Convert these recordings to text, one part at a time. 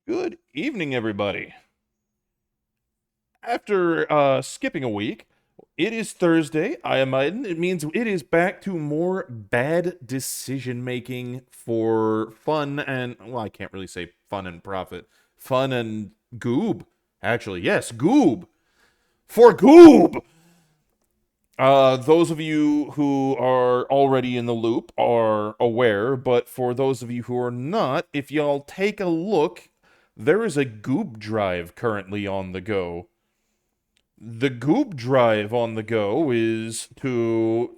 Good evening, everybody. After skipping a week, it is Thursday. I am Iden. It means it is back to more bad decision making for fun and, well, I can't really say fun and profit. Fun and goob. Actually, yes, goob. For goob! Those of you who are already in the loop are aware, but for those of you who are not, if y'all take a look, there is a goob drive currently on the go. The goob drive on the go is to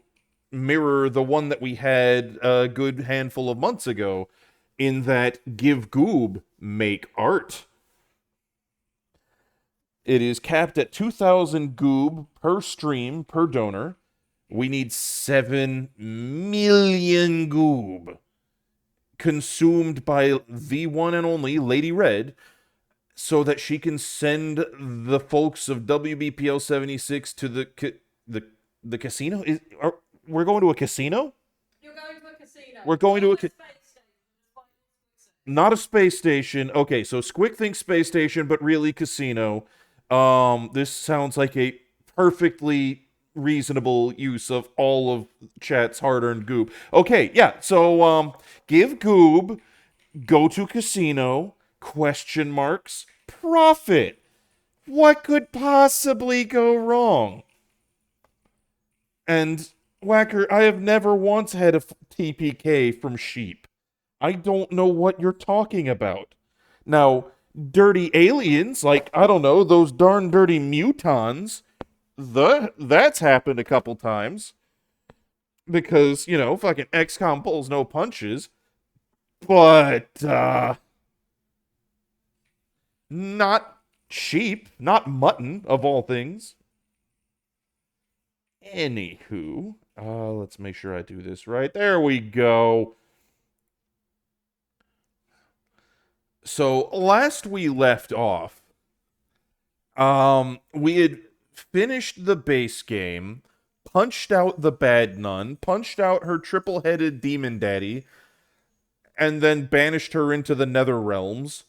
mirror the one that we had a good handful of months ago, in that give goob, make art. It is capped at 2,000 goob per stream per donor. We need 7 million goob consumed by the one and only Lady Red, so that she can send the folks of WBPL 76 to the casino. We're going to a casino? You're going to a casino. We're going to a space station. not a space station. Okay, so Squick thinks space station, but really casino. This sounds like a perfectly reasonable use of all of chat's hard-earned goob. Okay, yeah, so give goob, go to casino, question marks, profit. What could possibly go wrong? And Whacker, I have never once had a TPK from sheep. I don't know what you're talking about. Now, dirty aliens, like, I don't know, those darn dirty mutons, that's happened a couple times. Because, you know, fucking XCOM pulls no punches. But, not sheep, not mutton, of all things. Anywho, let's make sure I do this right. There we go. So, last we left off, we had finished the base game, punched out the bad nun, punched out her triple-headed demon daddy, and then banished her into the nether realms.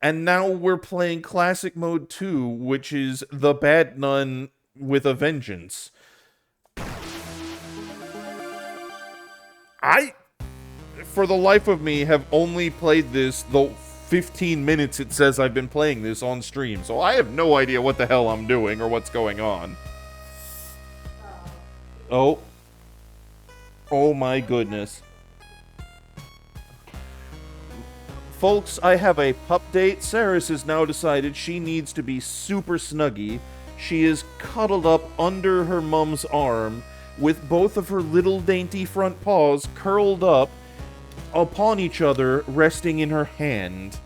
And now we're playing Classic Mode 2, which is the bad nun with a vengeance. I, for the life of me, have only played this the 15 minutes it says I've been playing this on stream, so I have no idea what the hell I'm doing or what's going on. Oh. Oh my goodness. Folks, I have a pup date. Saris has now decided she needs to be super snuggy. She is cuddled up under her mom's arm, with both of her little dainty front paws curled up upon each other, resting in her hand.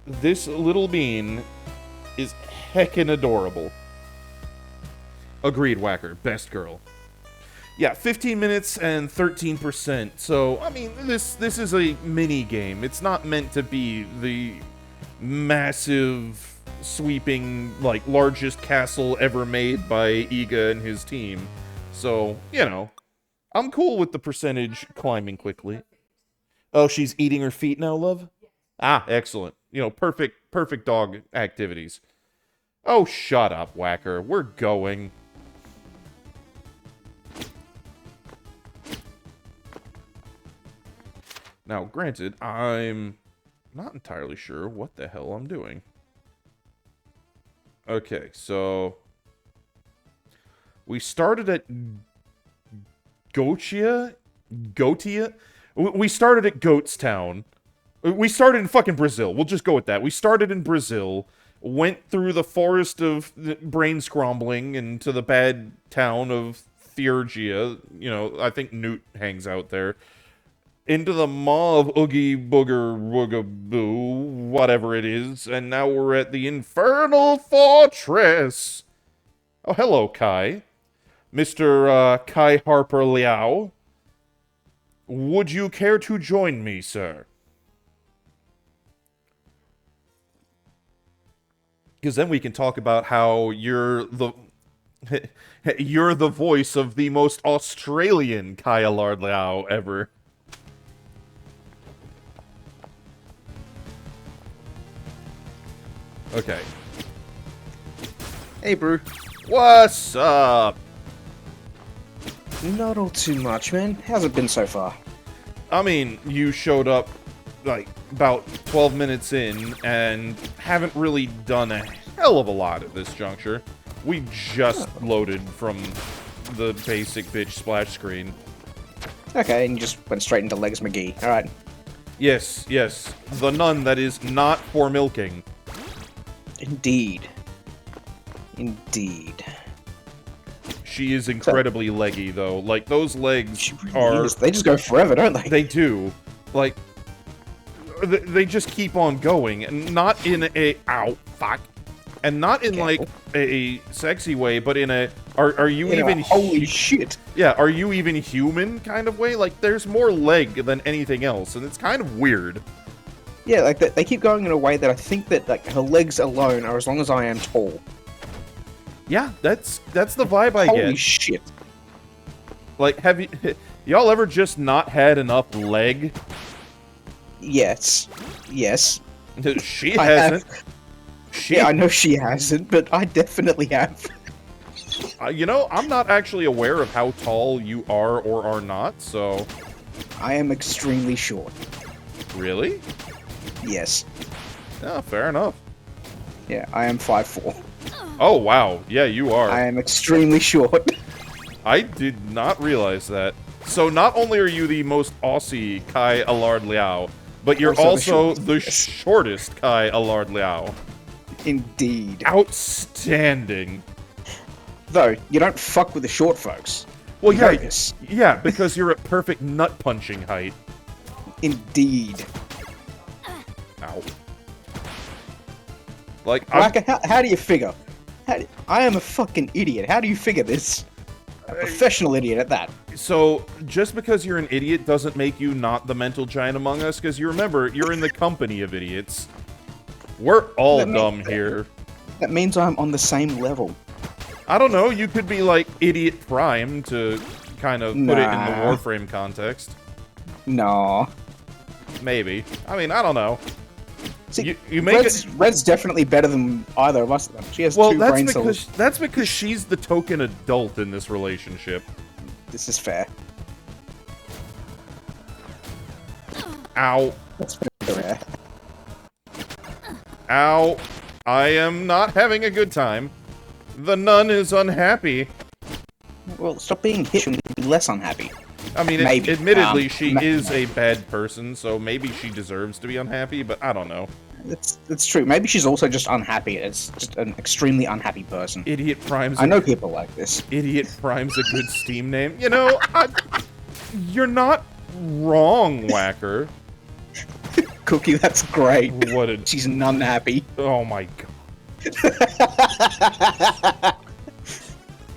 This little bean is heckin' adorable. Agreed, Whacker. Best girl. Yeah, 15 minutes and 13%. So, I mean, this is a mini game. It's not meant to be the massive, sweeping, like, largest castle ever made by Iga and his team. So, you know, I'm cool with the percentage climbing quickly. Oh, she's eating her feet now, love? Ah, excellent. You know, perfect dog activities. Oh, shut up, Whacker. We're going. Now, granted, I'm not entirely sure what the hell I'm doing. Okay, so we started at Gotia? We started at Goatstown. We started in fucking Brazil. We'll just go with that. We started in Brazil. went through the forest of brain scrambling into the bad town of Theurgia. You know, I think Newt hangs out there. Into the maw of Oogie Booger Woogaboo, whatever it is, and now we're at the Infernal Fortress. Oh, hello, Kai. Mr. Kai Harper Liao. Would you care to join me, sir? Because then we can talk about how you're the voice of the most Australian Kai Lard Liao ever. Okay. Hey, Brew. What's up? Not all too much, man. How's it been so far? I mean, you showed up, like, about 12 minutes in, and haven't really done a hell of a lot at this juncture. We just loaded from the basic bitch splash screen. Okay, and you just went straight into Legs McGee. Alright. Yes, yes. The nun that is not for milking. Indeed. Indeed. She is incredibly leggy, though. Like, those legs She really are... is. They just go forever, don't they? They do. Like, they just keep on going, and not in a... Ow, fuck. And not in, like, a sexy way, but in a... Are you even... Holy shit. Yeah, are you even human kind of way? Like, there's more leg than anything else, and it's kind of weird. Yeah, like, they keep going in a way that I think that, like, her legs alone are as long as I am tall. Yeah, that's the vibe I get. Holy shit. Like, have you... Y'all ever just not had enough leg? Yes. Yes. She I hasn't. have. She... Yeah, I know she hasn't, but I definitely have. You know, I'm not actually aware of how tall you are or are not, so... I am extremely short. Really? Yes. Yeah, fair enough. Yeah, I am 5'4". Oh, wow. Yeah, you are. I am extremely short. I did not realize that. So not only are you the most Aussie Kai Allard Liao, but you're also the shortest Kai Allard Liao. Indeed. Outstanding. Though, you don't fuck with the short folks. Well, You yeah, know this. yeah, because you're at perfect nut-punching height. Indeed. Ow. Like, I'm... Whacker, how do you figure? I am a fucking idiot. How do you figure this? A professional idiot at that. So, just because you're an idiot doesn't make you not the mental giant among us, because you remember, you're in the company of idiots. We're all dumb here. That means I'm on the same level. I don't know, you could be like Idiot Prime to kind of put it in the Warframe context. No. Maybe. I mean, I don't know. See, you make Red's definitely better than either of us. She has two brain cells. That's because she's the token adult in this relationship. This is fair. Ow. That's fair. Ow. I am not having a good time. The nun is unhappy. Well, stop being hit and be less unhappy. I mean, Maybe. admittedly, she is a bad person, so maybe she deserves to be unhappy, but I don't know. That's true. Maybe she's also just unhappy. It's just an extremely unhappy person. Idiot Prime's... I know people like this. Idiot Prime's a good Steam name. You know, you're not wrong, Whacker. Cookie, that's great. What a... She's unhappy. Oh my god.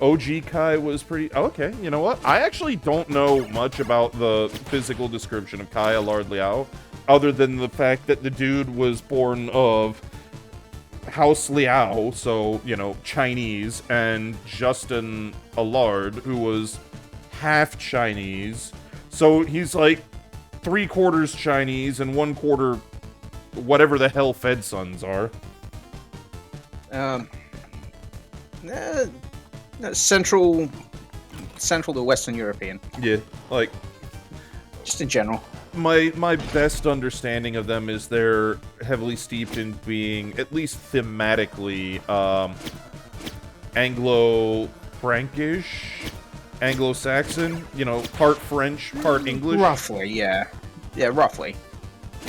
OG Kai was pretty... Okay, you know what? I actually don't know much about the physical description of Kai Allard Liao, other than the fact that the dude was born of House Liao, so, you know, Chinese, and Justin Allard, who was half Chinese. So he's like 3/4 Chinese and 1/4 whatever the hell Fed sons are. Central to Western European. Yeah, like... Just in general. My best understanding of them is they're heavily steeped in being, at least thematically, Anglo-Frankish, Anglo-Saxon, you know, part French, part English. Roughly, yeah. Yeah, roughly.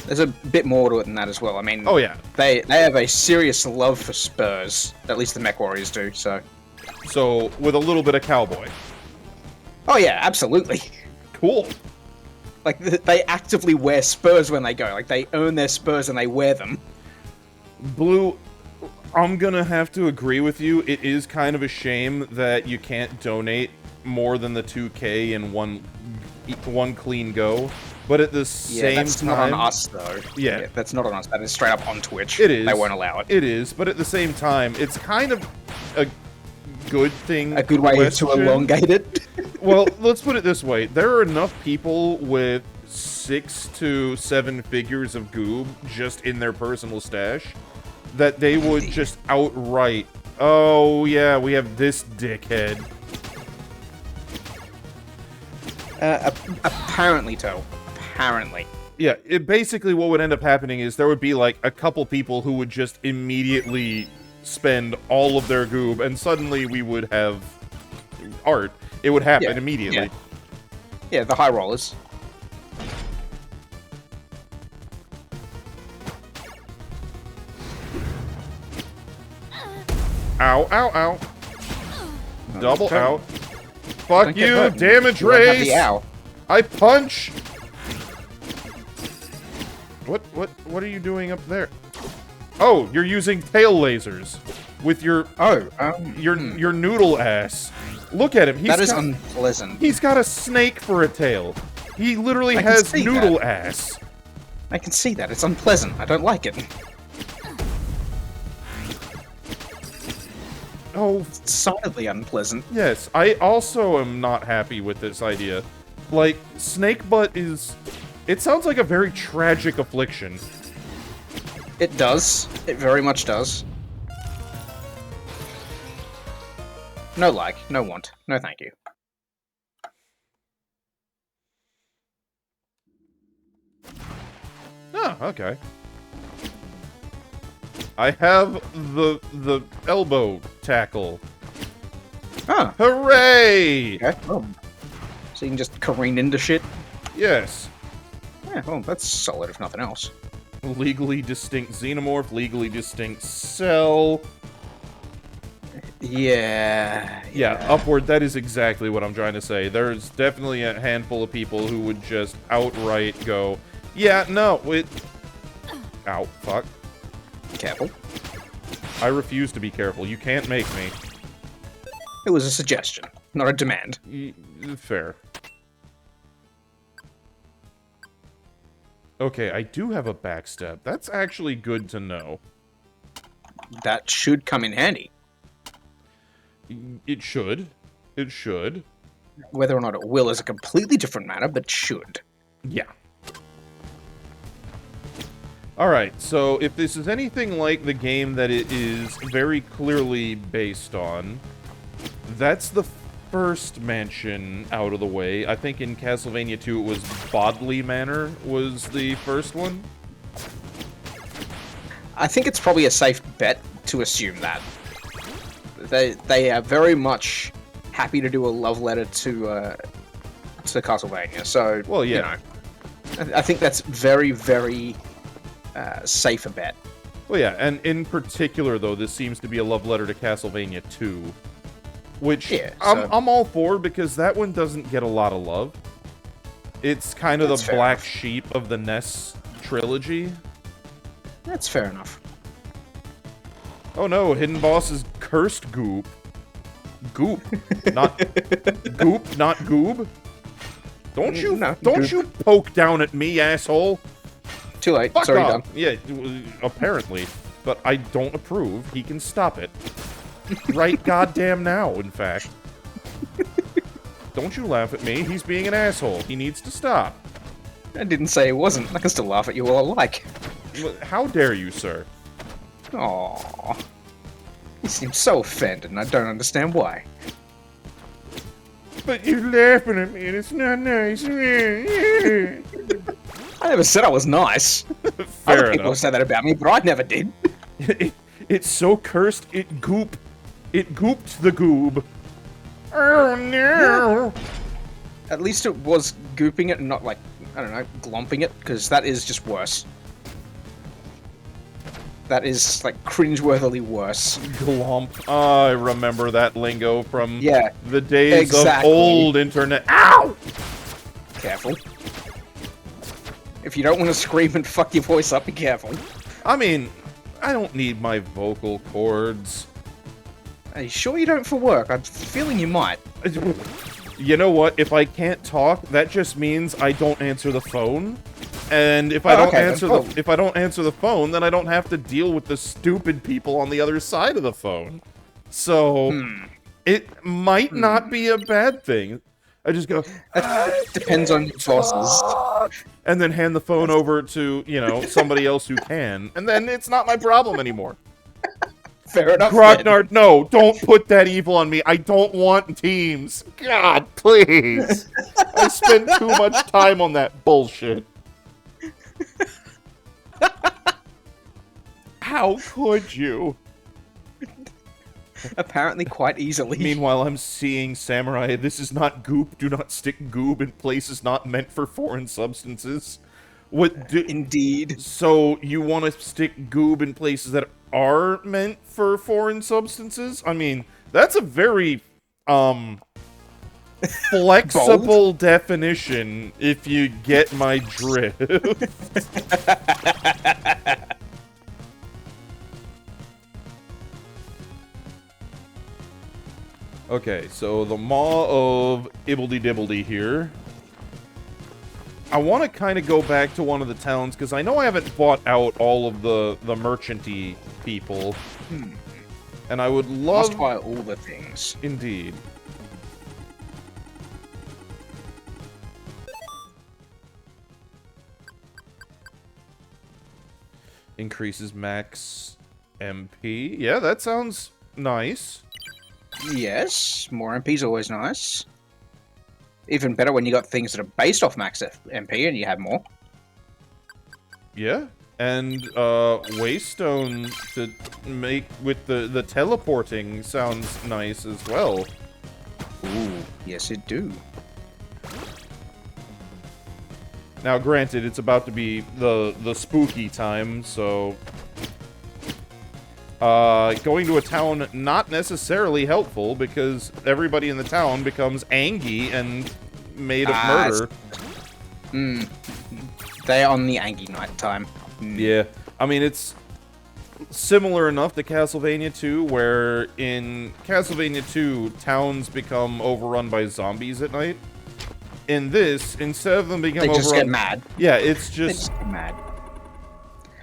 There's a bit more to it than that as well. I mean, Oh yeah. they have a serious love for Spurs. At least the Mech Warriors do. So with a little bit of cowboy. Oh yeah, absolutely. Cool. Like they actively wear Spurs when they go. Like they earn their Spurs and they wear them. Blue, I'm gonna have to agree with you. It is kind of a shame that you can't donate more than the 2K in one clean go. But at the same that's time, not on us though. Yeah. That's not on us. That is straight up on Twitch. It is. They won't allow it. It is, but at the same time, it's kind of a good thing. A good way to elongate it. Well, let's put it this way: there are enough people with 6 to 7 figures of goob just in their personal stash that they would just outright. Oh yeah, we have this dickhead. Apparently, Toe. Apparently. Yeah, basically what would end up happening is there would be like a couple people who would just immediately spend all of their goob, and suddenly we would have art. It would happen immediately. Yeah, the high rollers. Ow, ow, ow. Double don't- out. Fuck don't get you, hurt. damage You won't have race! the ow. I punch! What are you doing up there? Oh, you're using tail lasers with your your noodle ass. Look at him. That is unpleasant. He's got a snake for a tail. He literally I can has see noodle that. ass. I can see that. It's unpleasant. I don't like it. Oh, Solidly unpleasant. yes. I also am not happy with this idea. Like, snake butt is... It sounds like a very tragic affliction. It does. It very much does. No like, no want, no thank you. Oh, okay. I have the elbow tackle. Oh, Hooray! okay. Oh. So you can just careen into shit? Yes. Yeah, well, that's solid if nothing else. Legally distinct xenomorph, legally distinct cell. Yeah. Yeah, upward, that is exactly what I'm trying to say. There's definitely a handful of people who would just outright go, yeah, no, it... Ow, fuck. Careful. I refuse to be careful. You can't make me. It was a suggestion, not a demand. Fair. Okay, I do have a backstep. That's actually good to know. That should come in handy. It should. It should. Whether or not it will is a completely different matter, but should. Yeah. Alright, so if this is anything like the game that it is very clearly based on, that's the first mansion out of the way. I think in Castlevania 2 it was Bodley Manor was the first one. I think it's probably a safe bet to assume that. They are very much happy to do a love letter to Castlevania, so, Well, yeah. you know, I think that's very, very safe a bet. Well, yeah, and in particular, though, this seems to be a love letter to Castlevania 2, which Yeah, I'm all for because that one doesn't get a lot of love. It's kind of That's the fair black enough. sheep of the NES trilogy. That's fair enough. Oh no, hidden boss is cursed goop. Goop, not goop, not goob. Don't you No, don't goop. you poke down at me, asshole. Too late. Fuck Sorry, off. done. Yeah, apparently. But I don't approve. He can stop it. Right goddamn now, in fact. Don't you laugh at me. He's being an asshole. He needs to stop. I didn't say it wasn't. I can still laugh at you all I like. How dare you, sir? Aww. You seem so offended, and I don't understand why. But you're laughing at me, and it's not nice. I never said I was nice. Other Fair people enough. say that about me, but I never did. It's so cursed, it gooped the goob. Oh no! At least it was gooping it and not, like, I don't know, glomping it, because that is just worse. That is, like, cringeworthily worse. Glomp. I remember that lingo from the days exactly. of old internet. Ow! Careful. If you don't want to scream and fuck your voice up, be careful. I mean, I don't need my vocal cords. Are you sure you don't for work? I'm feeling you might. You know what? If I can't talk, that just means I don't answer the phone. And if I don't answer the phone, then I don't have to deal with the stupid people on the other side of the phone. So it might not be a bad thing. I just go. Depends on your bosses. And then hand the phone over to, you know, somebody else who can, and then it's not my problem anymore. Fair enough. Grognard, no, don't put that evil on me. I don't want teams. God, please. I spend too much time on that bullshit. How could you? Apparently quite easily. Meanwhile, I'm seeing Samurai. This is not goop. Do not stick goob in places not meant for foreign substances. Indeed. So, you want to stick goob in places that are meant for foreign substances? I mean, that's a very, flexible definition, if you get my drift. Okay, so the Maw of Ibbledy-Dibbledy here. I want to kind of go back to one of the towns, because I know I haven't bought out all of the merchanty people. And I would love... Must buy all the things. Indeed. Increases max MP. Yeah, that sounds nice. Yes, more MP's always nice. Even better when you got things that are based off max MP and you have more. Yeah, and Waystone to make with the teleporting sounds nice as well. Ooh, yes it do. Now, granted, it's about to be the spooky time, so going to a town not necessarily helpful because everybody in the town becomes angry and made of murder. They're on the Angie night time. Yeah, I mean, it's similar enough to Castlevania 2, where in Castlevania 2, towns become overrun by zombies at night. In this, instead of them becoming overrun... They just get mad. Yeah, it's They just... just get mad.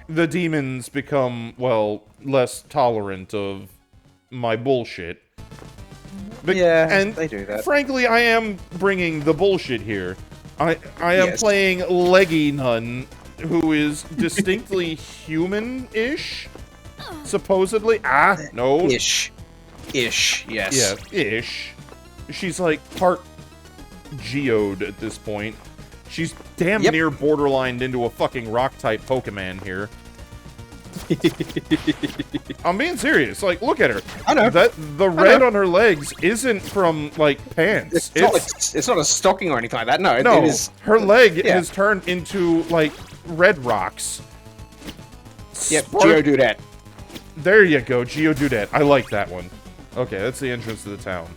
The demons become, well, less tolerant of my bullshit. Yeah, and they do that. Frankly, I am bringing the bullshit here. I am playing Leggy Nun, who is distinctly human-ish, supposedly. Ah, no. Ish, yes. Yeah, ish. She's like part geode at this point. She's damn near borderlined into a fucking rock-type Pokemon here. I'm being serious. Like, look at her. I know. The red on her legs isn't from, like, pants. It's not a stocking or anything like that. No, it is... Her leg has turned into, like, red rocks. Yep, Geodude. There you go, Geodude. I like that one. Okay, that's the entrance to the town.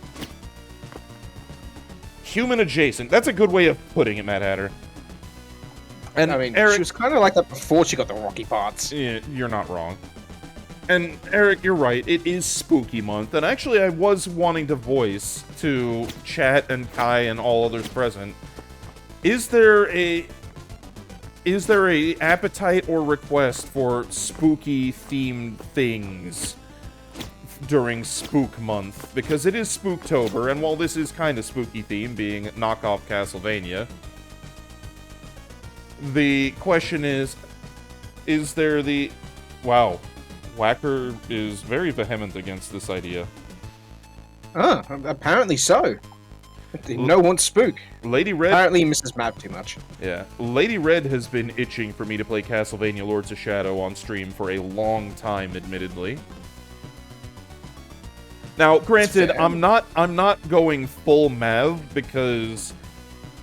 Human adjacent. That's a good way of putting it, Mad Hatter. And I mean, Eric, she was kind of like that before she got the rocky parts. Yeah, you're not wrong. And Eric, you're right. It is spooky month, and actually, I was wanting to voice to Chat and Kai and all others present. Is there a appetite or request for spooky themed things during Spook Month? Because it is Spooktober, and while this is kind of spooky theme, being knockoff Castlevania, the question is there the... Wow. Whacker is very vehement against this idea. Apparently so. No one spook. Lady Red... Apparently he misses map too much. Yeah. Lady Red has been itching for me to play Castlevania Lords of Shadow on stream for a long time, admittedly. Now, granted, I'm not going full Mav because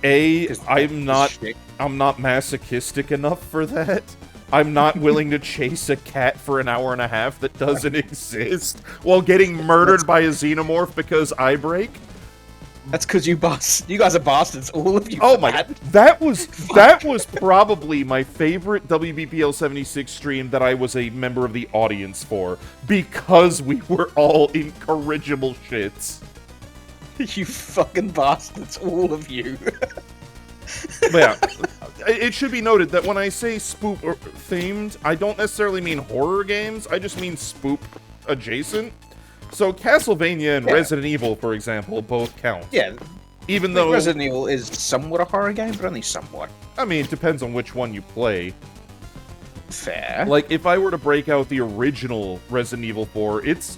I'm not masochistic enough for that. I'm not willing to chase a cat for an hour and a half that doesn't exist while getting murdered by a xenomorph because I break. That's because you guys are bastards, all of you. Oh my god, that was probably my favorite WBPL 76 stream that I was a member of the audience for, because we were all incorrigible shits. You fucking bastards, all of you. But yeah, it should be noted that when I say spoop themed, I don't necessarily mean horror games, I just mean spoop adjacent. So Castlevania and Resident Evil, for example, both count. Yeah. Even though Resident Evil is somewhat a horror game, but only somewhat. I mean, it depends on which one you play. Fair. Like, if I were to break out the original Resident Evil 4, it's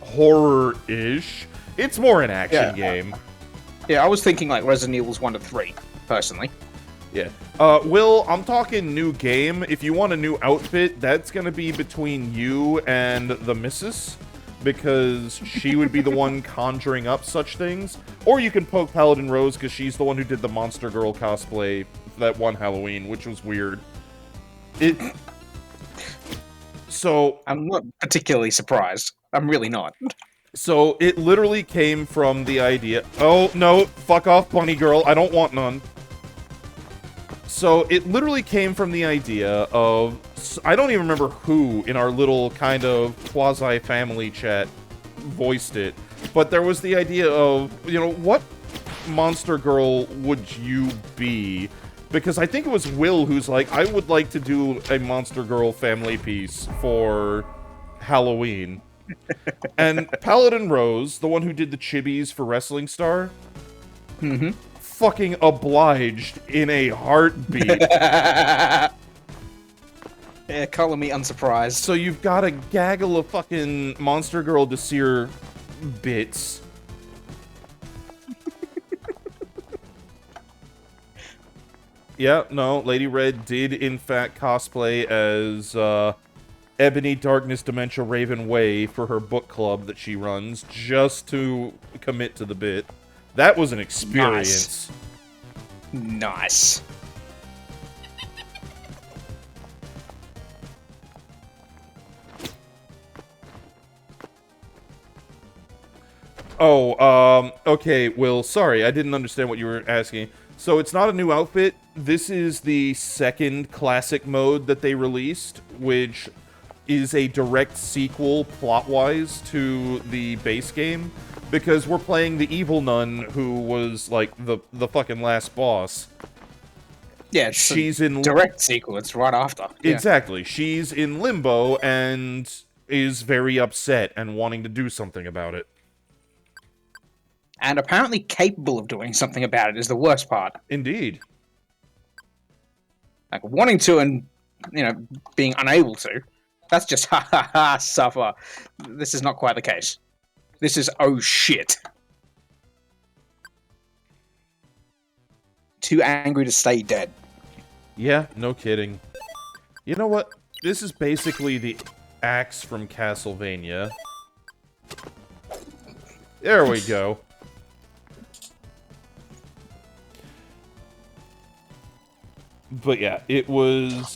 horror-ish. It's more an action game. Yeah, I was thinking like Resident Evil's 1 to 3, personally. Yeah. Will, I'm talking new game. If you want a new outfit, that's gonna be between you and the missus, because she would be the one conjuring up such things. Or you can poke Paladin Rose, because she's the one who did the Monster Girl cosplay that one Halloween, which was weird. So... I'm not particularly surprised. I'm really not. So, it literally came from the idea... Oh, no, fuck off, Bunny Girl, I don't want none. So, it literally came from the idea of... I don't even remember who in our little kind of quasi-family chat voiced it, but there was the idea of, you know, what Monster Girl would you be? Because I think it was Will who's like, I would like to do a Monster Girl family piece for Halloween. And Paladin Rose, the one who did the chibis for Wrestling Star, fucking obliged in a heartbeat. Yeah, color me unsurprised. So you've got a gaggle of fucking Monster Girl Desir bits. Yeah, no, Lady Red did in fact cosplay as Ebony Darkness Dementia Raven Way for her book club that she runs, just to commit to the bit. That was an experience. Nice. Oh, okay, Will, sorry, I didn't understand what you were asking. So it's not a new outfit. This is the second classic mode that they released, which is a direct sequel, plot-wise, to the base game, because we're playing the evil nun, who was, like, the fucking last boss. Yeah, she's in direct sequel, it's right after. Yeah. Exactly. She's in limbo, and is very upset and wanting to do something about it. And apparently capable of doing something about it is the worst part. Indeed. Like, wanting to and, you know, being unable to. That's just ha ha ha suffer. This is not quite the case. This is oh shit. Too angry to stay dead. Yeah, no kidding. You know what? This is basically the axe from Castlevania. There we go. But yeah, it was,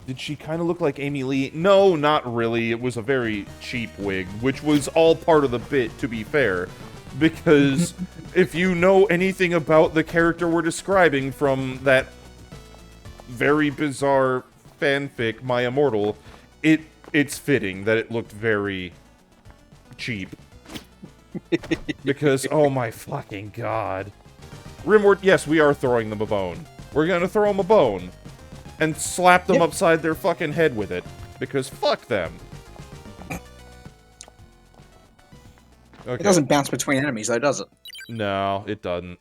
did she kind of look like Amy Lee? No, not really. It was a very cheap wig, which was all part of the bit, to be fair. Because if you know anything about the character we're describing from that very bizarre fanfic, My Immortal, it's fitting that it looked very cheap. Because, oh my fucking god. Rimward, yes, we are throwing them a bone. We're gonna throw them a bone. And slap them upside their fucking head with it. Because fuck them. Okay. It doesn't bounce between enemies, though, does it? No, it doesn't.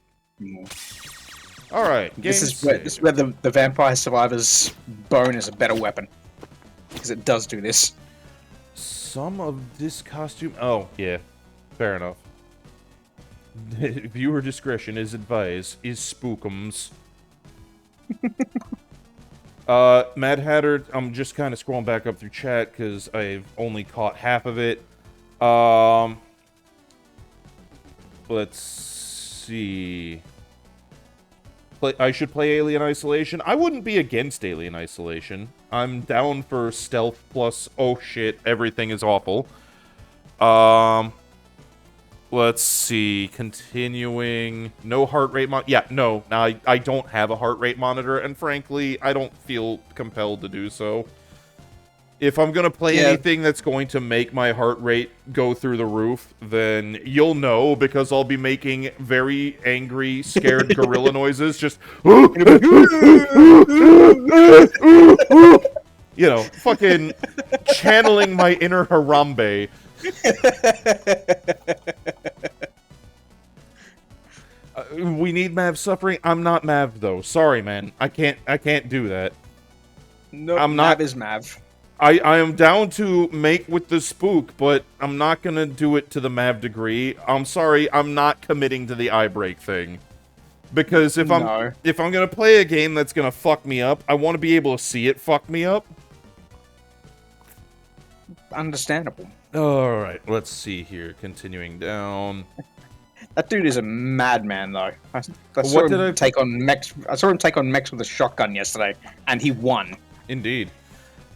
Alright, this is where the Vampire Survivor's bone is a better weapon. Because it does do this. Some of this costume... Oh, yeah. Fair enough. Viewer discretion is advised. Is spookums. Mad Hatter, I'm just kind of scrolling back up through chat because I've only caught half of it. Let's see. I should play Alien Isolation. I wouldn't be against Alien Isolation. I'm down for stealth plus, oh shit, everything is awful. Let's see. Continuing. No heart rate Yeah, no. I don't have a heart rate monitor, and frankly, I don't feel compelled to do so. If I'm gonna play anything that's going to make my heart rate go through the roof, then you'll know, because I'll be making very angry, scared gorilla noises, just... You know, fucking channeling my inner Harambe. We need Mav suffering. I'm not Mav though. Sorry, man. I can't do that. No, I'm not. Mav is Mav. I am down to make with the spook, but I'm not gonna do it to the Mav degree. I'm sorry. I'm not committing to the eye break thing. Because if I'm gonna play a game that's gonna fuck me up, I want to be able to see it fuck me up. Understandable. Alright, let's see here. Continuing down. That dude is a madman, though. I saw him take on mechs with a shotgun yesterday, and he won. Indeed.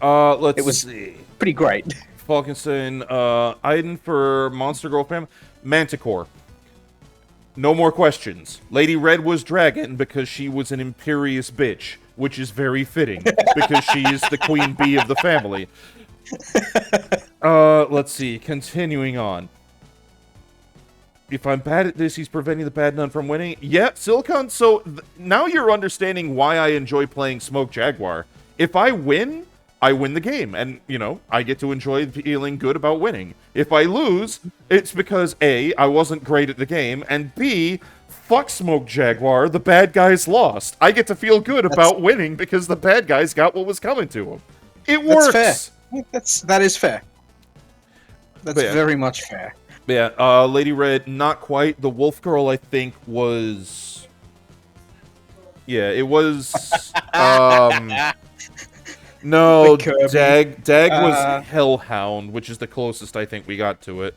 Let's see. Pretty great. Falkenstein, Iden for Monster Girl Family. Manticore. No more questions. Lady Red was dragon because she was an imperious bitch, which is very fitting, because she is the queen bee of the family. Let's see. Continuing on. If I'm bad at this, he's preventing the bad nun from winning. Yeah, Silicon, so now you're understanding why I enjoy playing Smoke Jaguar. If I win the game, and, you know, I get to enjoy feeling good about winning. If I lose, it's because A, I wasn't great at the game, and B, fuck Smoke Jaguar, the bad guys lost. I get to feel good about winning because the bad guys got what was coming to them. It works! That's fair. That is fair. That's very much fair. Yeah, Lady Red, not quite. The Wolf Girl, I think, was... Yeah, it was... No, Dag was Hellhound, which is the closest I think we got to it.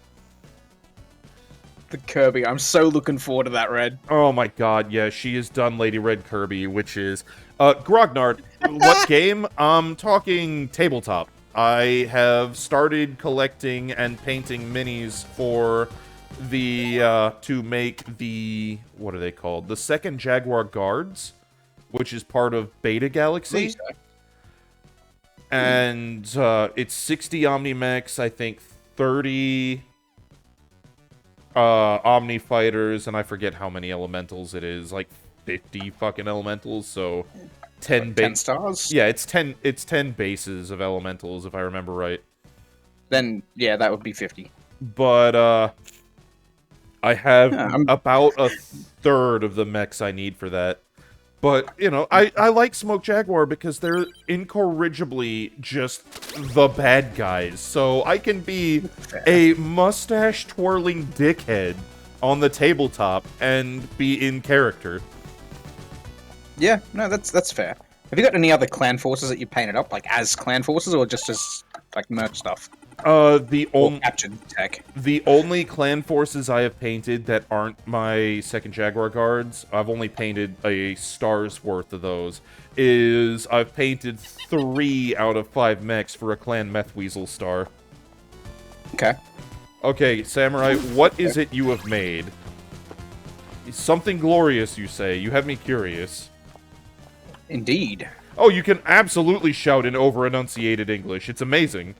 The Kirby, I'm so looking forward to that, Red. Oh my god, yeah, she has done Lady Red Kirby, which is... Grognard, what game? I'm talking tabletop. I have started collecting and painting minis for the, to make the, what are they called? The second Jaguar Guards, which is part of Beta Galaxy. And, it's 60 Omni-Mechs, I think 30, Omni Fighters, and I forget how many Elementals it is, like 50 fucking Elementals, so... 10 stars? Yeah, it's 10 bases of elementals, if I remember right. Then, yeah, that would be 50. But, I have about a third of the mechs I need for that. But, you know, I like Smoke Jaguar because they're incorrigibly just the bad guys. So I can be a mustache-twirling dickhead on the tabletop and be in character. Yeah, no, that's fair. Have you got any other clan forces that you painted up, like as clan forces, or just as like merch stuff? Captured tech. The only clan forces I have painted that aren't my second Jaguar Guards, I've only painted a star's worth of those, is I've painted 3 out of 5 mechs for a clan Methweasel star. Okay. Okay, Samurai, what is it you have made? Something glorious, you say. You have me curious. Indeed. Oh, you can absolutely shout in over-enunciated English. It's amazing.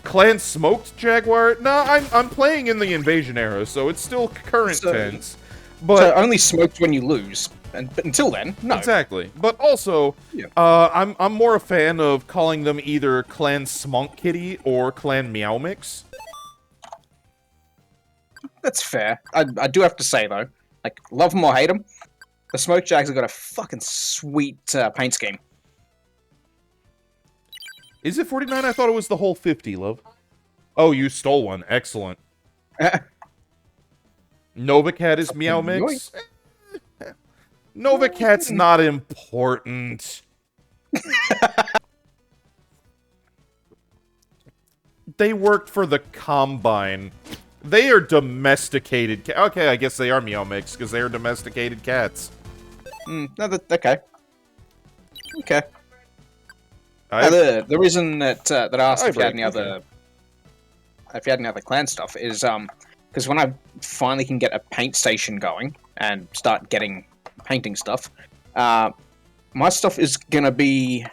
Clan Smoked Jaguar? No, I'm playing in the Invasion era, so it's still current tense. But so only smoked when you lose. But until then, no. Exactly. But also, I'm more a fan of calling them either Clan Smunk Kitty or Clan Meow Mix. That's fair. I do have to say, though, like, love them or hate them, the Smoke Jags have got a fucking sweet paint scheme. Is it 49? I thought it was the whole 50, love. Oh, you stole one. Excellent. Novacat is Meow Mix? Novacat's not important. They worked for the Combine. They are domesticated. Okay, I guess they are Meow Mix because they are domesticated cats. Okay. Okay. The reason that I asked if you had any other clan stuff is because when I finally can get a paint station going and start getting painting stuff, my stuff is gonna be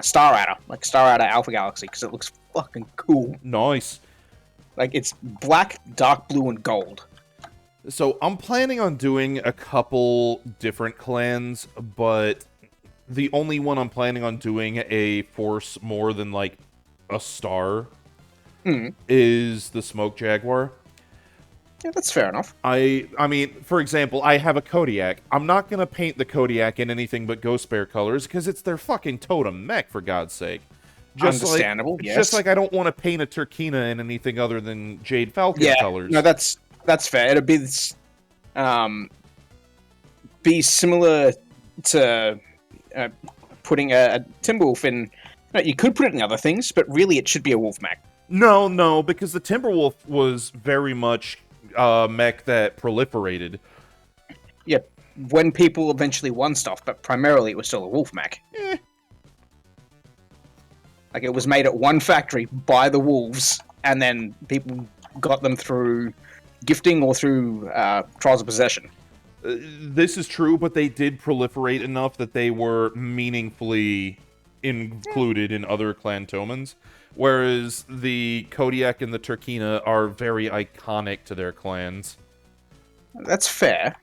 Star Adder, like Star Adder Alpha Galaxy, because it looks fucking cool. Nice. Like it's black, dark blue, and gold. So I'm planning on doing a couple different clans, but the only one I'm planning on doing a force more than like a star is the Smoke Jaguar. Yeah, that's fair enough. I mean, for example, I have a Kodiak. I'm not gonna paint the Kodiak in anything but Ghost Bear colors because it's their fucking totem mech, for God's sake. Understandable, yes. Just like I don't want to paint a Turkina in anything other than Jade Falcon colors. No, that's fair. It'd be similar to putting a Timberwolf in. No, you could put it in other things, but really it should be a wolf mech. No, because the Timberwolf was very much mech that proliferated. Yeah, when people eventually won stuff, but primarily it was still a wolf mech. Like, it was made at one factory by the wolves, and then people got them through gifting or through Trials of Possession. This is true, but they did proliferate enough that they were meaningfully included in other clan tomens, whereas the Kodiak and the Turkina are very iconic to their clans. That's fair.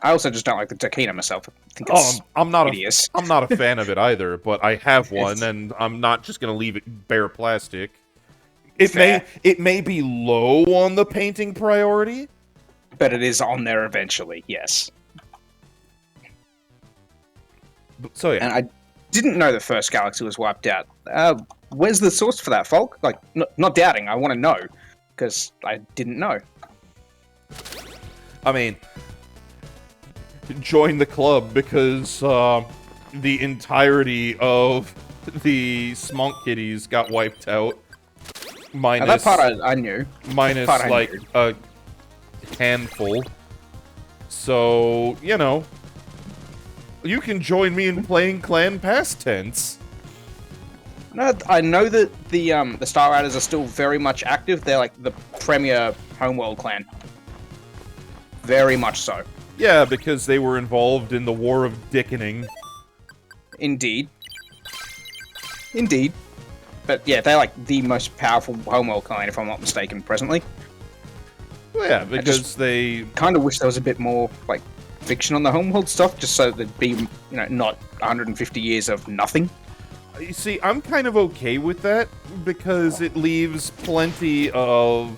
I also just don't like the Turkina myself. I think it's I'm not hideous. I'm not a fan of it either, but I have one, and I'm not just gonna leave it bare plastic. It may be low on the painting priority, but it is on there eventually. Yes. So yeah, and I didn't know the first galaxy was wiped out. Where's the source for that, Folk? Like, not doubting. I want to know because I didn't know. I mean, join the club because the entirety of the Smunk Kitties got wiped out. Minus that part I knew. Minus like a handful. So, you know, you can join me in playing clan past tense. No, I know that the Star Riders are still very much active. They're like the premier homeworld clan. Very much so. Yeah, because they were involved in the War of Dickening. Indeed. Indeed. But yeah, they're like the most powerful homeworld clan, if I'm not mistaken, presently. Well, yeah, because they kind of wish there was a bit more like fiction on the homeworld stuff, just so there'd be, not 150 years of nothing. You see, I'm kind of okay with that because it leaves plenty of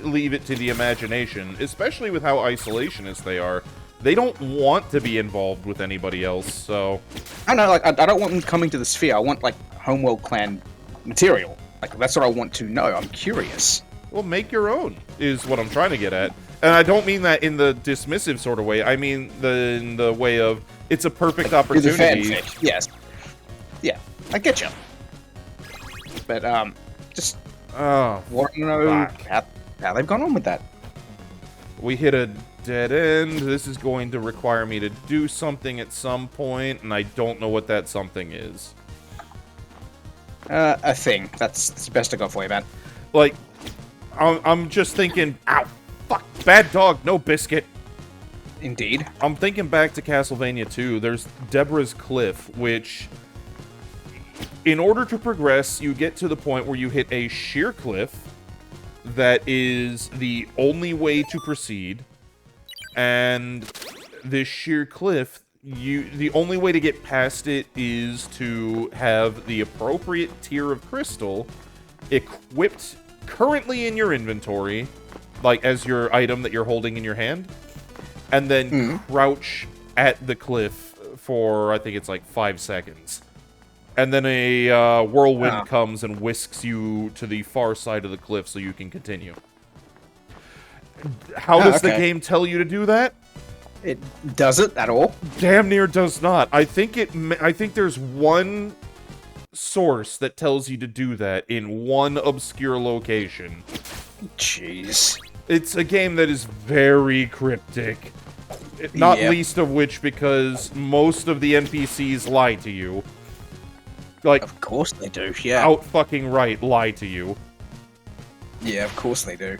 leave it to the imagination, especially with how isolationist they are. They don't want to be involved with anybody else, so... I know, like, I don't want them coming to the sphere. I want, like, homeworld clan material. Like, that's what I want to know. I'm curious. Well, make your own, is what I'm trying to get at. And I don't mean that in the dismissive sort of way. I mean in the way of, it's a perfect opportunity. Fanfic. Yes. Yeah, I get you. But, just... want to know how they've gone on with that. We hit a dead end. This is going to require me to do something at some point, and I don't know what that something is. A thing. That's the best I got for you, man. Like, I'm just thinking, ow, fuck, bad dog, no biscuit. Indeed. I'm thinking back to Castlevania 2. There's Deborah's Cliff, which, in order to progress, you get to the point where you hit a sheer cliff that is the only way to proceed, and this sheer cliff, the only way to get past it is to have the appropriate tier of crystal equipped currently in your inventory, like as your item that you're holding in your hand, and then crouch at the cliff for, I think it's like 5 seconds. And then a whirlwind comes and whisks you to the far side of the cliff so you can continue. How does the game tell you to do that? It doesn't at all. Damn near does not. I think there's one source that tells you to do that in one obscure location. Jeez. It's a game that is very cryptic. Not least of which because most of the NPCs lie to you. Like, of course they do, yeah. Out fucking right, lie to you. Yeah, of course they do.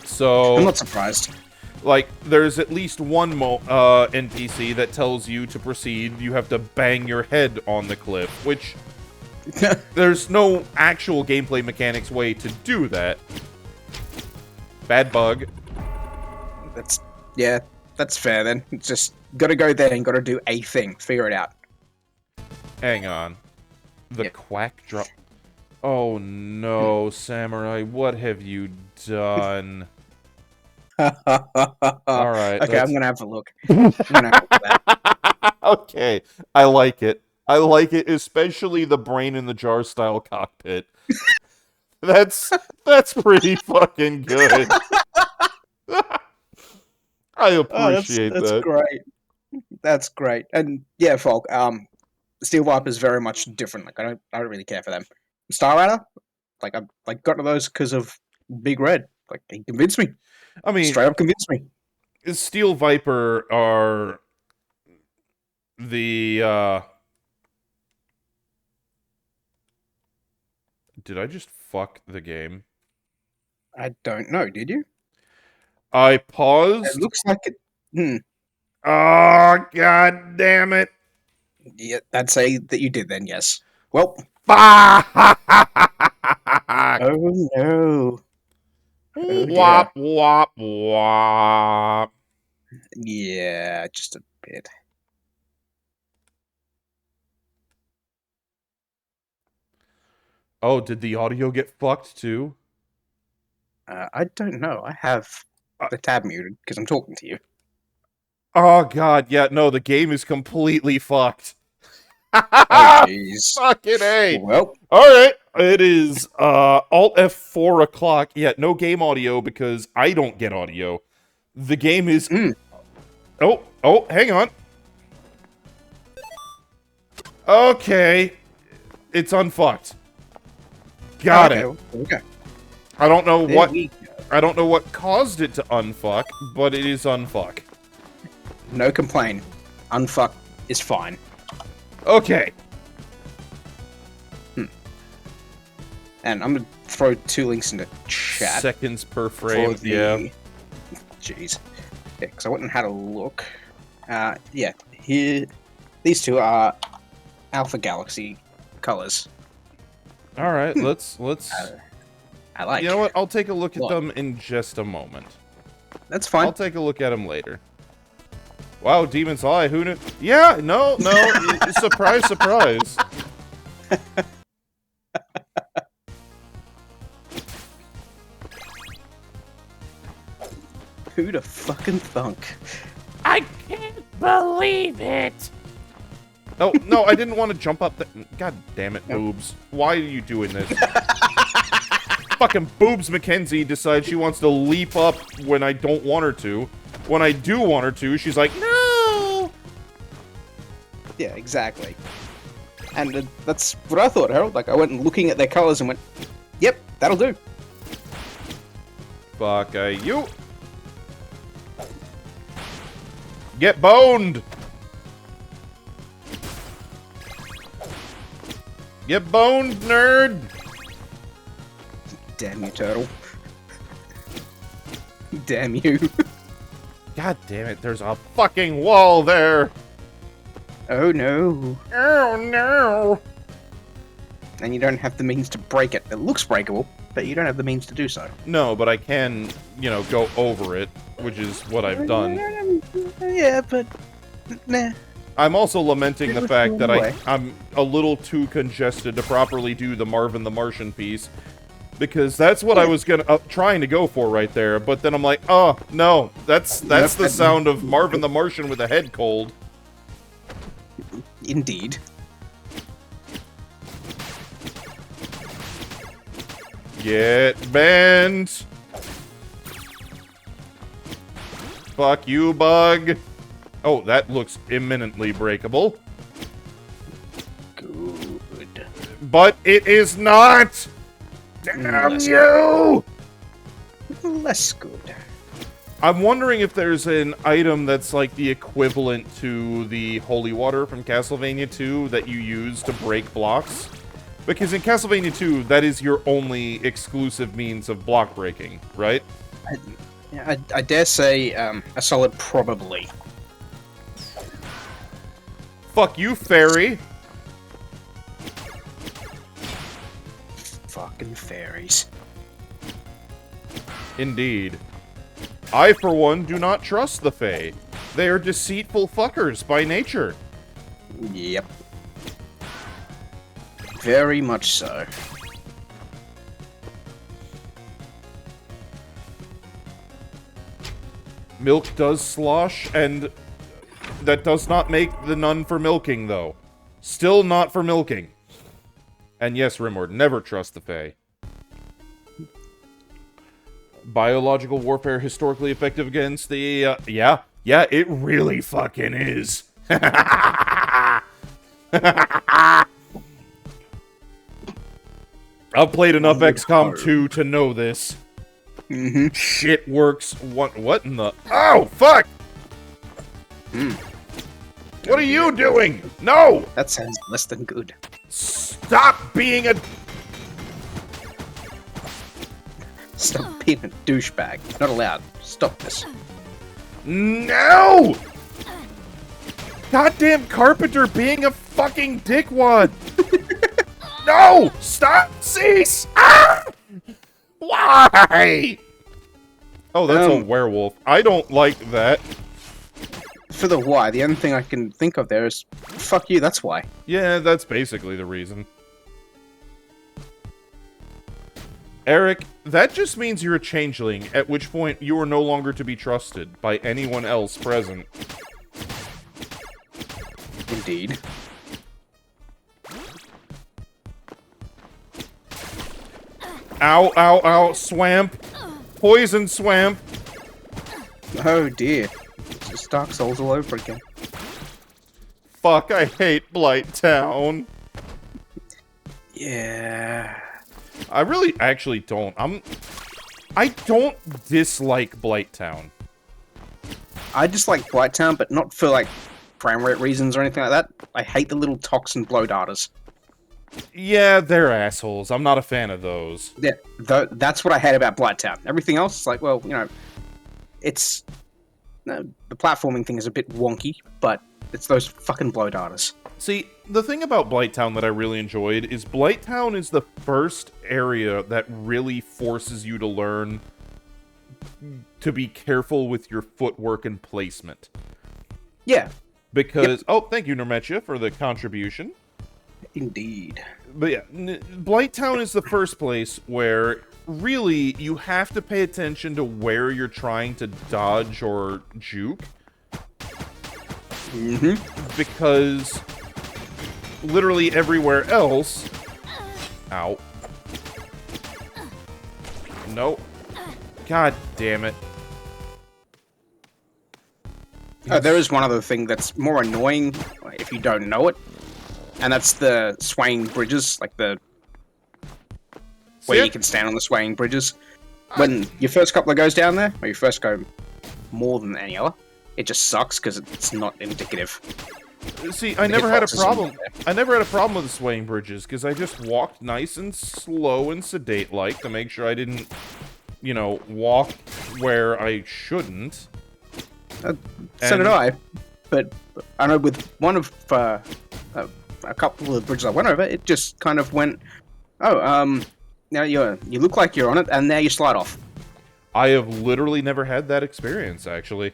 So... I'm not surprised. Like, there's at least one NPC that tells you to proceed, you have to bang your head on the cliff, which... there's no actual gameplay mechanics way to do that. Bad bug. Yeah, that's fair then. It's just, gotta go there and gotta do a thing. Figure it out. Hang on. The quack drop... Oh no, Samurai, what have you done? Alright, okay, I'm gonna have a look. Okay, I like it. I like it, especially the brain in the jar style cockpit. That's pretty fucking good. I appreciate that's that. Great. That's great. And yeah, Falk, Steel Viper's very much different. Like I don't really care for them. Star Rider, like I got to those because of Big Red. Like he convinced me. I mean, straight up convinced me. Steel Viper are the Did I just fuck the game? I don't know, did you? I paused. It looks like it. Oh, god damn it. Yeah, I'd say that you did then, yes. Well. Fuck! Oh no. Oh, wop, wop, wop. Yeah, just a bit. Oh, did the audio get fucked too? I don't know. I have the tab muted because I'm talking to you. Oh god, yeah, no, the game is completely fucked. Oh jeez. Fucking A. Well. Alright, it is Alt F4 o'clock. Yeah, no game audio because I don't get audio. The game is... Oh, hang on. Okay. It's unfucked. Got it. Okay. I don't know what caused it to unfuck, but it is unfuck. No complaint. Unfuck is fine. Okay. And I'm gonna throw 2 links into chat. Seconds per frame, yeah. Jeez. Yeah, because I went and had a look. Yeah, here... These two are Alpha Galaxy colors. Alright, let's... I like. You know what? I'll take a look at them in just a moment. That's fine. I'll take a look at them later. Wow, Demon's Eye, who knew? Yeah, no, surprise, surprise. Who'd have fucking thunk? I can't believe it! Oh, no, I didn't want to jump up the... God damn it, Boobs. Why are you doing this? Fucking Boobs Mackenzie decides she wants to leap up when I don't want her to. When I do want her to, she's like, no! Yeah, exactly. And that's what I thought, Harold. Like, I went and looking at their colors and went, yep, that'll do. Fuck you. Get boned! Get boned, nerd! Damn you, turtle. Damn you. God damn it, there's a fucking wall there! Oh no. Oh no! And you don't have the means to break it. It looks breakable, but you don't have the means to do so. No, but I can, you know, go over it, which is what I've done. Yeah, but... nah. I'm also lamenting the fact that I'm a little too congested to properly do the Marvin the Martian piece. Because that's what I was trying to go for right there, but then I'm like, oh, no, that's the sound of Marvin the Martian with a head cold. Indeed. Get banned. Fuck you, bug. Oh, that looks imminently breakable. Good. But it is not! Damn you! less good. I'm wondering if there's an item that's like the equivalent to the holy water from Castlevania 2 that you use to break blocks. Because in Castlevania 2, that is your only exclusive means of block breaking, right? I dare say a solid probably. Fuck you, fairy! Fucking fairies. Indeed. I, for one, do not trust the Fae. They are deceitful fuckers by nature. Yep. Very much so. Milk does slosh, and that does not make the nun for milking, though. Still not for milking. And yes, Rimward, never trust the Fae. Biological warfare historically effective against the, yeah, it really fucking is. I've played enough XCOM 2 to know this. Mm-hmm. Shit works. What in the... Oh, fuck! What are you doing? No! That sounds less than good. Stop being a... Stop being a douchebag. Not allowed. Stop this. No! Goddamn carpenter being a fucking dickwad! No! Stop! Cease! Ah! Why? Oh, that's a werewolf. I don't like that. For the why, the only thing I can think of there is, fuck you, that's why. Yeah, that's basically the reason. Eric, that just means you're a changeling, at which point you are no longer to be trusted by anyone else present. Indeed. Ow, ow, ow, swamp. Poison swamp. Oh dear. It's just Dark Souls all over again. Fuck, I hate Blighttown. Yeah. I really actually don't. I don't dislike Blighttown. I just like Blighttown, but not for like frame rate reasons or anything like that. I hate the little toxin blow darters. Yeah, they're assholes. I'm not a fan of those. Yeah, that's what I hate about Blighttown. Everything else is like, well, you know, it's... the platforming thing is a bit wonky, but it's those fucking blow darters. See, the thing about Blighttown that I really enjoyed is Blighttown is the first area that really forces you to learn to be careful with your footwork and placement. Yeah. Because... Yep. Oh, thank you, Normetia, for the contribution. Indeed. But yeah, Blighttown is the first place where, really, you have to pay attention to where you're trying to dodge or juke. Mm-hmm. Because literally everywhere else... Ow. Nope. God damn it. There is one other thing that's more annoying if you don't know it. And that's the swaying bridges, like the... where you can stand on the swaying bridges. When your first couple of goes down there, or you first go more than any other, it just sucks because it's not indicative. See, I never had a problem. I never had a problem with the swaying bridges because I just walked nice and slow and sedate-like to make sure I didn't, you know, walk where I shouldn't. So did I. But I know with one of a couple of bridges I went over, it just kind of went, oh, now you look like you're on it, and now you slide off. I have literally never had that experience, actually.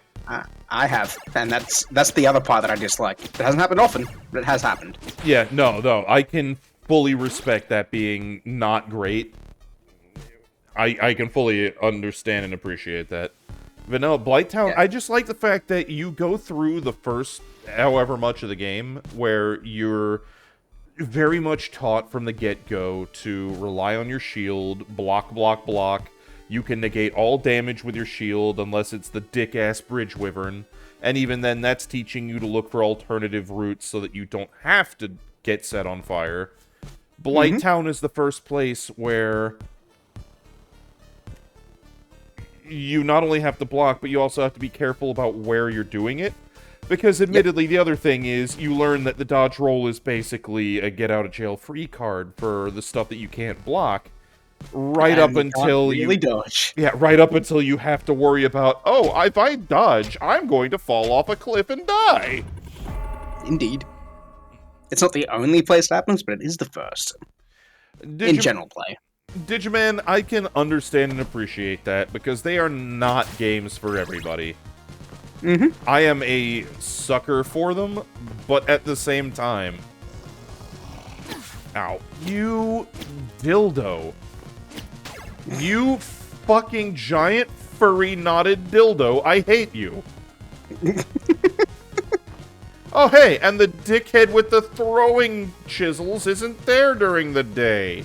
I have, and that's the other part that I dislike. It hasn't happened often, but it has happened. Yeah, no, I can fully respect that being not great. I can fully understand and appreciate that. But no, Blighttown, yeah. I just like the fact that you go through the first however much of the game where you're very much taught from the get-go to rely on your shield, block, block, block. You can negate all damage with your shield unless it's the dick-ass Bridge Wyvern. And even then, that's teaching you to look for alternative routes so that you don't have to get set on fire. Blighttown is the first place where you not only have to block, but you also have to be careful about where you're doing it. Because admittedly, the other thing is, you learn that the dodge roll is basically a get-out-of-jail-free card for the stuff that you can't block. Right up until you dodge. Yeah, right up until you have to worry about, oh, if I dodge, I'm going to fall off a cliff and die. Indeed. It's not the only place it happens, but it is the first. In general play. Digiman, I can understand and appreciate that, because they are not games for everybody. I am a sucker for them, but at the same time... Ow. You dildo. You fucking giant, furry, knotted dildo. I hate you. Oh, hey, and the dickhead with the throwing chisels isn't there during the day.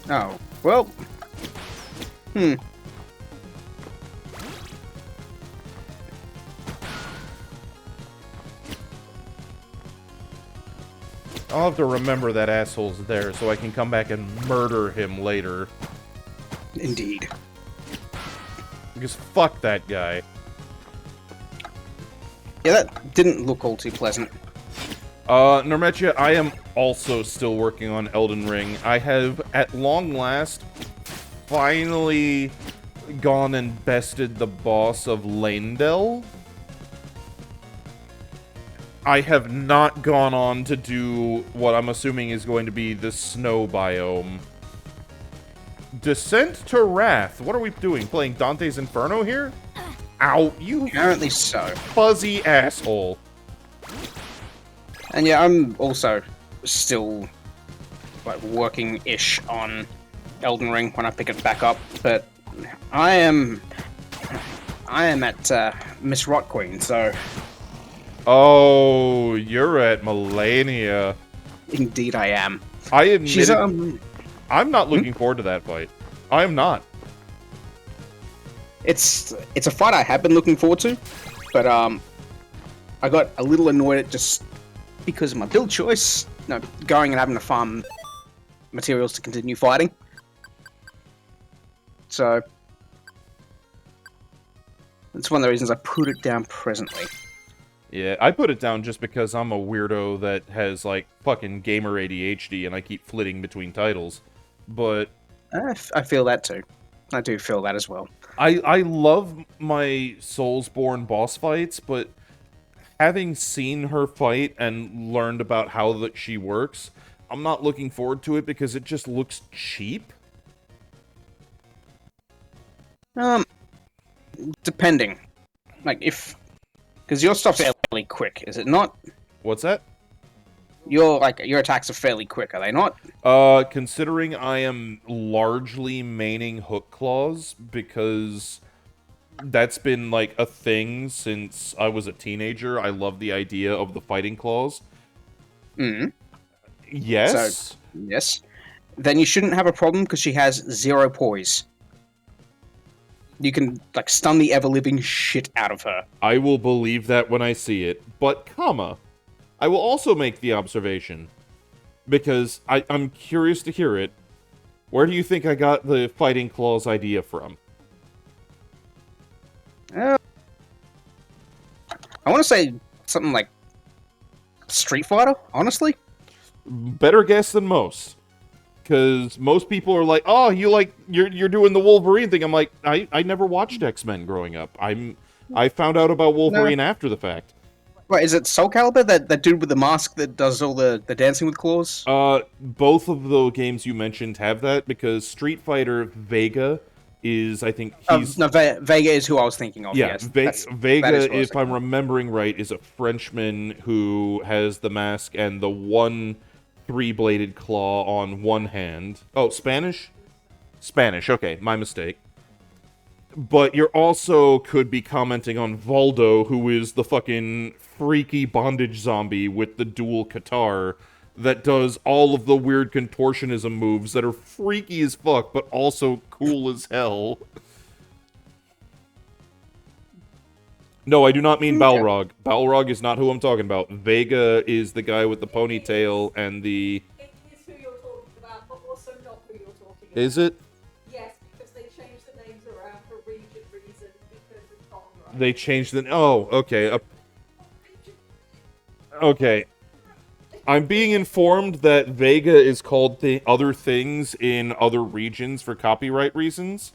Oh, well... I'll have to remember that asshole's there so I can come back and murder him later. Indeed. Because fuck that guy. Yeah, that didn't look all too pleasant. Normetia, I am also still working on Elden Ring. I have, at long last, finally gone and bested the boss of Leyndell. I have not gone on to do what I'm assuming is going to be the snow biome. Descent to Wrath. What are we doing? Playing Dante's Inferno here? Ow, you Apparently so. fuzzy asshole. And yeah, I'm also still like working-ish on Elden Ring when I pick it back up, but I am at Miss Rot Queen, so... Oh, you're at Melania. Indeed I am. I admit She's, I'm not looking forward to that fight. I am not. It's a fight I have been looking forward to, but I got a little annoyed at just because of my build choice. No, going and having to farm materials to continue fighting. So that's one of the reasons I put it down presently. Yeah, I put it down just because I'm a weirdo that has, like, fucking gamer ADHD and I keep flitting between titles. But... I feel that too. I do feel that as well. I love my Soulsborne boss fights, but having seen her fight and learned about how that she works, I'm not looking forward to it because it just looks cheap. Depending. Like, if... Because your stuff's fairly quick, is it not? What's that? Your attacks are fairly quick, are they not? Considering I am largely maining hook claws, because that's been, like, a thing since I was a teenager. I love the idea of the fighting claws. Yes? So, yes. Then you shouldn't have a problem, because she has 0 poise. You can, like, stun the ever-living shit out of her. I will believe that when I see it. But, comma, I will also make the observation, because I'm curious to hear it. Where do you think I got the fighting claws idea from? I want to say something like Street Fighter, honestly. Better guess than most. Because most people are like, oh, you're doing the Wolverine thing. I'm like, I never watched X-Men growing up. I found out about Wolverine after the fact. What, is it Soul Calibur, that dude with the mask that does all the dancing with claws? Both of the games you mentioned have that, because Street Fighter Vega is, I think, he's... No, Vega is who I was thinking of, yeah, yes. Vega, if I'm remembering right, is a Frenchman who has the mask and the one 3-bladed claw on one hand. Oh, Spanish? Spanish, okay, my mistake. But you're also could be commenting on Valdo, who is the fucking freaky bondage zombie with the dual guitar that does all of the weird contortionism moves that are freaky as fuck, but also cool as hell. No, I do not mean Balrog. Balrog is not who I'm talking about. Vega is the guy with the ponytail and the... It is who you're talking about, but also not who you're talking about. Is it? Yes, because they changed the names around for They changed the... Oh, okay. Okay. I'm being informed that Vega is called other things in other regions for copyright reasons.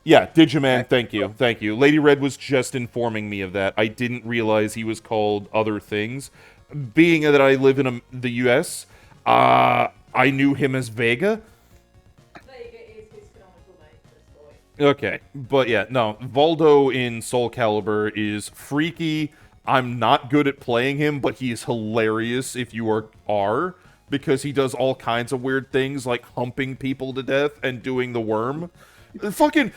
Yeah, Digiman, thank you. Thank you. Lady Red was just informing me of that. I didn't realize he was called other things. Being that I live in the US, I knew him as Vega. Vega is his canonical name for this boy. Okay, but yeah, no. Voldo in Soul Calibur is freaky. I'm not good at playing him, but he is hilarious if you are, because he does all kinds of weird things, like humping people to death and doing the worm. Fucking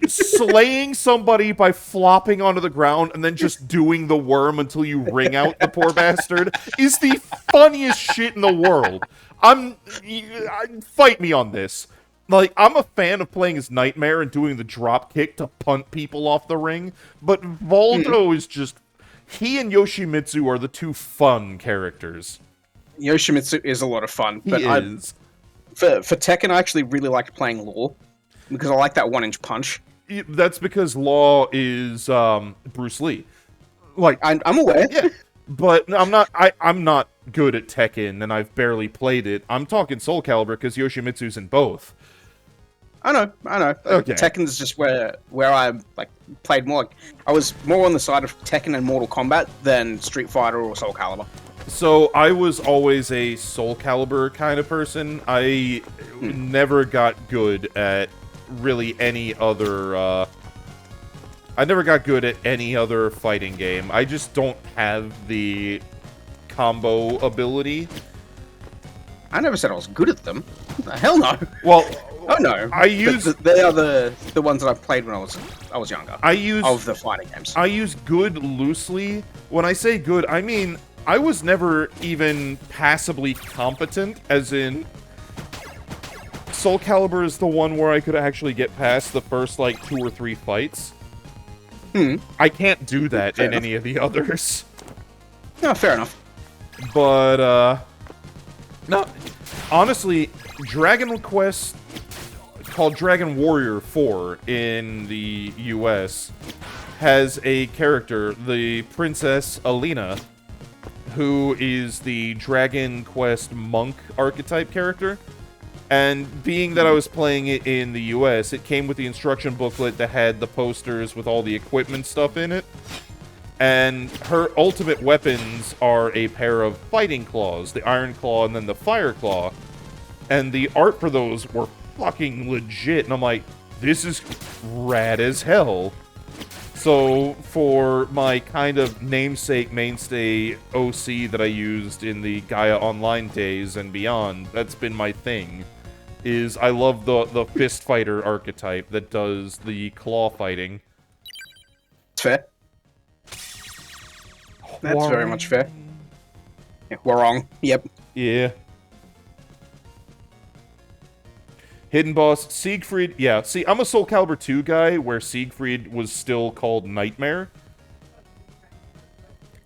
slaying somebody by flopping onto the ground and then just doing the worm until you wring out the poor bastard is the funniest shit in the world. Fight me on this. Like, I'm a fan of playing as Nightmare and doing the drop kick to punt people off the ring, but Voldo is just... He and Yoshimitsu are the two fun characters. Yoshimitsu is a lot of fun. He but is. For Tekken, I actually really liked playing Law, because I like that 1-inch punch. That's because Law is Bruce Lee. Like, I'm aware. Yeah, but I'm not good at Tekken, and I've barely played it. I'm talking Soul Calibur because Yoshimitsu's in both. I know. Okay. Tekken's just where I like played more. Like, I was more on the side of Tekken and Mortal Kombat than Street Fighter or Soul Calibur. So I was always a Soul Calibur kind of person. I never got good at really any other. I never got good at any other fighting game. I just don't have the combo ability. I never said I was good at them. Hell no. Well. Oh no! They are the ones that I've played when I was younger. Of the fighting games. I use good loosely. When I say good, I mean I was never even passably competent. As in, Soul Calibur is the one where I could actually get past the first like 2 or 3 fights. I can't do that in any of the others. No, fair enough. But no, honestly, Dragon Quest, called Dragon Warrior 4 in the US, has a character, the Princess Alina, who is the Dragon Quest monk archetype character. And being that I was playing it in the US, it came with the instruction booklet that had the posters with all the equipment stuff in it. And her ultimate weapons are a pair of fighting claws, the Iron Claw and then the Fire Claw. And the art for those were fucking legit, and I'm like, this is rad as hell. So for my kind of namesake mainstay OC that I used in the Gaia Online days and beyond, that's been my thing. Is I love the fist fighter archetype that does the claw fighting. Fair. That's very much fair. Yeah, we're wrong. Yep. Yeah. Hidden Boss, Siegfried, yeah, see, I'm a Soul Calibur 2 guy, where Siegfried was still called Nightmare.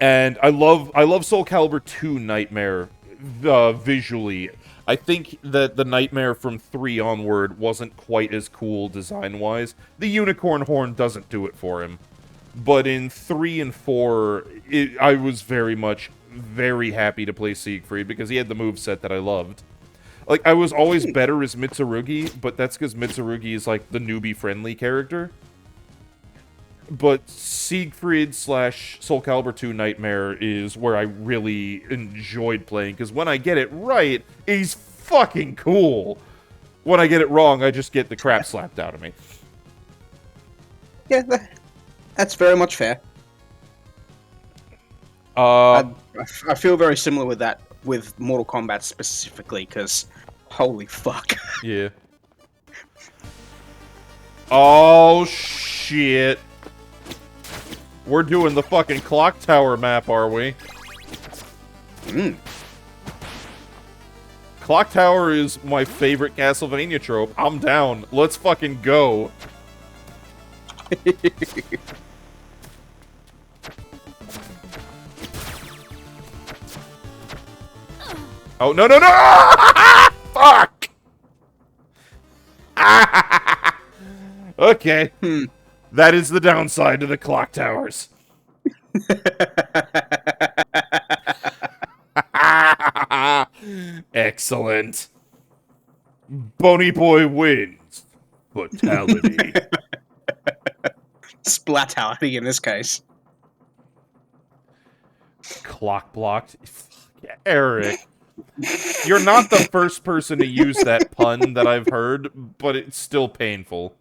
And I love Soul Calibur 2 Nightmare, visually. I think that the Nightmare from 3 onward wasn't quite as cool design-wise. The Unicorn Horn doesn't do it for him. But in 3 and 4, I was very happy to play Siegfried, because he had the moveset that I loved. Like, I was always better as Mitsurugi, but that's because Mitsurugi is, like, the newbie-friendly character. But Siegfried / Soul Calibur 2 Nightmare is where I really enjoyed playing, because when I get it right, he's fucking cool. When I get it wrong, I just get the crap slapped out of me. Yeah, that's very much fair. I feel very similar with that, with Mortal Kombat specifically, because holy fuck. Yeah. Oh, shit. We're doing the fucking clock tower map, are we? Clock tower is my favorite Castlevania trope. I'm down. Let's fucking go. Oh, no, no, no! Fuck! Okay. That is the downside to the clock towers. Excellent. Bony Boy wins. Fatality. Splatality in this case. Clock blocked. Eric. You're not the first person to use that pun that I've heard, but it's still painful.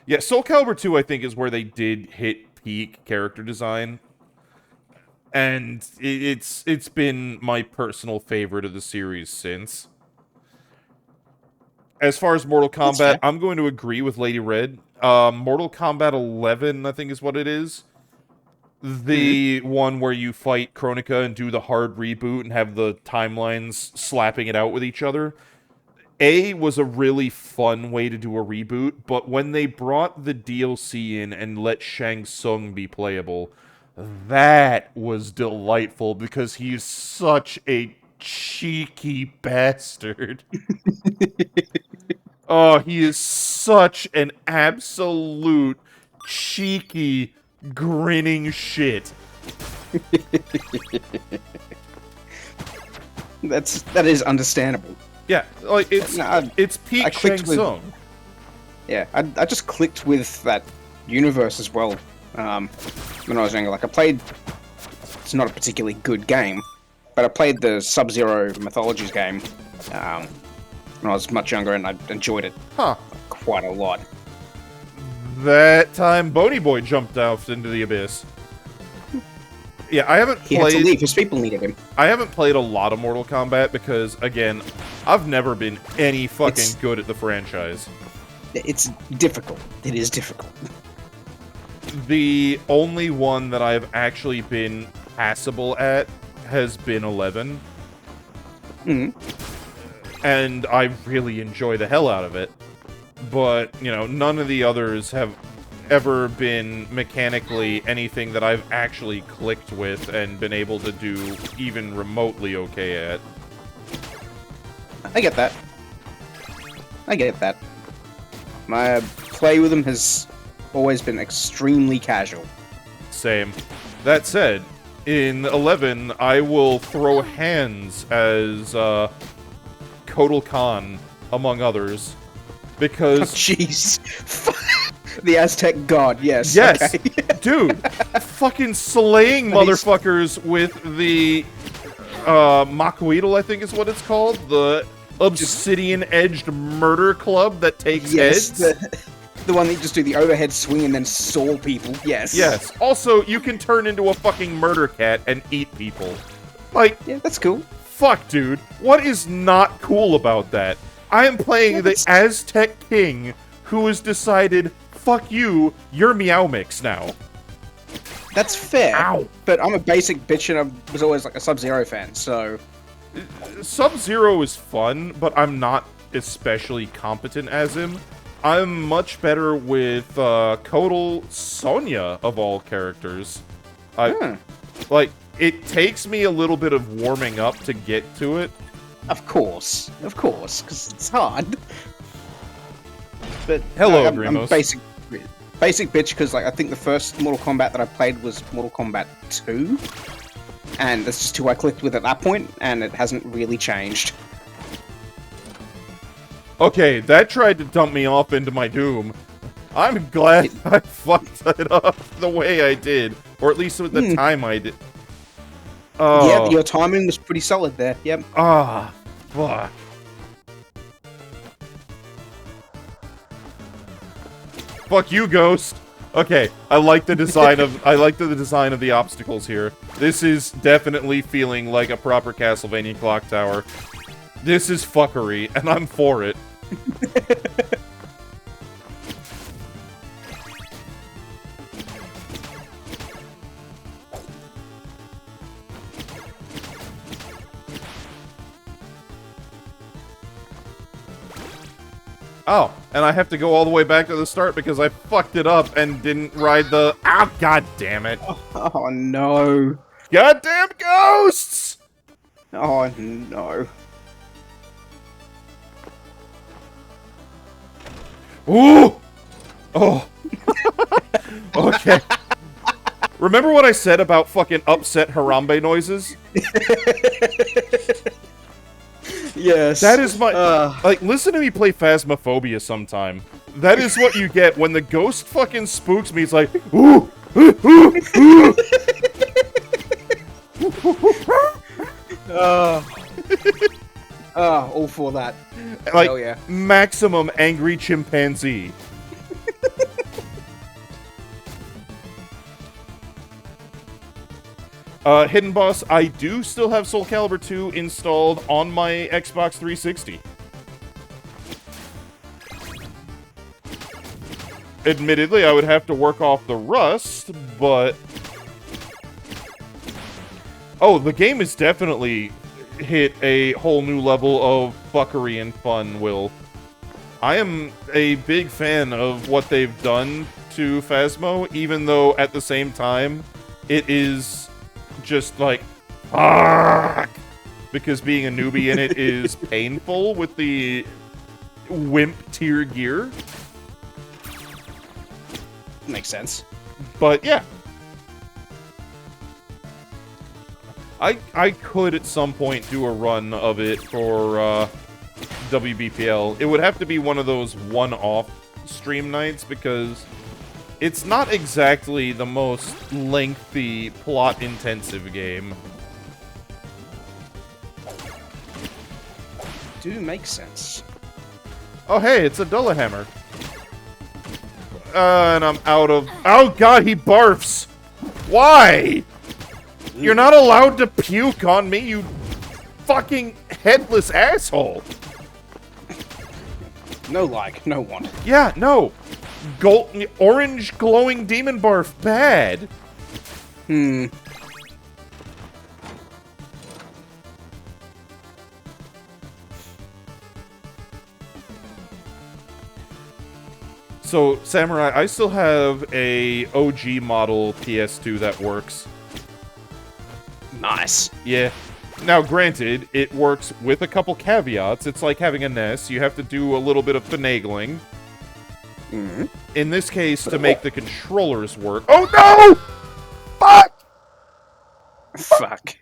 Yeah, Soul Calibur 2, I think, is where they did hit peak character design. And it's been my personal favorite of the series since. As far as Mortal Kombat, I'm going to agree with Lady Red. Mortal Kombat 11, I think is what it is. The one where you fight Kronika and do the hard reboot and have the timelines slapping it out with each other. A was a really fun way to do a reboot, but when they brought the DLC in and let Shang Tsung be playable, that was delightful because he's such a cheeky bastard. Oh, he is such an absolute cheeky, grinning shit. That is understandable. Yeah, like it's peak Shang Tsung. Yeah, I just clicked with that universe as well. When I was younger, like I played. It's not a particularly good game, but I played the Sub-Zero Mythologies game when I was much younger, and I enjoyed it quite a lot. That time, Bony Boy jumped out into the abyss. Yeah, I haven't played. He had to leave because people needed him. I haven't played a lot of Mortal Kombat because, again, I've never been any fucking good at the franchise. It's difficult. It is difficult. The only one that I've actually been passable at has been 11. And I really enjoy the hell out of it. But, you know, none of the others have ever been mechanically anything that I've actually clicked with and been able to do even remotely okay at. I get that. My play with them has always been extremely casual. Same. That said, in 11, I will throw hands as Kotal Khan, among others, because... Jeez. The Aztec god, yes. Yes! Okay. Dude! Fucking slaying motherfuckers with the Makuidal, I think is what it's called. The obsidian-edged murder club that takes heads. The one that you just do the overhead swing and then saw people. Yes. Yes. Also, you can turn into a fucking murder cat and eat people. Like... Yeah, that's cool. Fuck, dude. What is not cool about that? I am playing the Aztec king who has decided, fuck you, you're Meow Mix now. That's fair. Ow. But I'm a basic bitch and I was always like a Sub-Zero fan, so... Sub-Zero is fun, but I'm not especially competent as him. I'm much better with Kotal Sonya, of all characters. Like, it takes me a little bit of warming up to get to it. Of course, because it's hard. But hello, I'm basic bitch because like I think the first Mortal Kombat that I played was Mortal Kombat 2, and that's just who I clicked with at that point, and it hasn't really changed. Okay, that tried to dump me off into my doom. I'm glad I fucked it up the way I did, or at least with the time I did. Oh. Yeah, your timing was pretty solid there. Yep. Ah, fuck. Fuck you, Ghost. Okay, I like the design of the design of the obstacles here. This is definitely feeling like a proper Castlevania clock tower. This is fuckery, and I'm for it. Oh, and I have to go all the way back to the start because I fucked it up and didn't ride the... Ah, god damn it. Oh, no. Goddamn ghosts! Oh, no. Ooh! Oh. Okay. Remember what I said about fucking upset Harambe noises? Yes. That is my... Like, listen to me play Phasmophobia sometime. That is what you get when the ghost fucking spooks me. It's like, ooh, ooh, ooh, ooh. All for that. Like, Hell yeah. maximum angry chimpanzee. Hidden Boss, I do still have Soul Calibur 2 installed on my Xbox 360. Admittedly, I would have to work off the rust, but... Oh, the game has definitely hit a whole new level of fuckery and fun, Will. I am a big fan of what they've done to Phasmo, even though at the same time, it is just like, fuck! Because being a newbie in it is painful with the wimp tier gear. Makes sense. But yeah. I could at some point do a run of it for WBPL. It would have to be one of those one-off stream nights because it's not exactly the most lengthy, plot-intensive game. Do make sense. Oh hey, it's a Dullahammer. And I'm out of... Oh god, he barfs! Why? You're not allowed to puke on me, you fucking headless asshole! No like, no want. Yeah, no. Orange glowing demon barf, bad. So, Samurai, I still have a OG model PS2 that works. Nice. Yeah. Now, granted, it works with a couple caveats. It's like having a NES. You have to do a little bit of finagling. In this case, to make the controllers work. Oh no! Fuck! Fuck.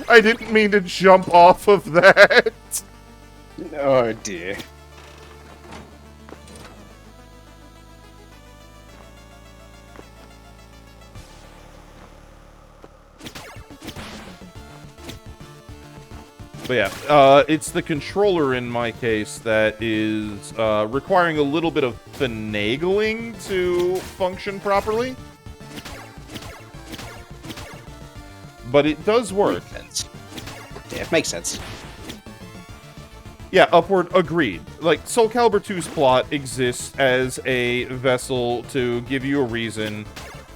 I didn't mean to jump off of that. Oh dear. But yeah, it's the controller in my case that is requiring a little bit of finagling to function properly. But it does work. Makes sense. Yeah, it makes sense. Yeah, Upward, agreed. Like, Soul Calibur 2's plot exists as a vessel to give you a reason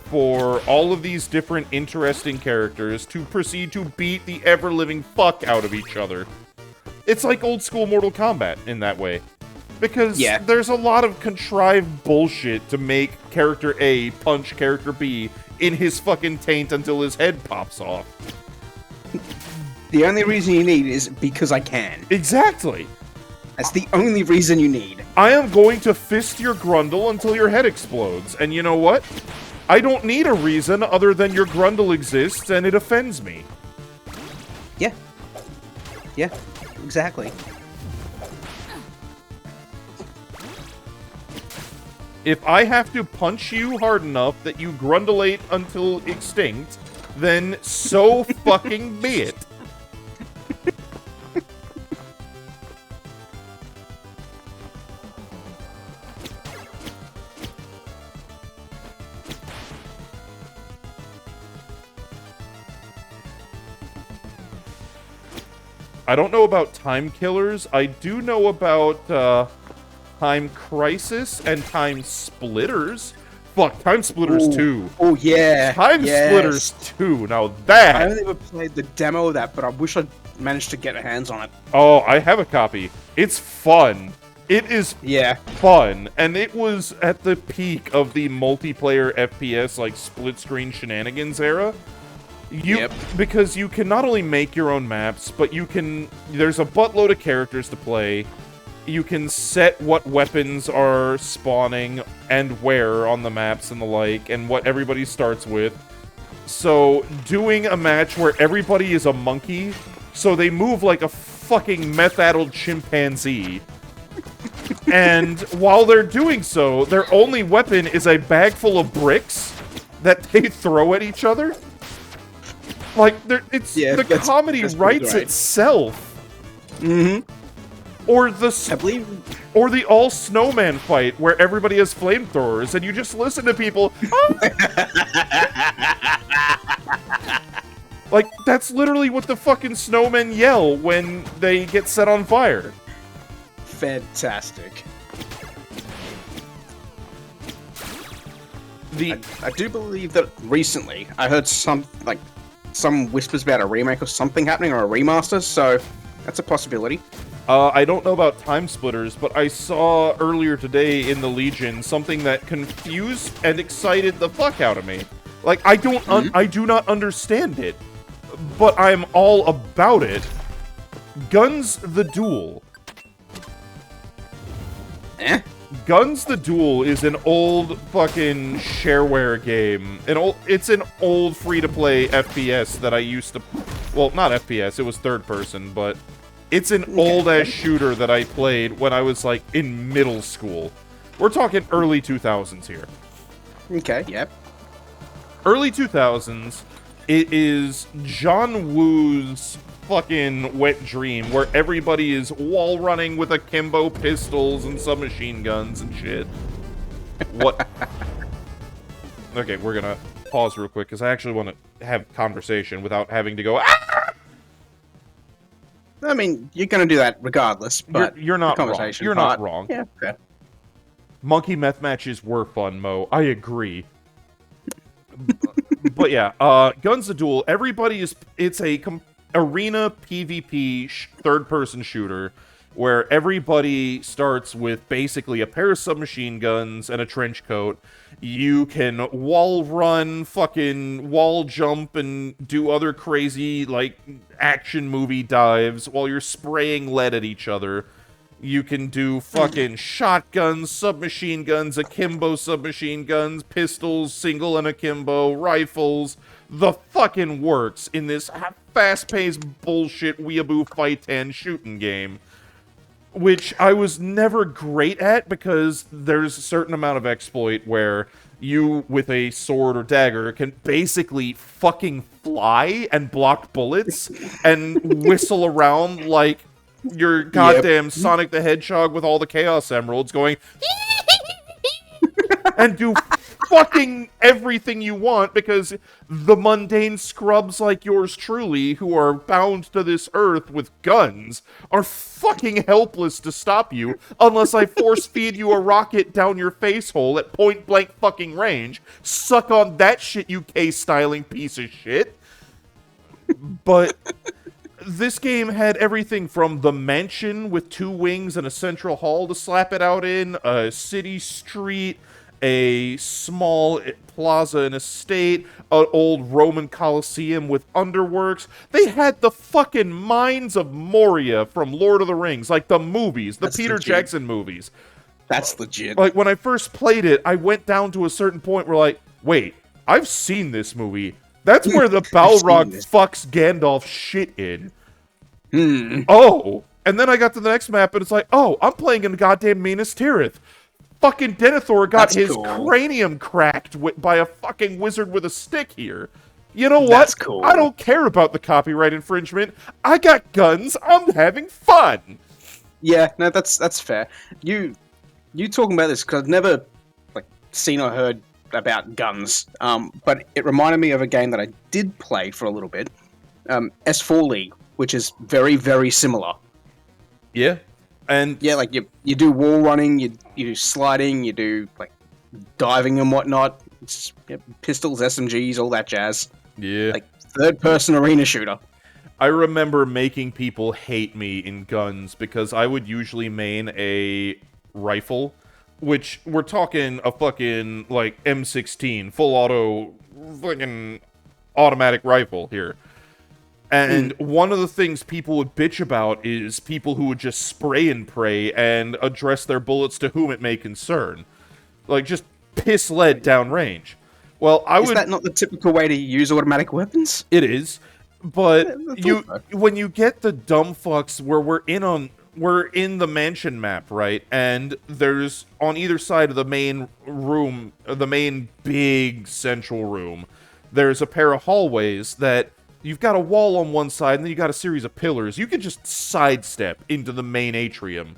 for all of these different interesting characters to proceed to beat the ever-living fuck out of each other. It's like old-school Mortal Kombat in that way. Because there's a lot of contrived bullshit to make character A punch character B in his fucking taint until his head pops off. The only reason you need is because I can. Exactly. That's the only reason you need. I am going to fist your Grundle until your head explodes. And you know what? I don't need a reason other than your Grundle exists and it offends me. Yeah. Yeah, exactly. If I have to punch you hard enough that you Grundleate until extinct, then so fucking be it. I don't know about Time Killers. I do know about Time Crisis and Time Splitters. Fuck, Time Splitters 2. Oh, yeah. Time Splitters 2. Now that... I haven't even played the demo of that, but I wish I'd managed to get a hands on it. Oh, I have a copy. It's fun. It is fun. And it was at the peak of the multiplayer FPS, like, split-screen shenanigans era. Because you can not only make your own maps, but you can... There's a buttload of characters to play. You can set what weapons are spawning and where on the maps and the like, and what everybody starts with. So, doing a match where everybody is a monkey, so they move like a fucking meth-addled chimpanzee. And while they're doing so, their only weapon is a bag full of bricks that they throw at each other. Like, the comedy writes itself. Mm-hmm. Or the all snowman fight where everybody has flamethrowers and you just listen to people. Oh! Like, that's literally what the fucking snowmen yell when they get set on fire. Fantastic. I do believe that recently I heard some whispers about a remake or something happening, or a remaster, so that's a possibility. I don't know about Time Splitters, but I saw earlier today in the Legion something that confused and excited the fuck out of me. Like, I do not understand it, but I'm all about it. Guns the Duel. Guns the Duel is an old fucking shareware game. It's an old free-to-play FPS that I used to... Well, not FPS, it was third person, but... It's an old-ass shooter that I played when I was, like, in middle school. We're talking early 2000s here. Okay, yep. Early 2000s, it is John Woo's fucking wet dream, where everybody is wall running with akimbo pistols and submachine guns and shit. What? Okay, we're gonna pause real quick, because I actually want to have conversation without having to go, ah! I mean, you're going to do that regardless, but you're not wrong. You're not wrong. Yeah, okay. Monkey meth matches were fun, Mo. I agree. But yeah, Guns the Duel, it's a arena PvP third-person shooter where everybody starts with basically a pair of submachine guns and a trench coat. You can wall run, fucking wall jump, and do other crazy, like, action movie dives while you're spraying lead at each other. You can do fucking shotguns, submachine guns, akimbo submachine guns, pistols, single and akimbo, rifles. The fucking works in this fast-paced bullshit weeaboo fight-and shooting game. Which I was never great at, because there's a certain amount of exploit where you, with a sword or dagger, can basically fucking fly and block bullets and whistle around like your goddamn Sonic the Hedgehog with all the Chaos Emeralds going and do fucking everything you want, because the mundane scrubs like yours truly, who are bound to this earth with guns, are fucking helpless to stop you unless I force feed you a rocket down your face hole at point blank fucking range. Suck on that shit, you K-styling piece of shit. But this game had everything from the mansion with 2 wings and a central hall to slap it out in, a city street, a small plaza and estate, an old Roman Colosseum with underworks. They had the fucking Mines of Moria from Lord of the Rings, like the movies, the Peter Jackson movies. That's legit. Like, when I first played it, I went down to a certain point where, like, wait, I've seen this movie. That's where the Balrog fucks Gandalf shit in. Oh! And then I got to the next map, and it's like, oh, I'm playing in goddamn Minas Tirith. Fucking Denethor got his cranium cracked by a fucking wizard with a stick here. You know what? That's cool. I don't care about the copyright infringement. I got guns. I'm having fun. Yeah, no, that's fair. You talking about this, because I've never seen or heard about guns. But it reminded me of a game that I did play for a little bit. S4 League, which is very, very similar. Yeah. And yeah, like you do wall running, you do sliding, you do diving and whatnot. It's pistols, SMGs, all that jazz. Yeah. Like third-person arena shooter. I remember making people hate me in guns because I would usually main a rifle, which we're talking a fucking M16 full auto fucking automatic rifle here. And one of the things people would bitch about is people who would just spray and pray and address their bullets to whom it may concern. Like, just piss lead downrange. Well, Is that not the typical way to use automatic weapons? It is, but when you get the dumb fucks where we're in the mansion map, right? And there's on either side of the main room, the main big central room, there's a pair of hallways that you've got a wall on one side and then you got a series of pillars. You can just sidestep into the main atrium.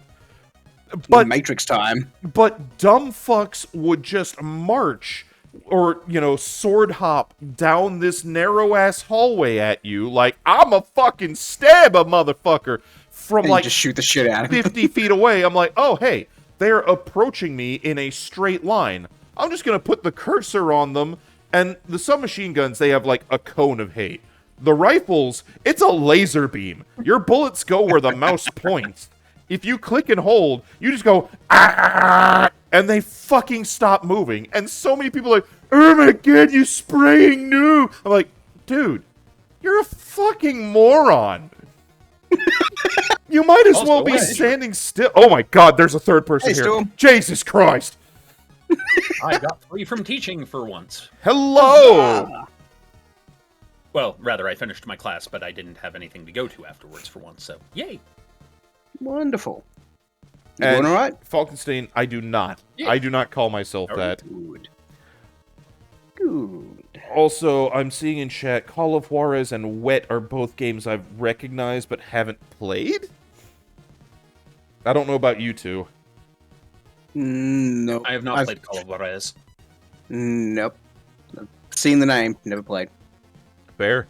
But Matrix time. But dumb fucks would just march or, sword hop down this narrow-ass hallway at you like, I'm a fucking stab a motherfucker from, and just shoot the shit out of 50 feet away. I'm like, oh, hey, they're approaching me in a straight line. I'm just going to put the cursor on them, and the submachine guns, they have, like, a cone of hate. The rifles, it's a laser beam. Your bullets go where the mouse points. If you click and hold, you just go, ah, and they fucking stop moving. And so many people are like, oh my god, you spraying new. I'm like, dude, you're a fucking moron. You might as well be standing still. Oh my god, there's a third person here. Storm. Jesus Christ. I got free from teaching for once. Hello. Well, rather, I finished my class, but I didn't have anything to go to afterwards for once, so yay. Wonderful. You And doing all right? Falkenstein, I do not. Yeah. I do not call myself that. Good. Good. Also, I'm seeing in chat, Call of Juarez and Wet are both games I've recognized but haven't played? I don't know about you two. No. I have not played Call of Juarez. Nope. I've seen the name, never played. Fair.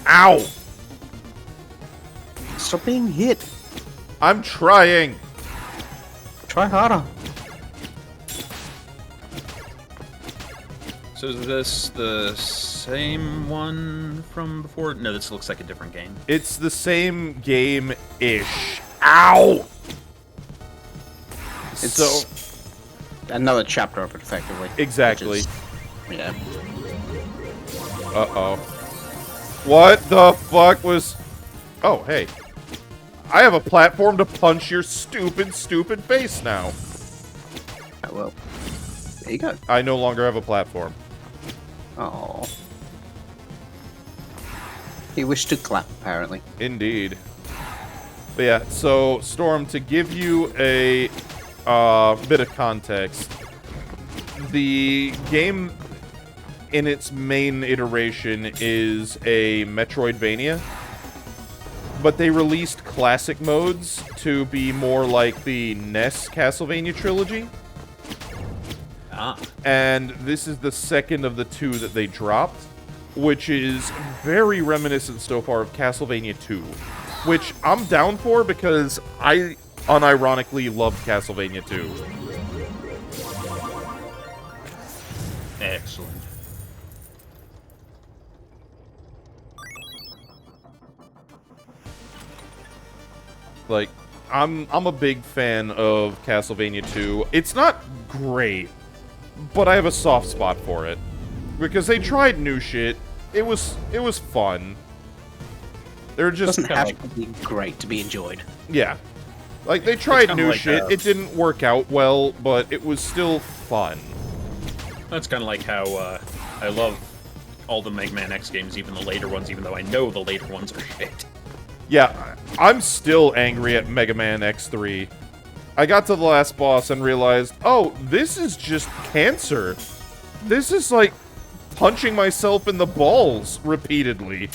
Ow! Stop being hit. I'm trying! Try harder. So is this the same one from before? No, this looks like a different game. It's the same game-ish. Ow! It's So, another chapter of it, effectively. exactly. Yeah. Uh-oh. What the fuck was... Oh, hey. I have a platform to punch your stupid face now. Oh, well. There you go. I no longer have a platform. Oh. He wished to clap, apparently. Indeed. But yeah, so, Storm, to give you a bit of context, the game in its main iteration is a Metroidvania, but they released classic modes to be more like the NES Castlevania trilogy. Ah. And this is the second of the two that they dropped, which is very reminiscent so far of Castlevania 2, which I'm down for because I unironically loved Castlevania 2. Excellent. Like, I'm a big fan of Castlevania 2. It's not great, but I have a soft spot for it because they tried new shit. It was fun. They're just Doesn't have to be great to be enjoyed. yeah. Like, they tried new like, shit. It didn't work out well, but it was still fun. That's kind of like how I love all the Mega Man X games, even the later ones, even though I know the later ones are shit. Yeah, I'm still angry at Mega Man X3. I got to the last boss and realized, oh, this is just cancer. This is like punching myself in the balls repeatedly.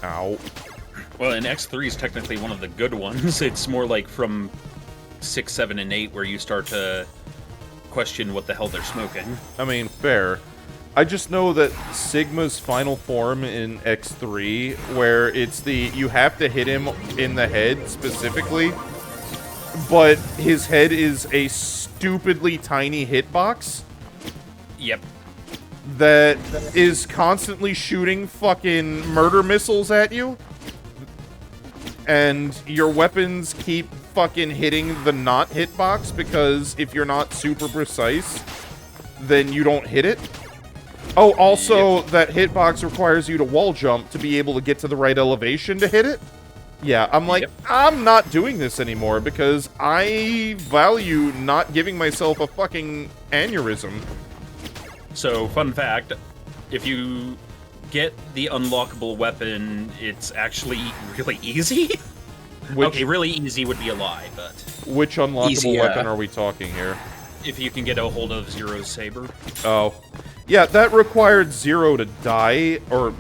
Ow. Well, and X3 is technically one of the good ones. It's more like from 6, 7, and 8 where you start to question what the hell they're smoking. I mean, fair. I just know that Sigma's final form in X3, where it's you have to hit him in the head specifically, but his head is a stupidly tiny hitbox. Yep. That is constantly shooting fucking murder missiles at you. And your weapons keep fucking hitting the not hitbox, because if you're not super precise, then you don't hit it. Oh, also, that hitbox requires you to wall jump to be able to get to the right elevation to hit it. Yeah, I'm like, I'm not doing this anymore because I value not giving myself a fucking aneurysm. So, fun fact, if you get the unlockable weapon, it's actually really easy. Okay, really easy would be a lie, but... Which unlockable weapon are we talking here? If you can get a hold of Zero's saber. Oh. Yeah, that required Zero to die, or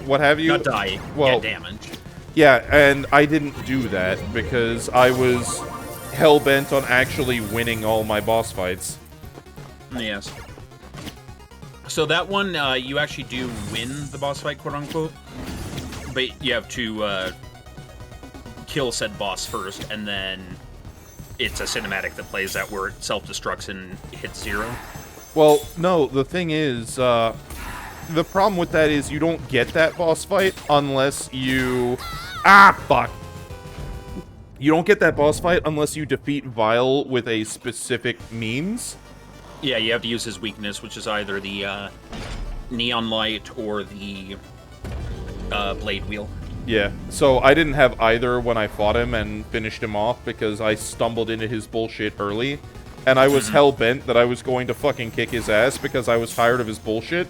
what have you. Not die, well, get damage. Yeah, and I didn't do that because I was hell-bent on actually winning all my boss fights. Yes. So that one, you actually do win the boss fight, quote-unquote. But you have to kill said boss first, and then it's a cinematic that plays out where it self-destructs and hits Zero. Well, no, the thing is, the problem with that is you don't get that boss fight unless you... Ah, fuck! You don't get that boss fight unless you defeat Vile with a specific means. Yeah, you have to use his weakness, which is either the neon light or the blade wheel. Yeah, so I didn't have either when I fought him and finished him off because I stumbled into his bullshit early. And I was hell-bent that I was going to fucking kick his ass because I was tired of his bullshit.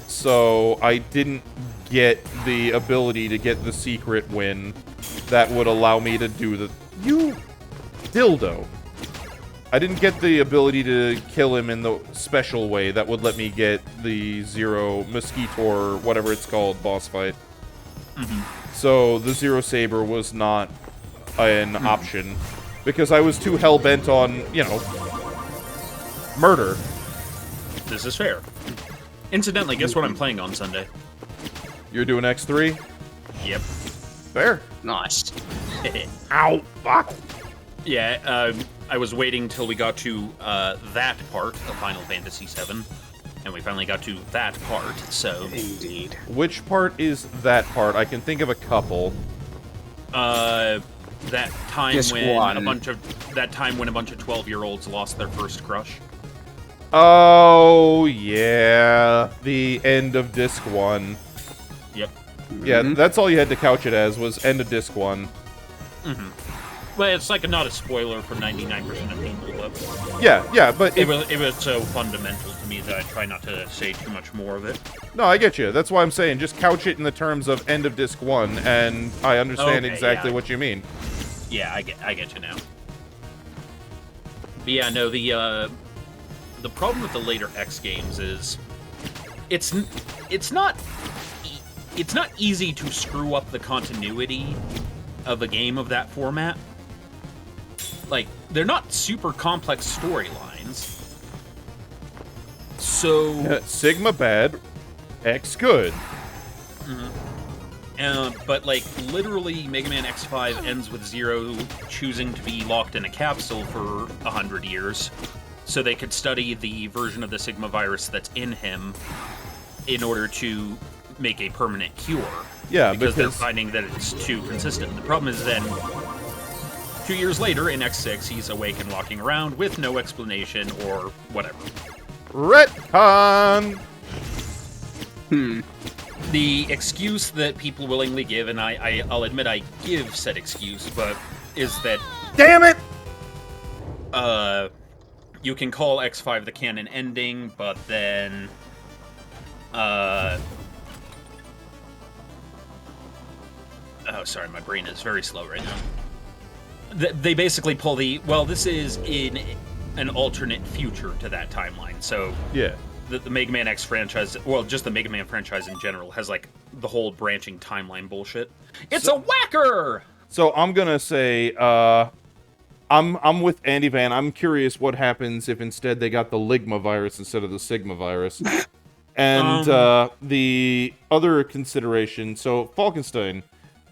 So I didn't get the ability to get the secret win that would allow me to do the... You dildo. I didn't get the ability to kill him in the special way that would let me get the Zero Mosquito, whatever it's called, boss fight. So the Zero Saber was not an option. Because I was too hell-bent on, you know, murder. This is fair. Incidentally, guess what I'm playing on Sunday? You're doing X3? Yep. Fair. Nice. Ow, fuck. Yeah, I was waiting till we got to that part of Final Fantasy VII, and we finally got to that part, so... Indeed. Which part is that part? I can think of a couple. That time Just when one. a bunch of 12-year-olds lost their first crush. Oh, yeah. The end of Disc 1. Yep. Yeah, that's all you had to couch it as, was end of Disc 1. Well, it's like not a spoiler for 99% of people, but Yeah, but... it was so fundamental to me that I try not to say too much more of it. No, I get you. That's why I'm saying just couch it in the terms of end of Disc 1, and I understand Okay, exactly yeah. what you mean. Yeah, I get you now. But yeah, no, the problem with the later X games is it's not easy to screw up the continuity of a game of that format. Like, they're not super complex storylines. So Sigma bad, X good. But, like, literally, Mega Man X5 ends with Zero choosing to be locked in a capsule for 100 years so they could study the version of the Sigma virus that's in him in order to make a permanent cure. Yeah, because they're finding that it's too consistent. The problem is then, 2 years later, in X6, he's awake and walking around with no explanation or whatever. Retcon! The excuse that people willingly give, and I'll admit I give said excuse, but is that... Damn it! You can call X5 the canon ending, but then... Oh, sorry, my brain is very slow right now. They basically pull the... Well, this is in an alternate future to that timeline, so... Yeah. The Mega Man X franchise, well, just the Mega Man franchise in general, has, like, the whole branching timeline bullshit. It's a whacker! So I'm gonna say, I'm with Andy Van. I'm curious what happens if instead they got the Ligma virus instead of the Sigma virus. And the other consideration, so Falkenstein,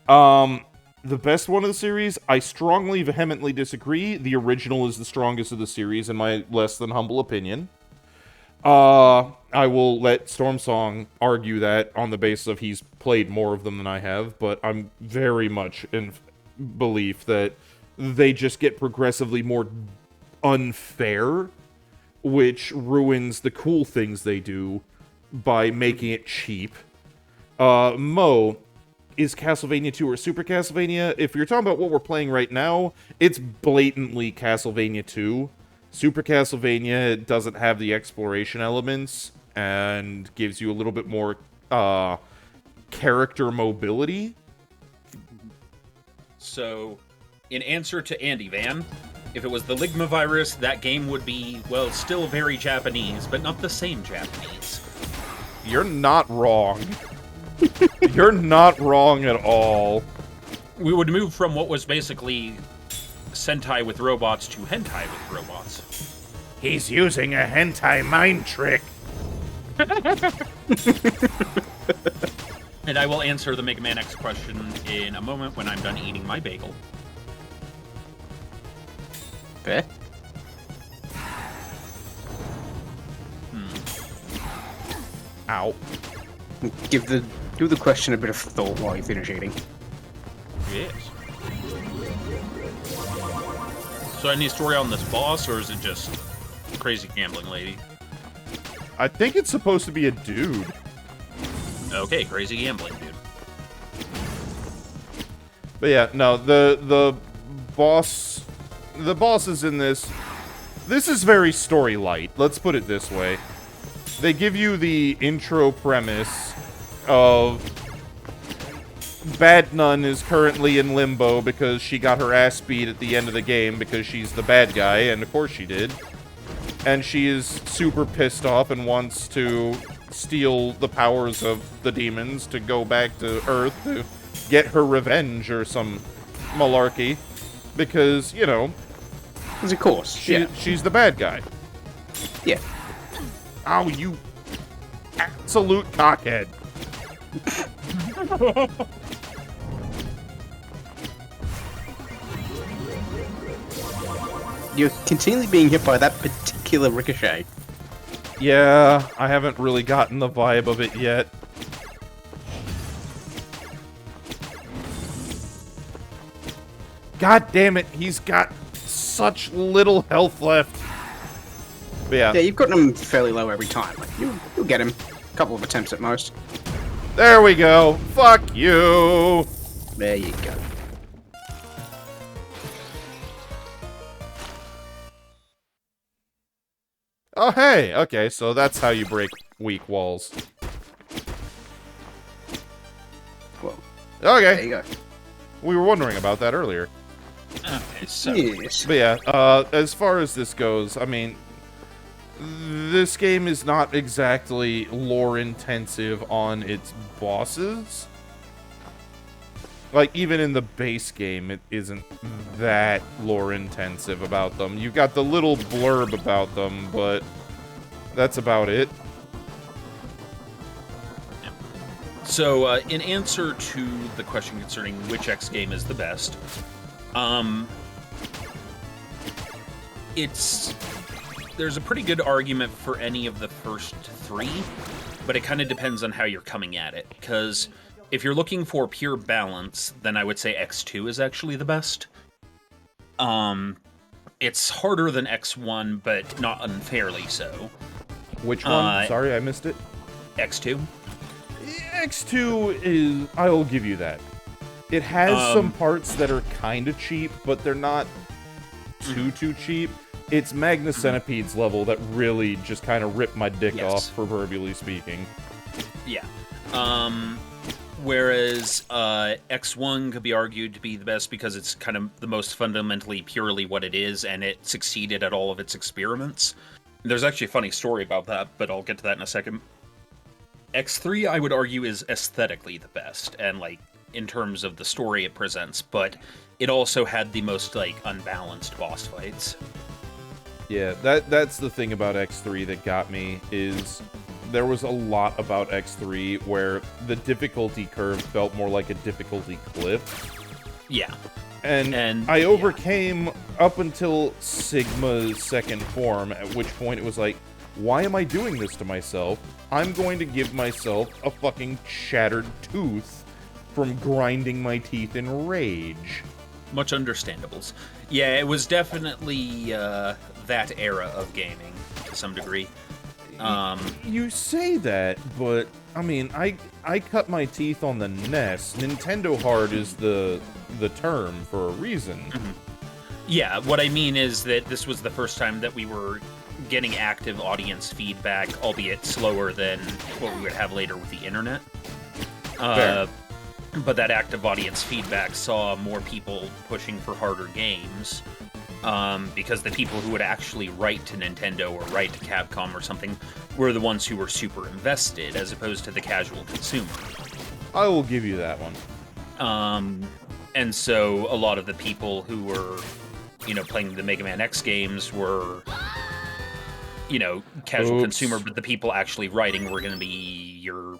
the best one of the series, I strongly, vehemently disagree. The original is the strongest of the series, in my less than humble opinion. I will let Stormsong argue that on the basis of he's played more of them than I have, but I'm very much belief that they just get progressively more unfair, which ruins the cool things they do by making it cheap. Mo, is Castlevania 2 or Super Castlevania? If you're talking about what we're playing right now, it's blatantly Castlevania 2. Super Castlevania doesn't have the exploration elements and gives you a little bit more character mobility. So, in answer to Andy Van, if it was the Ligma virus, that game would be, well, still very Japanese, but not the same Japanese. You're not wrong. You're not wrong at all. We would move from what was basically Sentai with robots to Hentai with robots. He's using a hentai mind trick. And I will answer the Mega Man X question in a moment when I'm done eating my bagel. Okay. Ow. Give the question a bit of thought while you finish eating. Yes. So any story on this boss, or is it just crazy gambling lady? I think it's supposed to be a dude. Okay, crazy gambling dude. But yeah, no, the bosses in this is very story light. Let's put it this way. They give you the intro premise of Bad Nun is currently in limbo because she got her ass beat at the end of the game because she's the bad guy, and of course she did. And she is super pissed off and wants to steal the powers of the demons to go back to Earth to get her revenge or some malarkey. Because, you know... Of course, she's the bad guy. Yeah. Ow, you absolute cockhead. You're continually being hit by that particular ricochet. Yeah, I haven't really gotten the vibe of it yet. God damn it, he's got such little health left. But yeah. Yeah, you've gotten him fairly low every time. Like, you'll get him. A couple of attempts at most. There we go. Fuck you. There you go. Oh, hey. Okay, so that's how you break weak walls. Well, okay. there you go. We were wondering about that earlier. Okay, so... Yes. But yeah, as far as this goes, I mean, this game is not exactly lore-intensive on its bosses. Like, even in the base game, it isn't that lore-intensive about them. You've got the little blurb about them, but that's about it. So, in answer to the question concerning which X game is the best, there's a pretty good argument for any of the first three, but it kind of depends on how you're coming at it, because if you're looking for pure balance, then I would say X2 is actually the best. It's harder than X1, but not unfairly so. Which one? Sorry, I missed it. X2. X2 is... I'll give you that. It has some parts that are kind of cheap, but they're not too cheap. It's Magna Centipede's level that really just kind of ripped my dick off, proverbially speaking. Yeah. Whereas X1 could be argued to be the best because it's kind of the most fundamentally purely what it is, and it succeeded at all of its experiments. There's actually a funny story about that, but I'll get to that in a second. X3, I would argue, is aesthetically the best, and, like, in terms of the story it presents, but it also had the most, like, unbalanced boss fights. Yeah, that's the thing about X3 that got me, is there was a lot about X3 where the difficulty curve felt more like a difficulty cliff. Yeah. And I overcame up until Sigma's second form, at which point it was like, why am I doing this to myself? I'm going to give myself a fucking shattered tooth from grinding my teeth in rage. much understandables. Yeah, it was definitely that era of gaming to some degree. You say that, but I mean, I cut my teeth on the NES. Nintendo hard is the term for a reason. Mm-hmm. Yeah, what I mean is that this was the first time that we were getting active audience feedback, albeit slower than what we would have later with the internet. But that active audience feedback saw more people pushing for harder games, because the people who would actually write to Nintendo or write to Capcom or something were the ones who were super invested, as opposed to the casual consumer. I will give you that one. And so a lot of the people who were, playing the Mega Man X games were, casual consumer, but the people actually writing were going to be your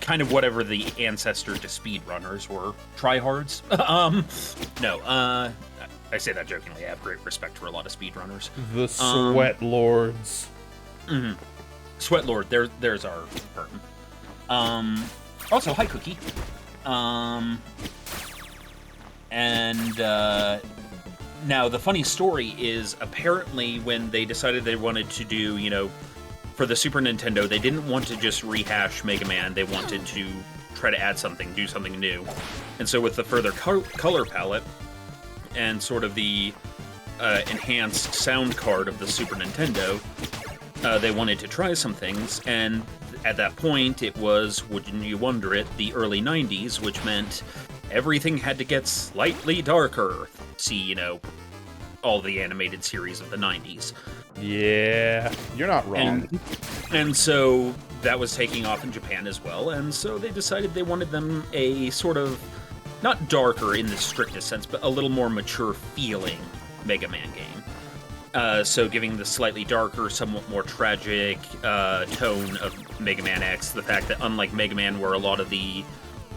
kind of whatever the ancestor to speedrunners were. Tryhards? I say that jokingly. I have great respect for a lot of speedrunners. The Sweat Lords. Mm-hmm. Sweat Lord, there's our term. Also, hi, Cookie. Now, the funny story is, apparently, when they decided they wanted to do, for the Super Nintendo, they didn't want to just rehash Mega Man. They wanted to try to add something, do something new. And so with the further color palette and sort of the enhanced sound card of the Super Nintendo, they wanted to try some things. And at that point, it was, wouldn't you wonder it, the early 90s, which meant everything had to get slightly darker. See, all the animated series of the 90s. Yeah, you're not wrong. And so that was taking off in Japan as well, and so they decided they wanted them a sort of, not darker in the strictest sense, but a little more mature feeling Mega Man game. So giving the slightly darker, somewhat more tragic tone of Mega Man X, the fact that unlike Mega Man, where a lot of the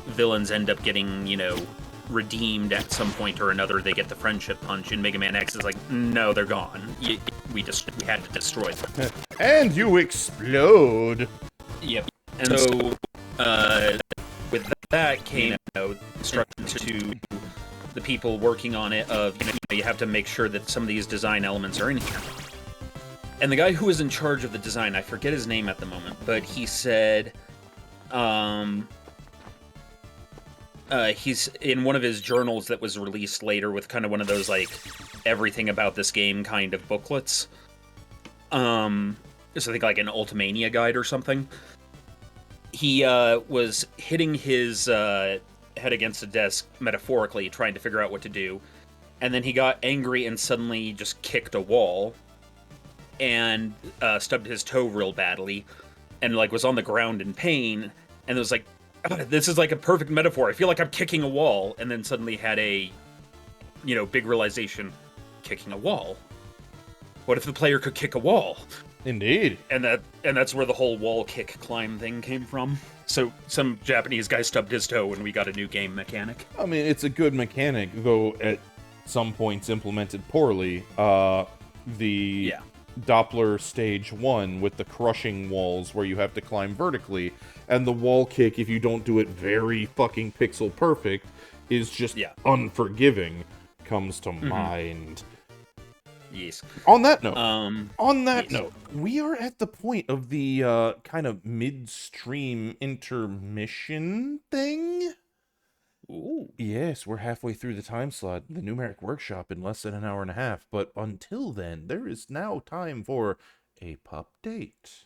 villains end up getting, redeemed at some point or another, they get the friendship punch, and Mega Man X is like, no, they're gone. We had to destroy them. And you explode. Yep. And so, with that came instructions to the people working on it of, you have to make sure that some of these design elements are in here. And the guy who was in charge of the design, I forget his name at the moment, but he said, he's in one of his journals that was released later with kind of one of those, like, everything about this game kind of booklets. So I think like an Ultimania guide or something. He was hitting his head against the desk, metaphorically, trying to figure out what to do. And then he got angry and suddenly just kicked a wall. And stubbed his toe real badly. And, like, was on the ground in pain. And it was like, this is like a perfect metaphor. I feel like I'm kicking a wall, and then suddenly had a, big realization, kicking a wall. What if the player could kick a wall? Indeed. And that's where the whole wall kick climb thing came from. So some Japanese guy stubbed his toe, and we got a new game mechanic. I mean, it's a good mechanic, though at some points implemented poorly. Doppler Stage 1 with the crushing walls where you have to climb vertically, and the wall kick, if you don't do it very fucking pixel perfect, is just unforgiving, comes to mind. Yes. On that note, we are at the point of the kind of midstream intermission thing. Ooh. Yes, we're halfway through the time slot, the numeric workshop, in less than an hour and a half. But until then, there is now time for a pop date.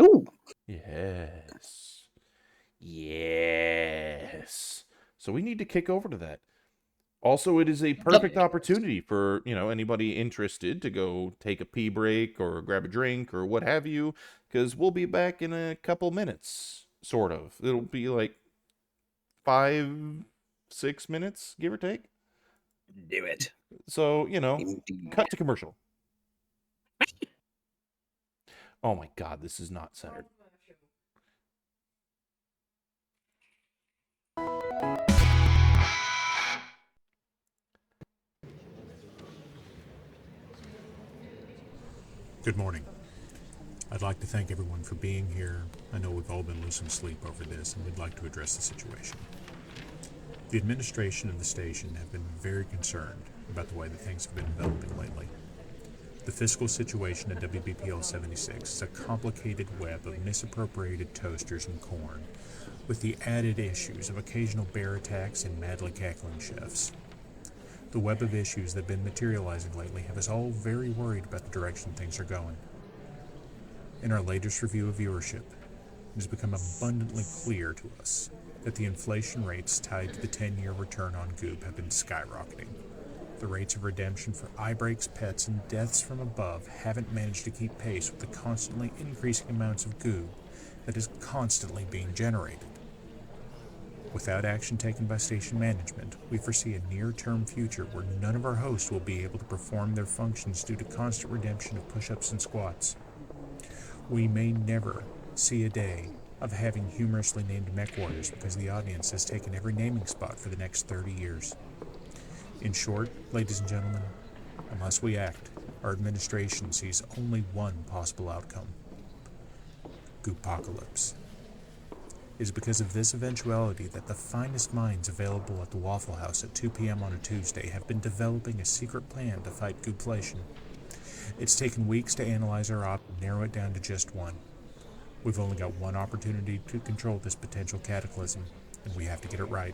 Ooh. Yes. So we need to kick over to that. Also, it is a perfect opportunity for, anybody interested to go take a pee break or grab a drink or what have you, because we'll be back in a couple minutes, sort of. It'll be like 5-6 minutes, give or take. Do it. So, cut to commercial. Oh my god, this is not centered. Good morning. I'd like to thank everyone for being here. I know we've all been losing sleep over this, and we'd like to address the situation. The administration of the station have been very concerned about the way that things have been developing lately. The fiscal situation at WBPL 76 is a complicated web of misappropriated toasters and corn, with the added issues of occasional bear attacks and madly cackling chefs. The web of issues that have been materializing lately have us all very worried about the direction things are going. In our latest review of viewership, it has become abundantly clear to us that the inflation rates tied to the 10-year return on Goop have been skyrocketing. The rates of redemption for eye breaks, pets, and deaths from above haven't managed to keep pace with the constantly increasing amounts of goo that is constantly being generated. Without action taken by station management, we foresee a near-term future where none of our hosts will be able to perform their functions due to constant redemption of push-ups and squats. We may never see a day of having humorously named mech warriors because the audience has taken every naming spot for the next 30 years. In short, ladies and gentlemen, unless we act, our administration sees only one possible outcome: Goopocalypse. It is because of this eventuality that the finest minds available at the Waffle House at 2 p.m. on a Tuesday have been developing a secret plan to fight goopflation. It's taken weeks to analyze our op and narrow it down to just one. We've only got one opportunity to control this potential cataclysm, and we have to get it right.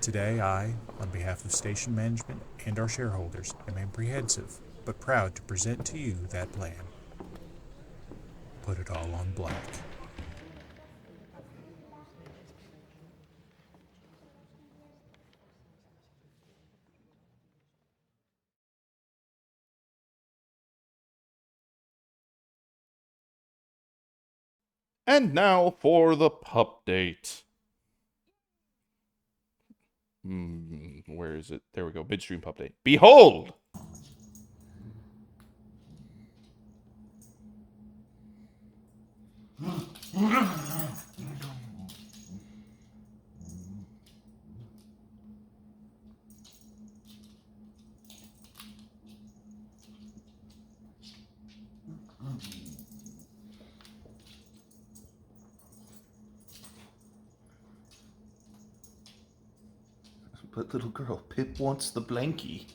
Today, I, on behalf of station management and our shareholders, am apprehensive but proud to present to you that plan. Put it all on black. And now for the pup date. Where is it? There we go. Midstream pup date. Behold! But little girl, Pip wants the blankie.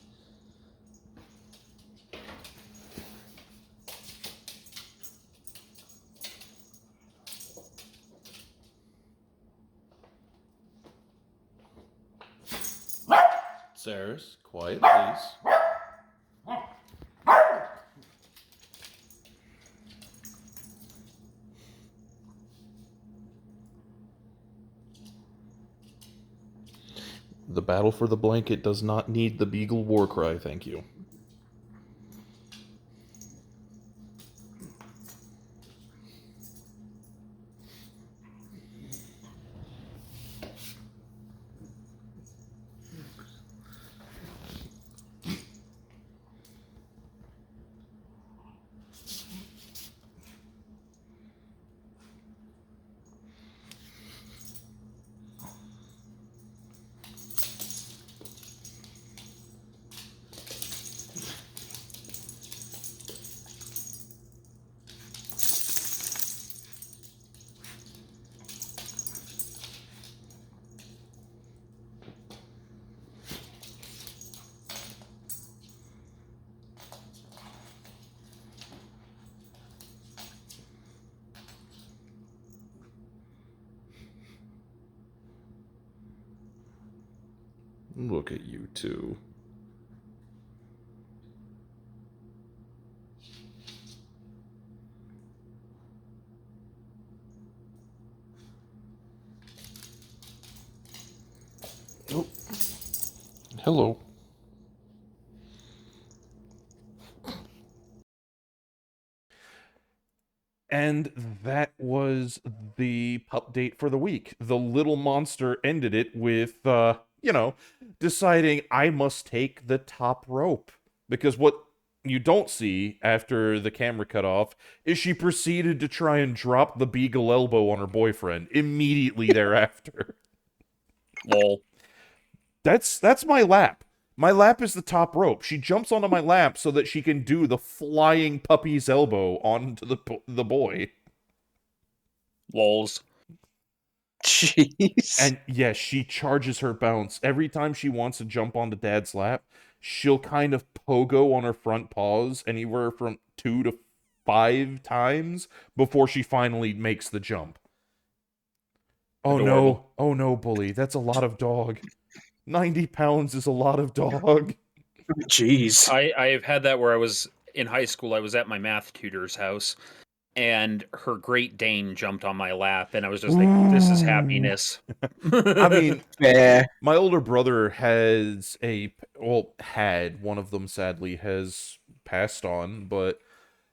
Saris, quiet, please. The battle for the blanket does not need the Beagle war cry, thank you. Look at you two. Oh. Hello. And that was the pup date for the week. The little monster ended it with, deciding I must take the top rope. Because what you don't see after the camera cut off is she proceeded to try and drop the beagle elbow on her boyfriend immediately thereafter. Lol. That's my lap. My lap is the top rope. She jumps onto my lap so that she can do the flying puppy's elbow onto the boy. Lols. Jeez. And yes, she charges her bounce. Every time she wants to jump onto Dad's lap, she'll kind of pogo on her front paws anywhere from 2 to 5 times before she finally makes the jump. Oh Adorable. no. Oh no, bully. That's a lot of dog. 90 pounds is a lot of dog. Jeez. I've had that where I was in high school. I was at my math tutor's house, and her Great Dane jumped on my lap, and I was just like, "This is happiness." I mean, Yeah. my older brother had one of them sadly has passed on, but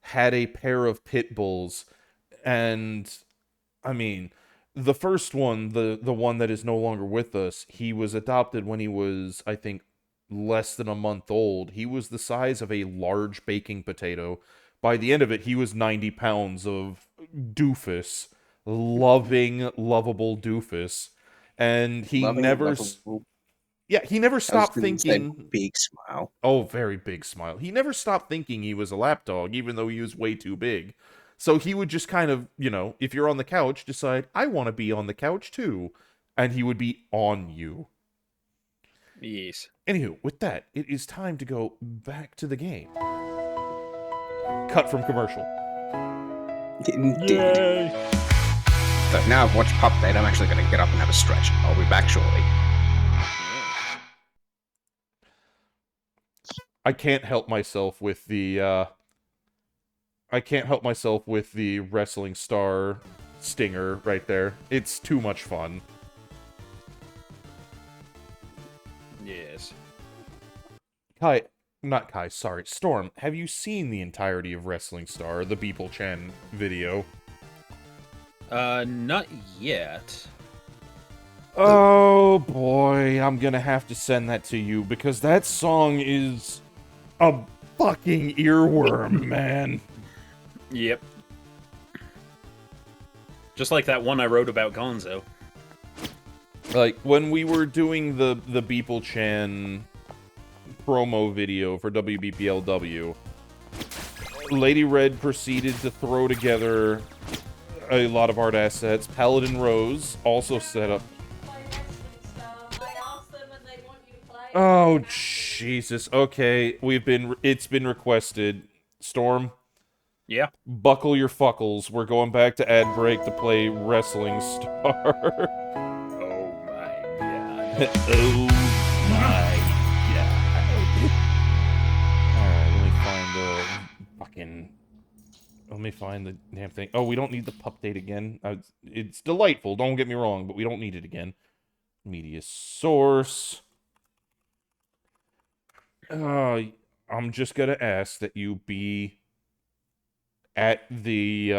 had a pair of pit bulls, and I mean, the first one, the one that is no longer with us, he was adopted when he was, I think, less than a month old. He was the size of a large baking potato. By the end of it, he was 90 pounds of doofus, lovable doofus. And he Loving, never, lovable. he never I was stopped gonna say thinking. big smile. Oh, very big smile. He never stopped thinking he was a lapdog, even though he was way too big. So he would just kind of, if you're on the couch, decide, I want to be on the couch too. And he would be on you. Yes. Anywho, with that, it is time to go back to the game. Cut from commercial. Indeed. So now I've watched Pup Date, I'm actually going to get up and have a stretch. I'll be back shortly. I can't help myself with the wrestling star stinger right there. It's too much fun. Yes. Storm, have you seen the entirety of Wrestling Star, the Beeple Chen video? Not yet. Oh boy, I'm gonna have to send that to you because that song is a fucking earworm, man. Yep. Just like that one I wrote about Gonzo. Like, when we were doing the Beeple Chan promo video for WBPLW, Lady Red proceeded to throw together a lot of art assets. Paladin Rose also set up. Oh, Jesus. Okay, it's been requested. Storm, Yeah. buckle your fuckles. We're going back to ad break to play Wrestling Star. Oh my god. Oh my god. Alright, let me find the damn thing. Oh, we don't need the pup date again. It's delightful, don't get me wrong, but we don't need it again. Media source. I'm just gonna ask that you be at the,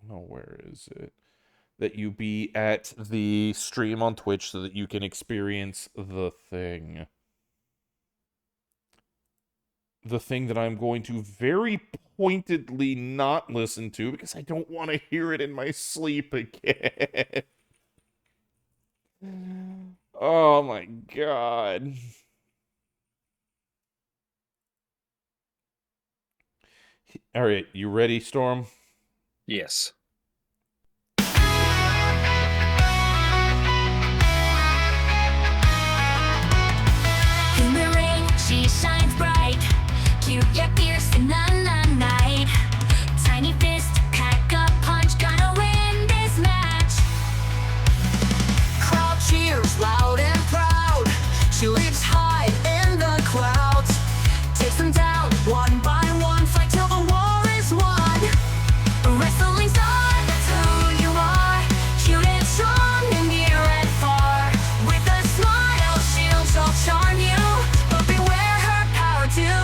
where is it? That you be at the stream on Twitch so that you can experience the thing. The thing that I'm going to very pointedly not listen to because I don't want to hear it in my sleep again. Oh my god. Alright, you ready, Storm? Yes. In the rain, she shines bright. Cute yet fierce in the night. Tiny fist, pack a punch, gonna win this match. Crowd cheers loud and proud. She leaps high in the clouds. Takes them down one by one. Fight till the war is won. Wrestling star, that's who you are. Cute and strong and near and far. With a smile, she'll charm you. But beware her power too.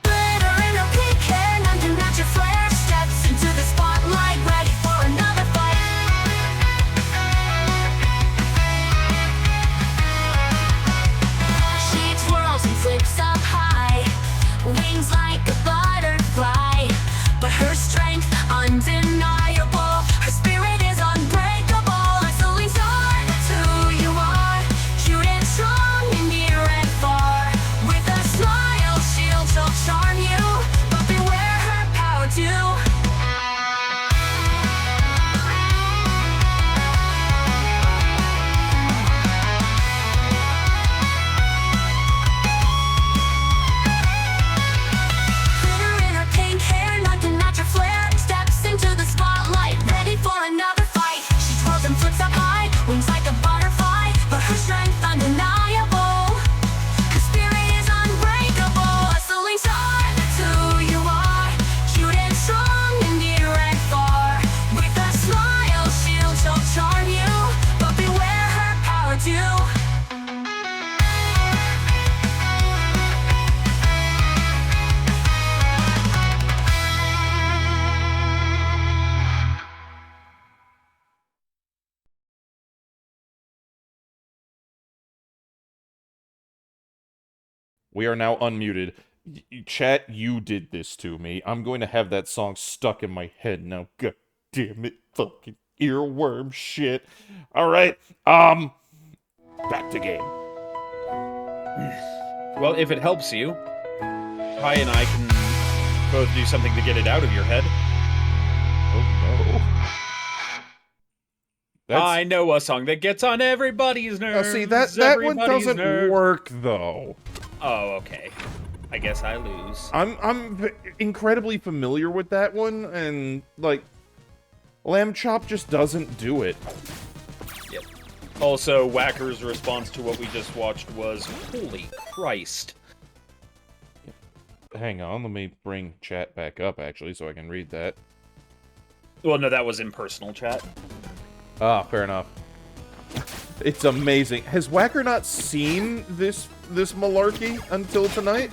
Glitter in her pink hair, none to match her flair. Steps into the spotlight, ready for another fight. She twirls and flips up high, wings like a butterfly. But her strength undeniable, her spirit is unbreakable. Wrestling star, that's who you are. Cute and strong and near and far. With a smile, she'll charm you. But beware her power too. We are now unmuted. Chat, you did this to me. I'm going to have that song stuck in my head now. God damn it. Fucking earworm shit. Alright, back to game. Well, if it helps you, Kai and I can both do something to get it out of your head. Oh no. I know a song that gets on everybody's nerves. See, that one doesn't work, though. Oh, okay. I guess I lose. I'm incredibly familiar with that one, and, like, Lamb Chop just doesn't do it. Yep. Also, Whacker's response to what we just watched was, holy Christ. Hang on, let me bring chat back up, actually, so I can read that. Well, no, that was in personal chat. Ah, fair enough. It's amazing. Has Whacker not seen this malarkey until tonight?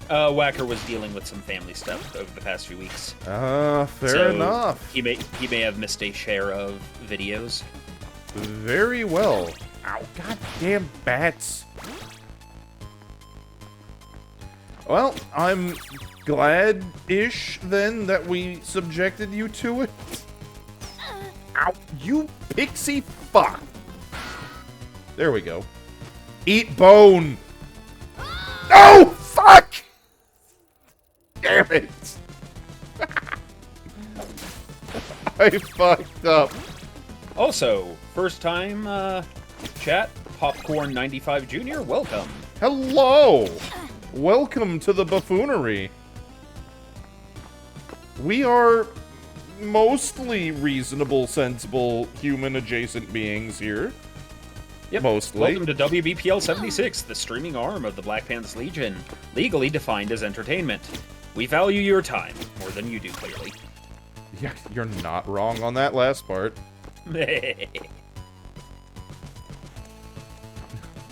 Whacker was dealing with some family stuff over the past few weeks. Fair enough. He may have missed a share of videos. Very well. Ow, goddamn bats. Well, I'm glad-ish, then, that we subjected you to it. Ow, you pixie fuck. There we go. Eat bone. Oh, fuck! Damn it. I fucked up. Also, first time, chat, Popcorn95 Jr., welcome. Hello! Welcome to the buffoonery. We are mostly reasonable, sensible, human-adjacent beings here. Yep. Mostly. Welcome to WBPL 76, the streaming arm of the Black Pants Legion, legally defined as entertainment. We value your time, more than you do, clearly. Yeah, you're not wrong on that last part.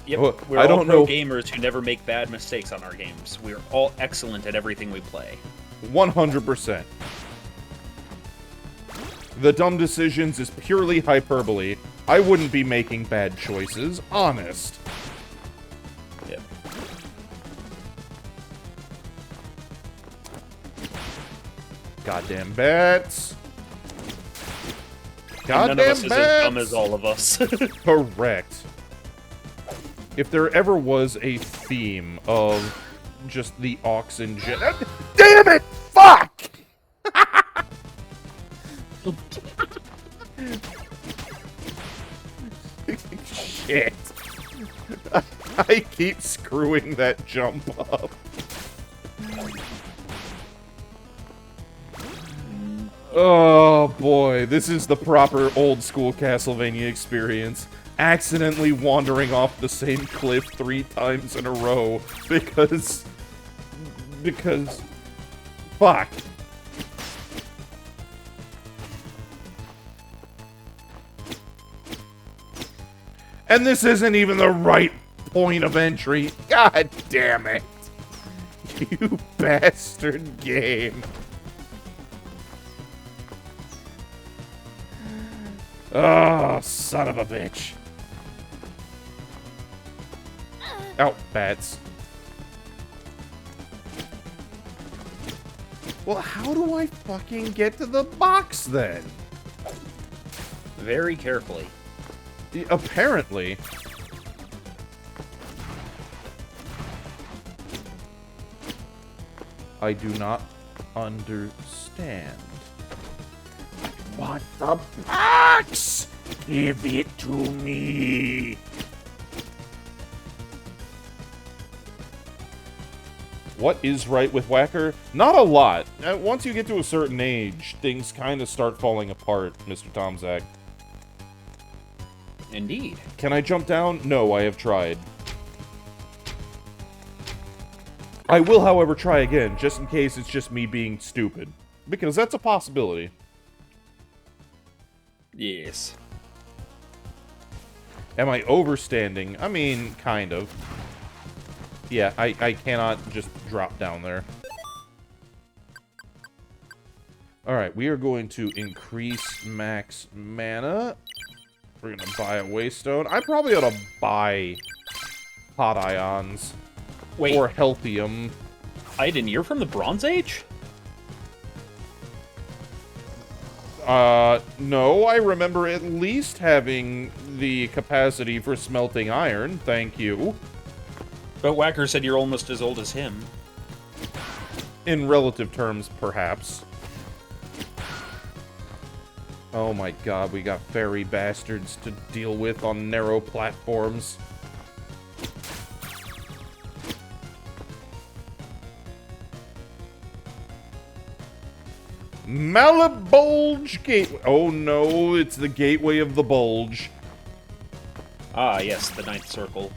Yep, Well, we're I all don't pro know. gamers who never make bad mistakes on our games. We're all excellent at everything we play. 100%. The dumb decisions is purely hyperbole. I wouldn't be making bad choices, honest. Yep. Goddamn bats. And none of Goddamn us is as bats. dumb as all of us. Correct. If there ever was a theme of just the oxygen... Damn it! Fuck! Shit. I keep screwing that jump up. Oh boy, this is the proper old school Castlevania experience. Accidentally wandering off the same cliff 3 times in a row because fuck. And this isn't even the right point of entry. God damn it. You bastard game. Oh, son of a bitch. Out, bats. Well, how do I fucking get to the box then? Very carefully. Apparently. I do not understand. I want the box! Give it to me! What is right with Whacker? Not a lot. Once you get to a certain age, things kind of start falling apart, Mr. Tomzak. Indeed. Can I jump down? No, I have tried. I will, however, try again, just in case it's just me being stupid. Because that's a possibility. Yes. Am I overstanding? I mean, kind of. Yeah, I cannot just drop down there. Alright, we are going to increase max mana. We're gonna buy a Waystone. I probably ought to buy Pot Ions. Wait. Or healthium. Iden, you're from the Bronze Age? No, I remember at least having the capacity for smelting iron, thank you. But Whacker said you're almost as old as him. In relative terms, perhaps. Oh my god, we got fairy bastards to deal with on narrow platforms. Malabulge Gateway. Oh no, it's the Gateway of the Bulge. Ah, yes, the Ninth Circle.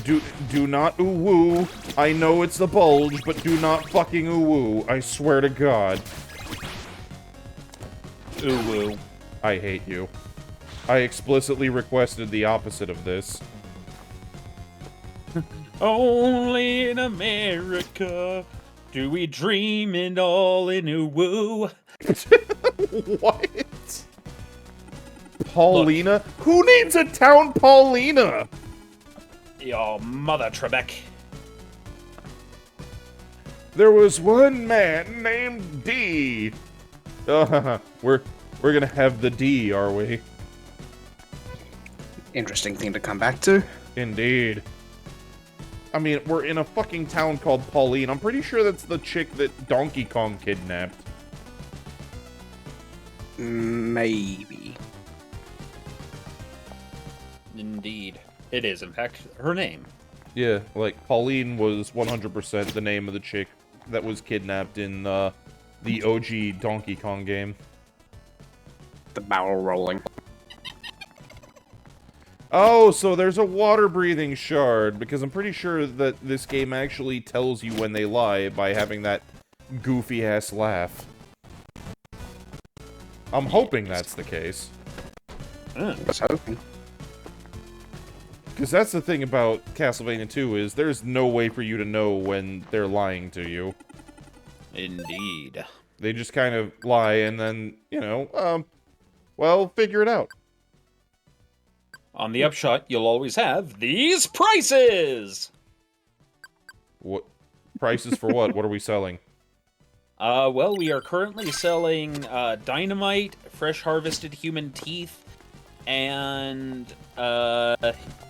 Do not ooh-woo. I know it's the Bulge, but do not fucking ooh-woo. I swear to God. Ooh-woo. I hate you. I explicitly requested the opposite of this. Only in America do we dream it all in ooh-woo. What? Paulina? Look. Who names a town Paulina? Your mother, Trebek. There was one man named D. We're gonna have the D, are we? Interesting thing to come back to. Indeed. I mean, we're in a fucking town called Pauline. I'm pretty sure that's the chick that Donkey Kong kidnapped. Maybe. Indeed. It is, in fact, her name. Yeah, like, Pauline was 100% the name of the chick that was kidnapped in the OG Donkey Kong game. The barrel rolling. Oh, so there's a water-breathing shard, because I'm pretty sure that this game actually tells you when they lie by having that goofy-ass laugh. I'm hoping that's the case. I was hoping. Because that's the thing about Castlevania 2, is there's no way for you to know when they're lying to you. Indeed. They just kind of lie and then, you know, well, figure it out. On the upshot, you'll always have these prices! What? Prices for what? What are we selling? Well, we are currently selling, dynamite, fresh harvested human teeth, and,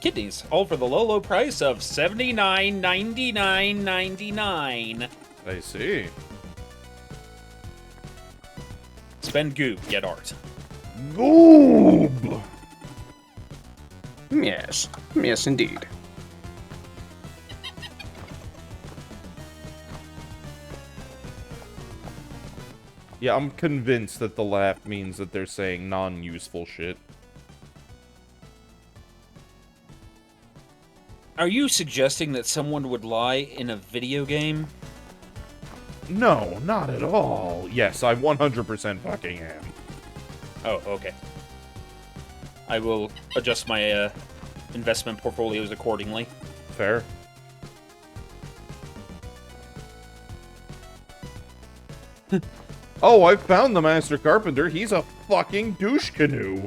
kidneys. All for the low, low price of $79.99.99. I see. Spend goop, get art. Goob! Yes. Yes, indeed. Yeah, I'm convinced that the laugh means that they're saying non-useful shit. Are you suggesting that someone would lie in a video game? No, not at all. Yes, I 100% fucking am. Oh, okay. I will adjust my, investment portfolios accordingly. Fair. Oh, I found the Master Carpenter. He's a fucking douche canoe.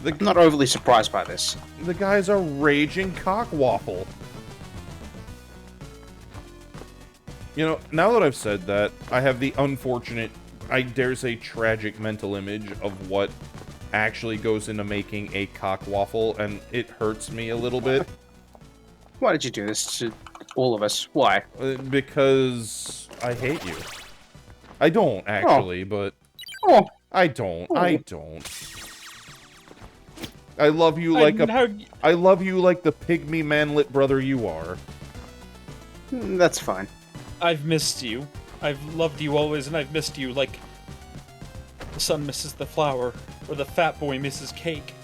I'm not overly surprised by this. The guy's a raging cockwaffle. You know, now that I've said that, I have the unfortunate, I dare say tragic mental image of what actually goes into making a cockwaffle, and it hurts me a little bit. Why did you do this to all of us? Why? Because I hate you. I don't, actually, but... Oh. I don't. I don't. I love you like I love you like the pygmy manlet brother you are. That's fine. I've missed you. I've loved you always, and I've missed you like the sun misses the flower, or the fat boy misses cake.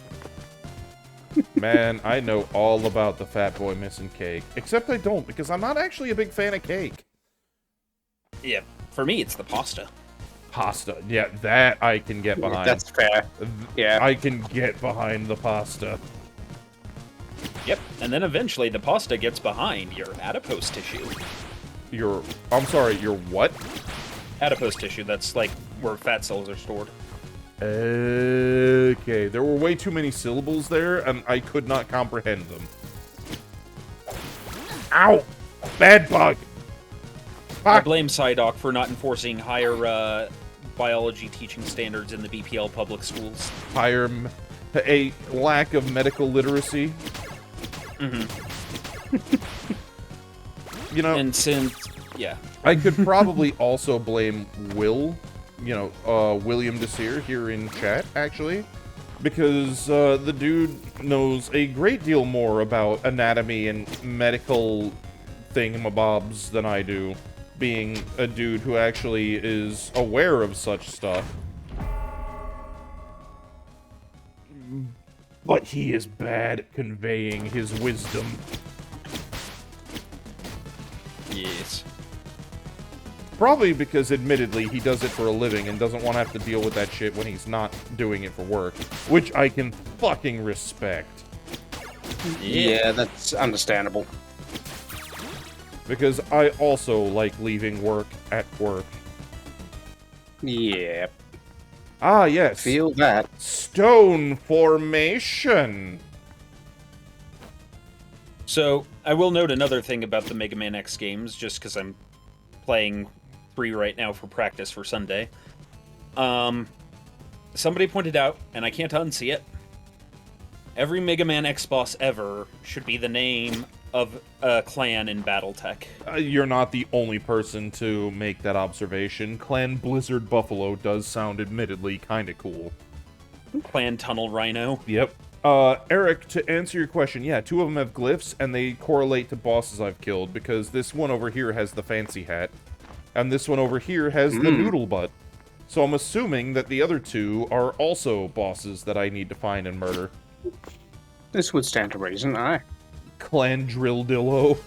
Man, I know all about the fat boy missing cake. Except I don't, because I'm not actually a big fan of cake. Yeah, for me, it's the pasta. Pasta. Yeah, that I can get behind. That's fair. Yeah. I can get behind the pasta. Yep, and then eventually the pasta gets behind your adipose tissue. I'm sorry, your what? Adipose tissue, that's like where fat cells are stored. Okay, there were way too many syllables there, and I could not comprehend them. Ow! Bad bug! I Fuck! blame Psydoc for not enforcing higher biology teaching standards in the BPL public schools. A lack of medical literacy. You know, And since, yeah. I could probably also blame Will, William Desir here in chat, actually. Because the dude knows a great deal more about anatomy and medical thingamabobs than I do, being a dude who actually is aware of such stuff. But he is bad at conveying his wisdom. Yes. Probably because, admittedly, he does it for a living and doesn't want to have to deal with that shit when he's not doing it for work. Which I can fucking respect. Yeah, that's understandable. Because I also like leaving work at work. Yeah, Ah, yes. feel that. Stone formation. So, I will note another thing about the Mega Man X games, just because I'm playing 3 right now for practice for Sunday. Somebody pointed out, and I can't unsee it, every Mega Man X boss ever should be the name of a clan in Battletech. You're not the only person to make that observation. Clan Blizzard Buffalo does sound admittedly kind of cool. Clan Tunnel Rhino. Yep. Eric, to answer your question, yeah, 2 of them have glyphs, and they correlate to bosses I've killed, because this one over here has the fancy hat, and this one over here has the noodle butt. So I'm assuming that the other 2 are also bosses that I need to find and murder. This would stand to reason, aye. Clan Drilldillo.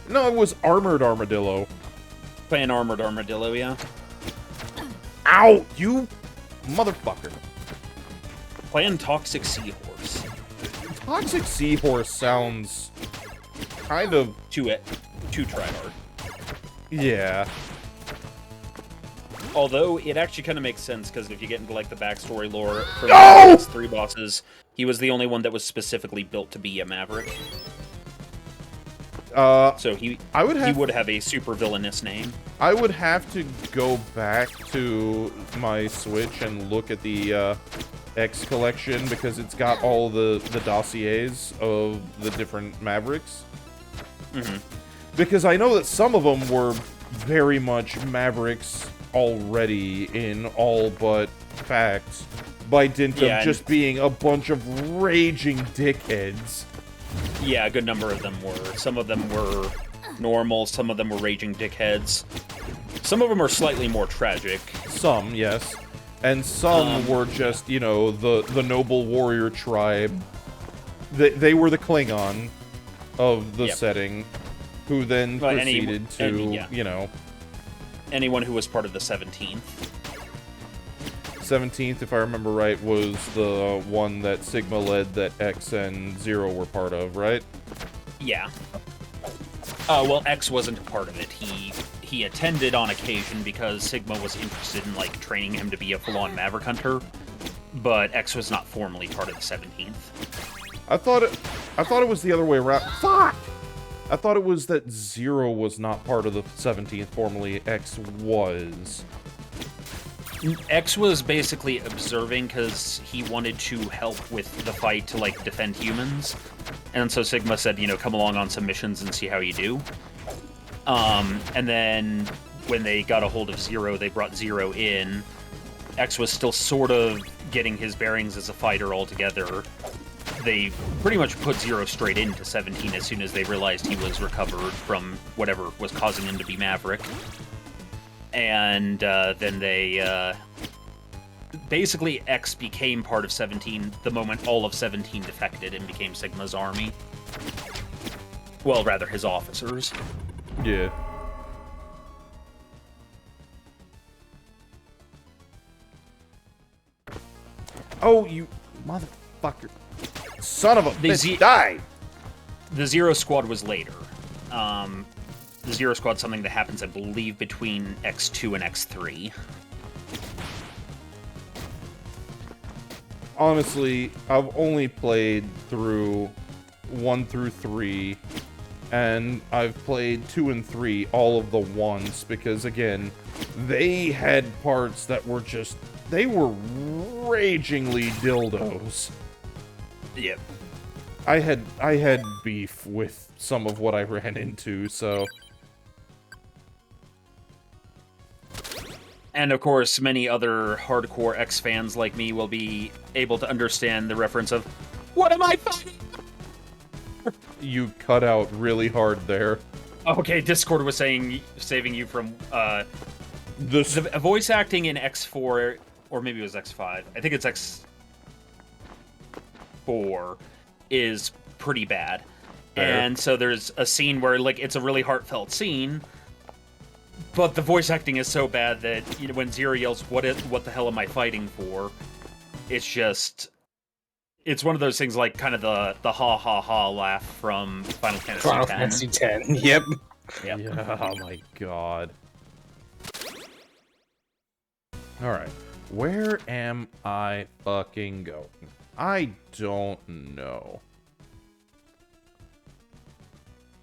No, it was Armored Armadillo. Clan Armored Armadillo, yeah. Ow! You motherfucker. Clan Toxic Seahorse. Toxic Seahorse sounds kind of... Too tryhard. Yeah. Although, it actually kind of makes sense, because if you get into, like, the backstory lore for No! the 3 bosses, he was the only one that was specifically built to be a Maverick. So he would have a super villainous name. I would have to go back to my Switch and look at the X collection, because it's got all the dossiers of the different Mavericks. Because I know that some of them were very much Mavericks already in all but fact, by dint of just being a bunch of raging dickheads. Yeah, a good number of them were. Some of them were normal, some of them were raging dickheads. Some of them are slightly more tragic. Some, yes. And some were just, the noble warrior tribe. They were the Klingon of the setting, who then proceeded to, anyone who was part of the 17th. 17th, if I remember right, was the one that Sigma led that X and Zero were part of, right? Yeah. Well, X wasn't a part of it. He attended on occasion because Sigma was interested in, like, training him to be a full-on Maverick Hunter, but X was not formally part of the 17th. I thought it was the other way around. Fuck! I thought it was that Zero was not part of the 17th, formerly X was. X was basically observing because he wanted to help with the fight to, like, defend humans. And so Sigma said, come along on some missions and see how you do. And then when they got a hold of Zero, they brought Zero in. X was still sort of getting his bearings as a fighter altogether. They pretty much put Zero straight into 17 as soon as they realized he was recovered from whatever was causing him to be Maverick. And then they... basically, X became part of 17 the moment all of 17 defected and became Sigma's army. Well, rather, his officers. Yeah. Oh, you motherfucker. Son of a bitch, die! The Zero Squad was later. The Zero Squad's something that happens, I believe, between X2 and X3. honestly, I've only played through 1 through 3, and I've played 2 and 3 all of the once, because again, they had parts that were just, they were ragingly dildos. Yep. I had beef with some of what I ran into, so... And of course, many other hardcore X fans like me will be able to understand the reference of, what am I fighting? You cut out really hard there. Okay, Discord was saying, saving you from, the voice acting in X4, or maybe it was X5, I think it's X4, is pretty bad. Fair. And so there's a scene where, like, it's a really heartfelt scene, but the voice acting is so bad that, you know, when Zero yells, what the hell am I fighting for? It's just... It's one of those things like kind of the ha ha ha laugh from Final Fantasy Final X. Fantasy X. Yep. Yep. Yeah, oh my god. Alright. Where am I fucking going? I don't know.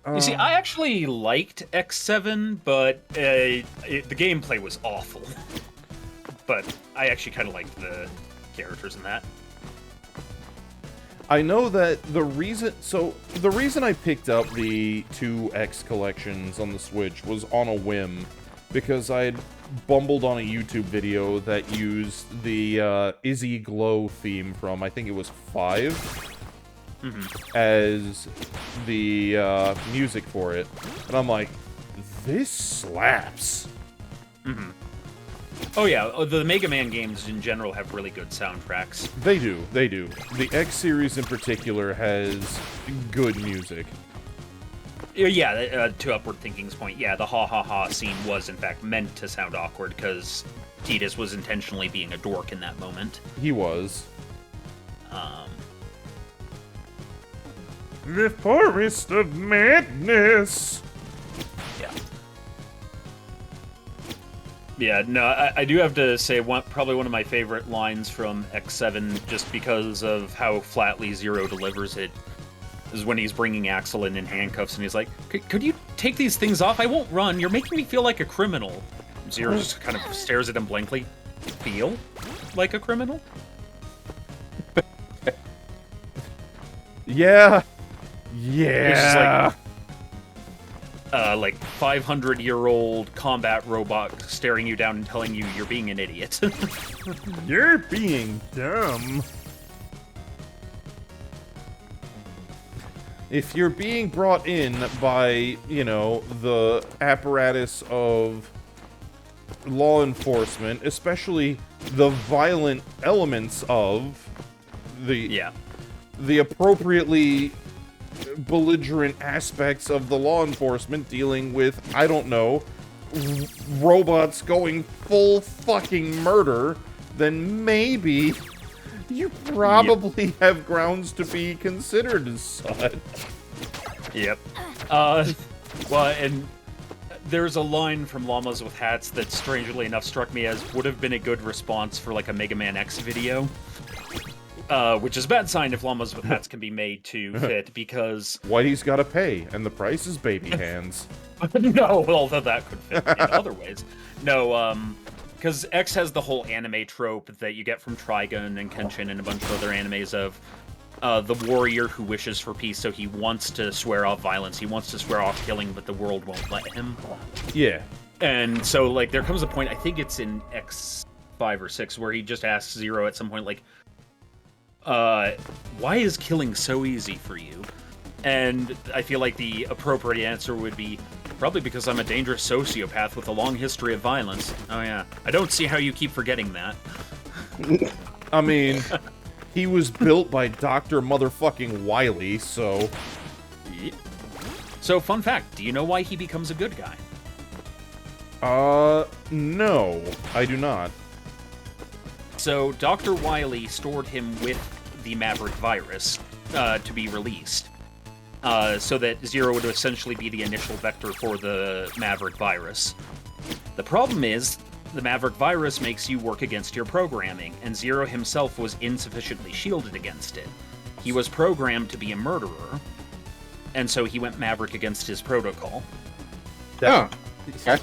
You see, I actually liked X7, but the gameplay was awful. But I actually kind of liked the characters in that. I know that the reason I picked up the 2X collections on the Switch was on a whim, because I had bumbled on a YouTube video that used the Izzy Glow theme from, I think it was 5, as the music for it, and I'm like, this slaps. Oh yeah, the Mega Man games in general have really good soundtracks. They do. The X series in particular has good music. Yeah, to Upward Thinking's point, yeah, the ha ha ha scene was in fact meant to sound awkward because Tidus was intentionally being a dork in that moment. He was. The Forest of Madness! Yeah. Yeah, no, I do have to say, probably one of my favorite lines from X7, just because of how flatly Zero delivers it, is when he's bringing Axel in handcuffs, and he's like, could you take these things off? I won't run. You're making me feel like a criminal. Zero just kind of stares at him blankly. Feel like a criminal? Yeah. It's just like 500-year-old combat robot staring you down and telling you you're being an idiot. You're being dumb. If you're being brought in by, you know, the apparatus of law enforcement, especially the violent elements of the appropriately belligerent aspects of the law enforcement dealing with, I don't know, robots going full fucking murder, then maybe you probably have grounds to be considered as such. Yep. Well, and there's a line from Llamas with Hats that strangely enough struck me as would have been a good response for like a Mega Man X video. Which is a bad sign if Llamas with Hats can be made to fit, because... Whitey's gotta pay, and the price is baby hands. No, although that could fit in other ways. No, because X has the whole anime trope that you get from Trigun and Kenshin and a bunch of other animes of the warrior who wishes for peace, so he wants to swear off violence, he wants to swear off killing, but the world won't let him. Yeah. And so, like, there comes a point, I think it's in X5 or 6, where he just asks Zero at some point, like, why is killing so easy for you? And I feel like the appropriate answer would be, probably because I'm a dangerous sociopath with a long history of violence. Oh yeah, I don't see how you keep forgetting that. I mean, he was built by Dr. Motherfucking Wily, so... So, fun fact, do you know why he becomes a good guy? No, I do not. So, Dr. Wily stored him with the Maverick virus to be released, so that Zero would essentially be the initial vector for the Maverick virus. The problem is, the Maverick virus makes you work against your programming, and Zero himself was insufficiently shielded against it. He was programmed to be a murderer, and so he went Maverick against his protocol. Oh. Okay.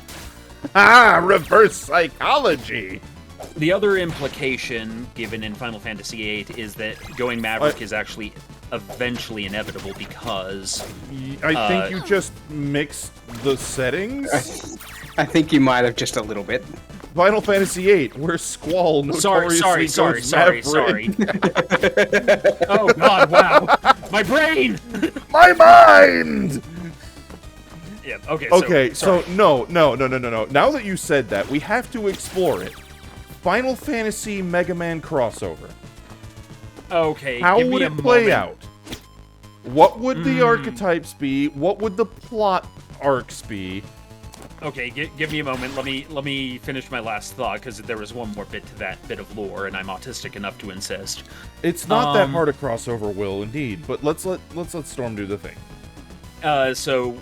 Reverse psychology! The other implication given in Final Fantasy VIII is that going Maverick is actually eventually inevitable because... I think you just mixed the settings? I think you might have just a little bit. Final Fantasy VIII, where Squall notoriously Sorry. Maverick. Oh god, wow. My brain! My mind! Yeah, okay, so no. Now that you said that, we have to explore it. Final Fantasy Mega Man crossover. Okay, How give me would a it play moment. out? What would the archetypes be? What would the plot arcs be? Okay, give me a moment. Let me finish my last thought because there was one more bit to that bit of lore, and I'm autistic enough to insist. It's not that hard a crossover, Will, indeed. But let's let Storm do the thing.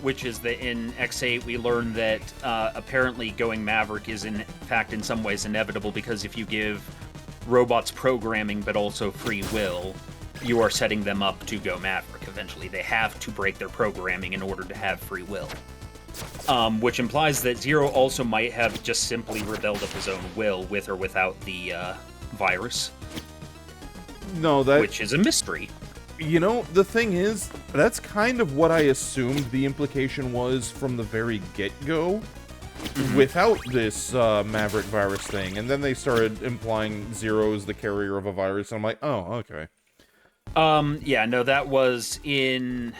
Which is that in X8 we learned that apparently going Maverick is in fact in some ways inevitable because if you give robots programming but also free will, you are setting them up to go Maverick eventually. They have to break their programming in order to have free will. Which implies that Zero also might have just simply rebelled of his own will with or without the virus. No, which is a mystery. You know, the thing is, that's kind of what I assumed the implication was from the very get-go, without this Maverick virus thing, and then they started implying Zero is the carrier of a virus, and I'm like, oh, okay. Yeah, no, that was in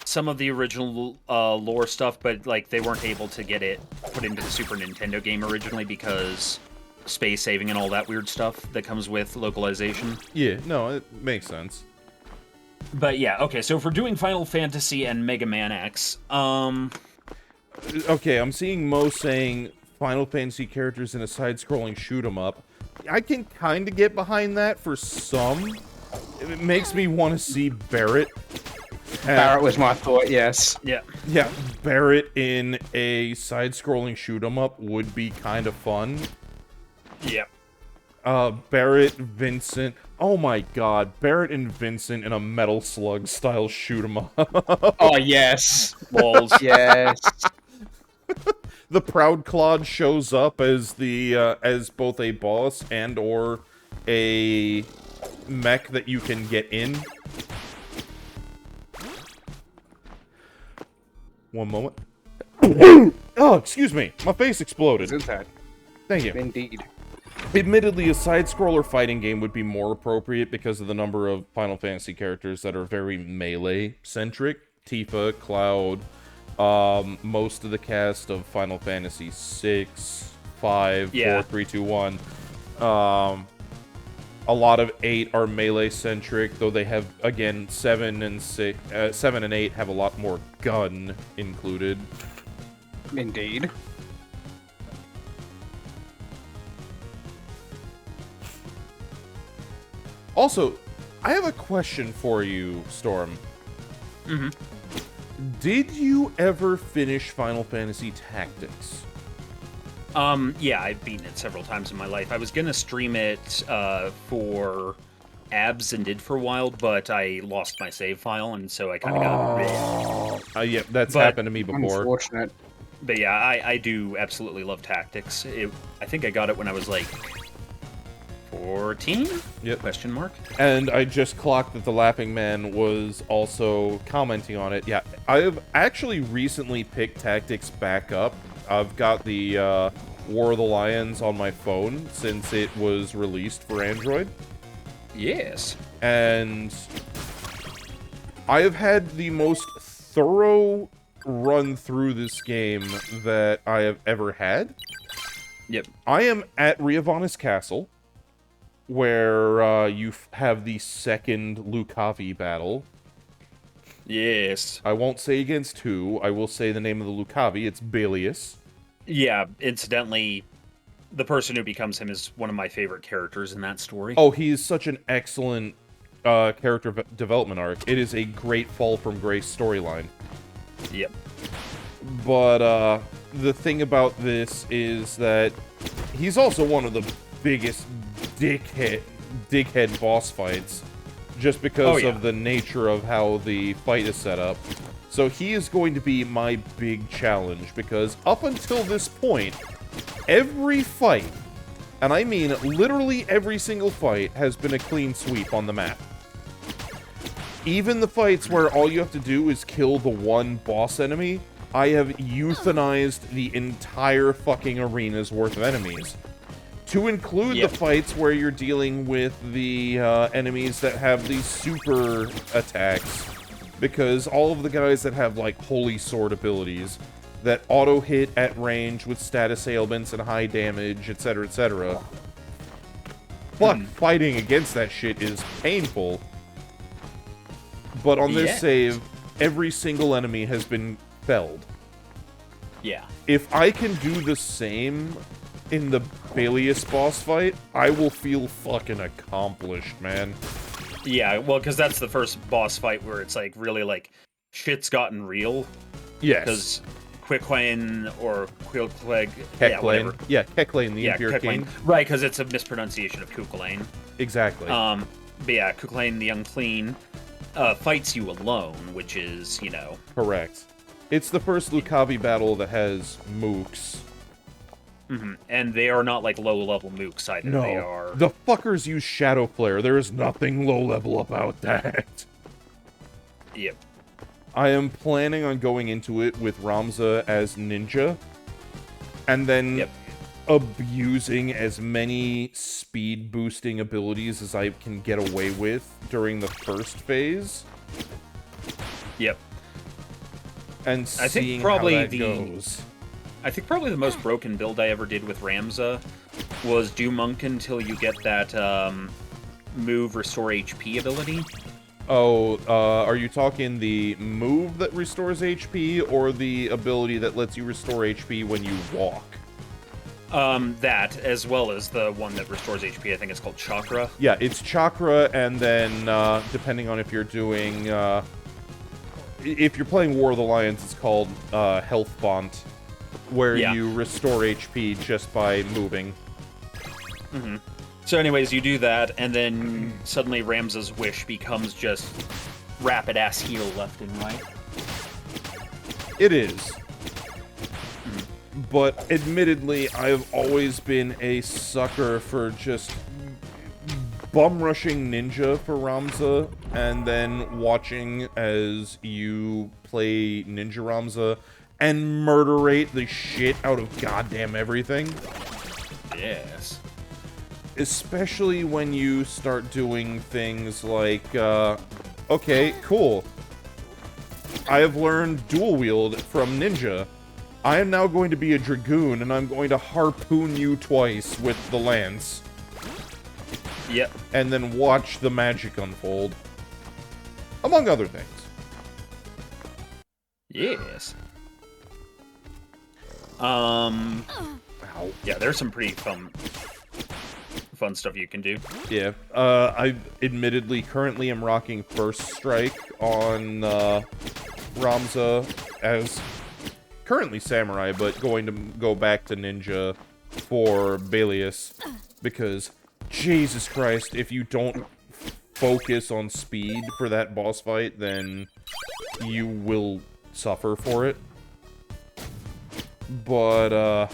some of the original lore stuff, but, like, they weren't able to get it put into the Super Nintendo game originally because space saving and all that weird stuff that comes with localization. Yeah, no, it makes sense. But yeah, okay, so if we're doing Final Fantasy and Mega Man X, okay, I'm seeing Mo saying Final Fantasy characters in a side-scrolling shoot-'em-up. I can kind of get behind that for some. It makes me want to see Barrett. Barrett was my thought, yes. Yeah. Yeah, Barrett in a side-scrolling shoot-'em-up would be kind of fun. Yeah. Barrett, Vincent. Oh my god, Barrett and Vincent in a Metal Slug style shoot-'em-up. Oh, yes. Balls. Yes. The Proud Claude shows up as as both a boss and or a mech that you can get in. One moment. Oh, excuse me. My face exploded. Thank you. Indeed. Admittedly, a side-scroller fighting game would be more appropriate because of the number of Final Fantasy characters that are very melee-centric. Tifa, Cloud, most of the cast of Final Fantasy 6, 5, 4, 3, 2, 1. A lot of 8 are melee-centric, though they have, again, 7 and 8 have a lot more gun included. Indeed. Also, I have a question for you, Storm. Mm-hmm. Did you ever finish Final Fantasy Tactics? Yeah, I've beaten it several times in my life. I was gonna stream it for abs and did for a while, but I lost my save file, and so I kind of got rid. Yeah, that's happened to me before. Unfortunate. But yeah, I do absolutely love Tactics. I think I got it when I was like 14? Yep. Question mark. And I just clocked that the Laughing Man was also commenting on it. Yeah, I have actually recently picked Tactics back up. I've got the War of the Lions on my phone since it was released for Android. Yes. And I have had the most thorough run through this game that I have ever had. Yep. I am at Riovanis Castle, where you have the second Lucavi battle. Yes. I won't say against who. I will say the name of the Lucavi. It's Belius. Yeah, incidentally, the person who becomes him is one of my favorite characters in that story. Oh, he's such an excellent character development arc. It is a great Fall from Grace storyline. Yep. But, the thing about this is that he's also one of the biggest dickhead boss fights, just because of the nature of how the fight is set up. So he is going to be my big challenge, because up until this point, every fight, and I mean literally every single fight, has been a clean sweep on the map. Even the fights where all you have to do is kill the one boss enemy, I have euthanized the entire fucking arena's worth of enemies. To include the fights where you're dealing with the enemies that have these super attacks, because all of the guys that have, like, holy sword abilities that auto-hit at range with status ailments and high damage, etc., etc. Fuck, fighting against that shit is painful. But on this save, every single enemy has been felled. Yeah. If I can do the same in the Balius boss fight, I will feel fucking accomplished, man. Yeah, well, because that's the first boss fight where it's, like, really, like, shit's gotten real. Yes. Because Quicklane or Quilcleg... Queclane. Yeah, Queclane, the Impure Queclane. King. Right, because it's a mispronunciation of Cuchulainn. Exactly. But yeah, Cuchulainn the Unclean fights you alone, which is, you know... Correct. It's the first Lucavi battle that has mooks. And they are not, like, low-level mooks either. No, They are... the fuckers use Shadow Flare. There is nothing low-level about that. Yep. I am planning on going into it with Ramza as Ninja, and then abusing as many speed-boosting abilities as I can get away with during the first phase. Yep. And I think seeing probably how that goes. I think probably the most broken build I ever did with Ramza was do Monk until you get that move Restore HP ability. Oh, are you talking the move that restores HP, or the ability that lets you restore HP when you walk? That, as well as the one that restores HP, I think it's called Chakra. Yeah, it's Chakra, and then, depending on if you're doing, if you're playing War of the Lions, it's called, Health Font, where you restore HP just by moving. So anyways, you do that, and then suddenly Ramza's wish becomes just rapid-ass heal left and right. It is. But admittedly, I've always been a sucker for just bum-rushing Ninja for Ramza, and then watching as you play Ninja Ramza and murderate the shit out of goddamn everything. Yes. Especially when you start doing things like, okay, cool. I have learned dual wield from Ninja. I am now going to be a Dragoon, and I'm going to harpoon you twice with the lance. Yep. And then watch the magic unfold. Among other things. Yes. Ow. Yeah, there's some pretty fun stuff you can do. Yeah. I admittedly currently am rocking First Strike on Ramza as currently Samurai, but going to go back to Ninja for Balius, because Jesus Christ, if you don't focus on speed for that boss fight, then you will suffer for it. But,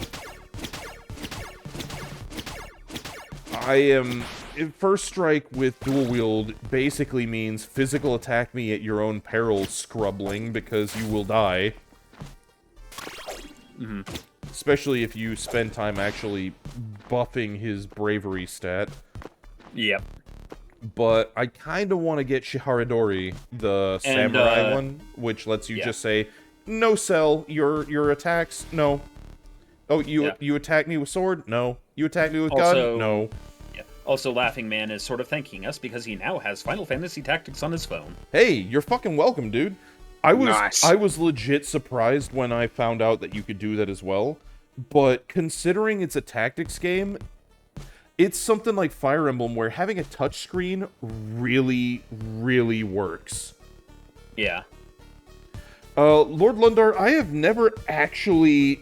First Strike with dual wield basically means physical attack me at your own peril, Scrubling, because you will die. Especially if you spend time actually buffing his bravery stat. Yep. But I kind of want to get Shiharidori, the samurai one, which lets you just say, no cell, your attacks, no. Oh, you attack me with sword? No. You attack me with gun? No. Also, Laughing Man is sort of thanking us because he now has Final Fantasy Tactics on his phone. Hey, you're fucking welcome, dude. I was legit surprised when I found out that you could do that as well. But considering it's a tactics game, it's something like Fire Emblem where having a touchscreen really, really works. Yeah. Lord Lundar, I have never actually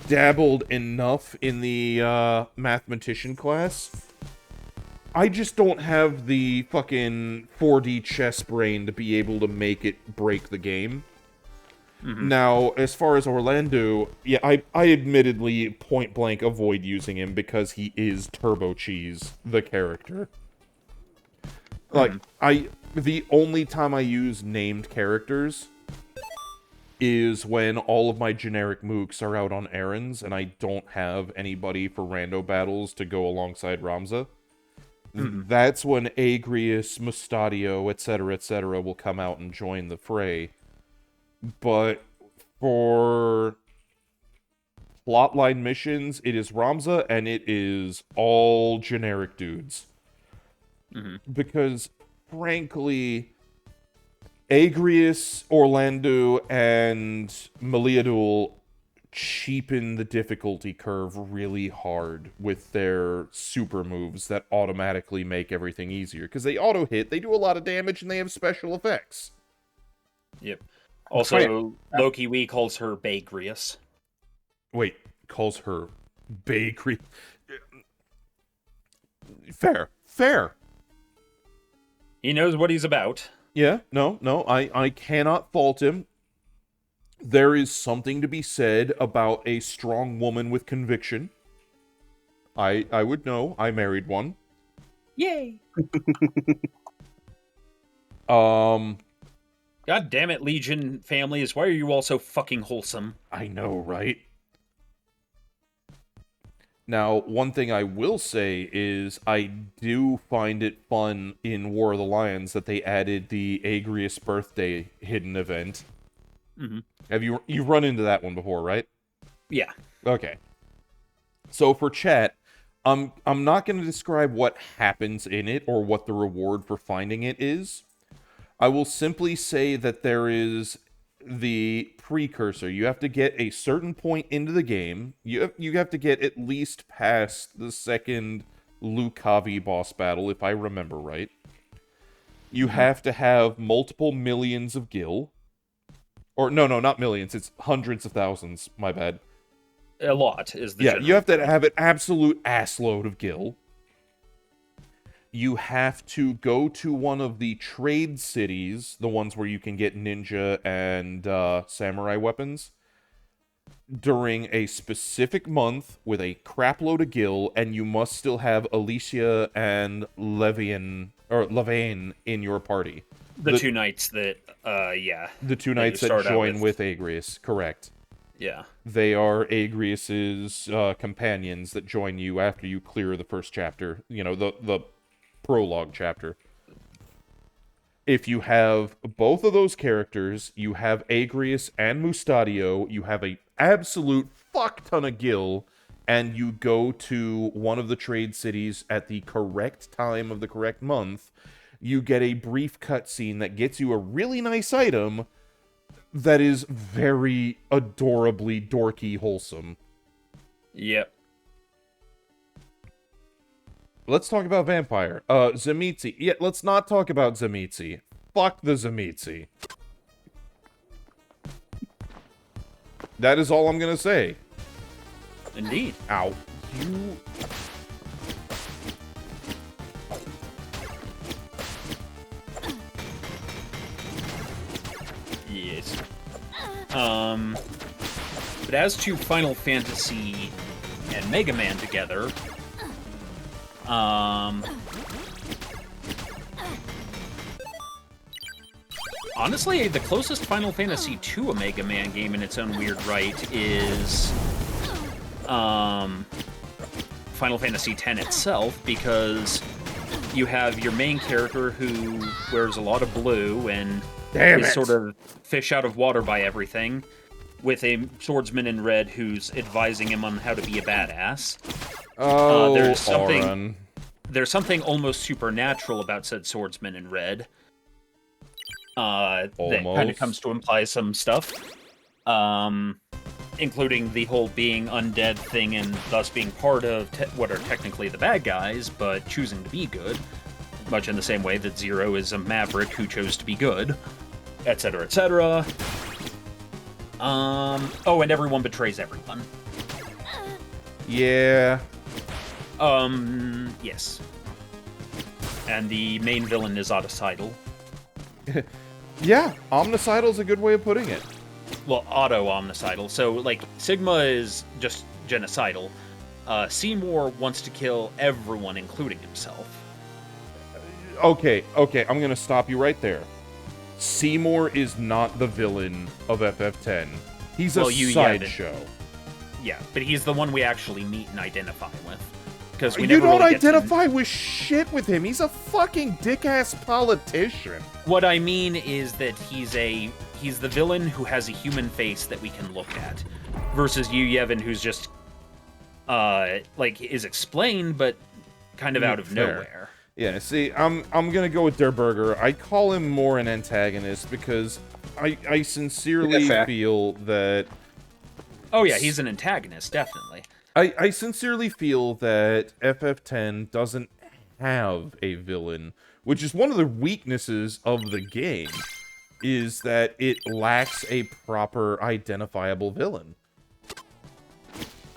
dabbled enough in the mathematician class. I just don't have the fucking 4D chess brain to be able to make it break the game. Now, as far as Orlando, yeah, I admittedly point blank avoid using him because he is Turbo Cheese, the character. Like, the only time I use named characters is when all of my generic mooks are out on errands and I don't have anybody for rando battles to go alongside Ramza. That's when Agrius, Mustadio, etc., will come out and join the fray. But for plotline missions, it is Ramza and it is all generic dudes. Because, frankly, Agrius, Orlando, and Meliadul cheapen the difficulty curve really hard with their super moves that automatically make everything easier. Because they auto-hit, they do a lot of damage, and they have special effects. Yep. Also, Loki Wee calls her Bagrius. Wait, calls her Bakery. Fair. He knows what he's about. Yeah, no, I cannot fault him. There is something to be said about a strong woman with conviction. I would know. I married one. Yay! God damn it, Legion families. Why are you all so fucking wholesome? I know, right? Now, one thing I will say is I do find it fun in War of the Lions that they added the Agrius birthday hidden event. Have you've run into that one before, right? Yeah. Okay. So for chat, I'm not going to describe what happens in it or what the reward for finding it is. I will simply say that there is the precursor. You have to get a certain point into the game. You have to get at least past the second Lucavi boss battle, if I remember right. You have to have multiple millions of gil. Or, no, not millions. It's hundreds of thousands. My bad. A lot is the you have to have an absolute assload of gil. You have to go to one of the trade cities, the ones where you can get ninja and samurai weapons, during a specific month with a crapload of gil, and you must still have Alicia and Levain in your party. The two knights that, The two knights that join with Agrius, correct. Yeah. They are Agrius's companions that join you after you clear the first chapter. You know, the prologue chapter. If you have both of those characters, you have Agrius and Mustadio, you have a absolute fuck ton of gil, and you go to one of the trade cities at the correct time of the correct month, you get a brief cutscene that gets you a really nice item that is very adorably dorky wholesome. Yep. Let's talk about Vampire. Zemitzi. Yeah, let's not talk about Zemitzi. Fuck the Zemitzi. That is all I'm gonna say. Indeed. Ow. You... Yes. But as to Final Fantasy and Mega Man together, honestly, the closest Final Fantasy to a Mega Man game in its own weird right is Final Fantasy X itself, because you have your main character who wears a lot of blue and is sort of fish out of water by everything, with a swordsman in red who's advising him on how to be a badass. Oh, there's something almost supernatural about said swordsman in red. That kind of comes to imply some stuff. Including the whole being undead thing and thus being part of what are technically the bad guys, but choosing to be good. Much in the same way that Zero is a maverick who chose to be good. Etc., etc. Oh, and everyone betrays everyone. Yeah. Yes. And the main villain is autocidal. Yeah, omnicidal's a good way of putting it. Well, auto-omnicidal. So, like, Sigma is just genocidal. Seymour wants to kill everyone, including himself. Okay, I'm gonna stop you right there. Seymour is not the villain of FF10. He's a sideshow. Yeah, but he's the one we actually meet and identify with. Because we You never don't really identify with shit with him. He's a fucking dick-ass politician. What I mean is that he's the villain who has a human face that we can look at, versus you, Yevon, who's just like is explained but kind of out of nowhere. Yeah, see, I'm gonna go with Der Burger. I call him more an antagonist because I sincerely feel that. Oh yeah, he's an antagonist, definitely. I sincerely feel that FF10 doesn't have a villain, which is one of the weaknesses of the game, is that it lacks a proper identifiable villain.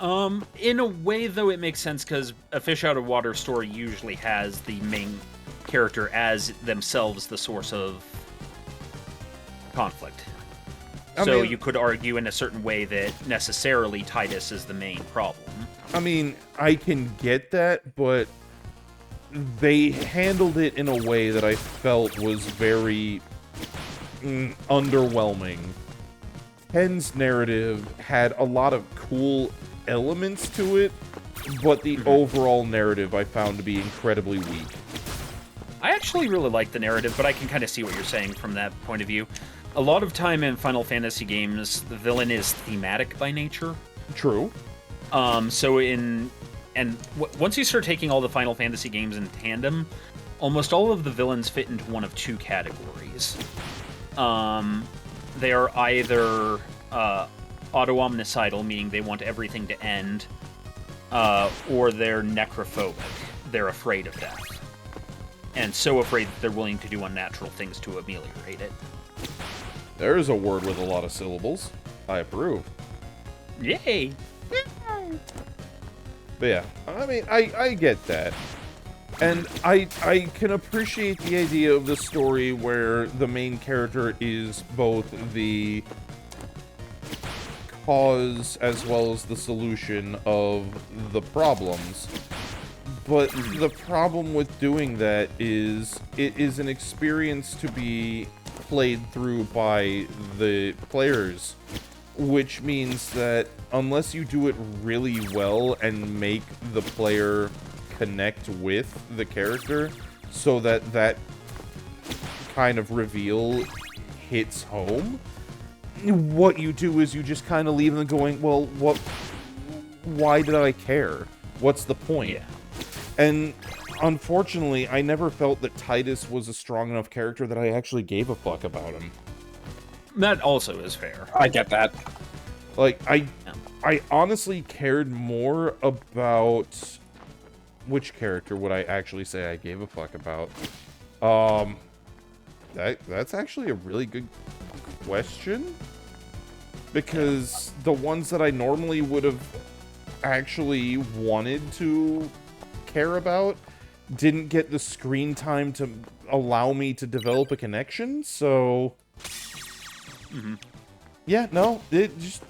In a way, though, it makes sense, because a Fish Out of Water story usually has the main character as themselves the source of conflict. I mean, you could argue in a certain way that necessarily Titus is the main problem. I mean, I can get that, but they handled it in a way that I felt was very underwhelming. Ken's narrative had a lot of cool elements to it, but the overall narrative I found to be incredibly weak. I actually really like the narrative, but I can kind of see what you're saying from that point of view. A lot of time in Final Fantasy games, the villain is thematic by nature. True. Once you start taking all the Final Fantasy games in tandem, almost all of the villains fit into one of two categories. They are either auto-omnicidal, meaning they want everything to end, or they're necrophobic. They're afraid of death. And so afraid that they're willing to do unnatural things to ameliorate it. There is a word with a lot of syllables. I approve. Yay! But yeah, I mean, I get that. And I can appreciate the idea of the story where the main character is both the cause as well as the solution of the problems. But the problem with doing that is it is an experience to be played through by the players, which means that unless you do it really well and make the player connect with the character so that that kind of reveal hits home, what you do is you just kind of leave them going, well, why did I care? What's the point? Yeah. And unfortunately, I never felt that Titus was a strong enough character that I actually gave a fuck about him. That also is fair. I get that. Like, I honestly cared more about... Which character would I actually say I gave a fuck about? That's actually a really good question. Because the ones that I normally would have actually wanted to care about didn't get the screen time to allow me to develop a connection, so... Yeah, no, it just...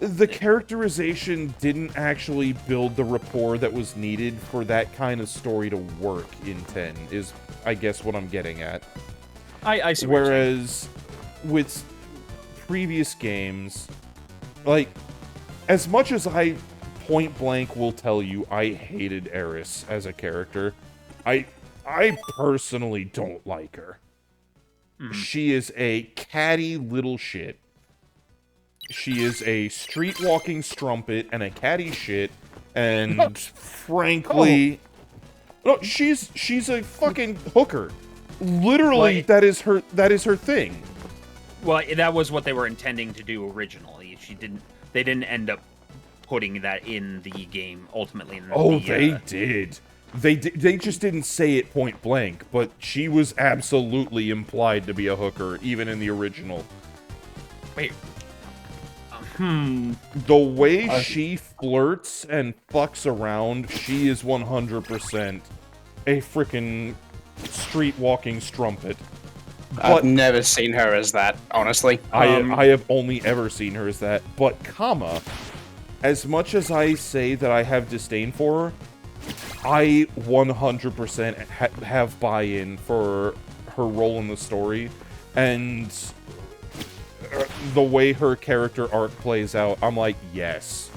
The characterization didn't actually build the rapport that was needed for that kind of story to work in 10, is, I guess, what I'm getting at. I see what you're Whereas, with previous games, like, as much as I point blank will tell you I hated Eris as a character, I personally don't like her. She is a catty little shit. She is a street-walking strumpet and a catty shit, and frankly... No, she's a fucking hooker. Literally, that is her thing. Well, that was what they were intending to do originally. They didn't end up putting that in the game ultimately. They did. They just didn't say it point blank, but she was absolutely implied to be a hooker, even in the original. Wait. The way she flirts and fucks around, she is 100% a freaking street-walking strumpet. I've never seen her as that, honestly. I have only ever seen her as that. But, as much as I say that I have disdain for her, I 100% have buy-in for her role in the story, and the way her character arc plays out, I'm like, yes.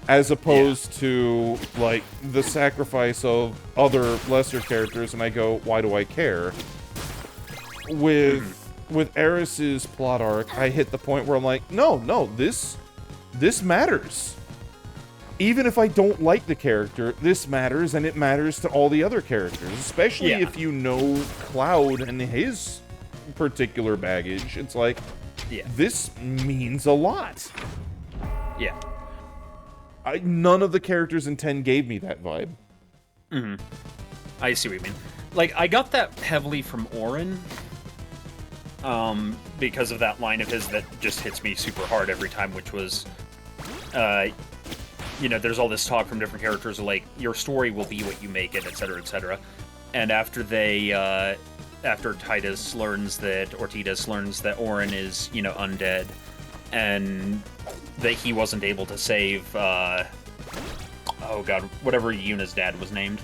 As opposed to, like, the sacrifice of other lesser characters, and I go, why do I care? With Eris's plot arc, I hit the point where I'm like, no, this matters. Even if I don't like the character, this matters, and it matters to all the other characters. Especially if you know Cloud and his particular baggage. It's like, this means a lot. Yeah. None of the characters in 10 gave me that vibe. I see what you mean. Like, I got that heavily from Auron, because of that line of his that just hits me super hard every time, which was, you know, there's all this talk from different characters like, your story will be what you make it, etc., etc. And after after Ortiz learns that Auron is, you know, undead, and that he wasn't able to save, oh god, whatever Yuna's dad was named.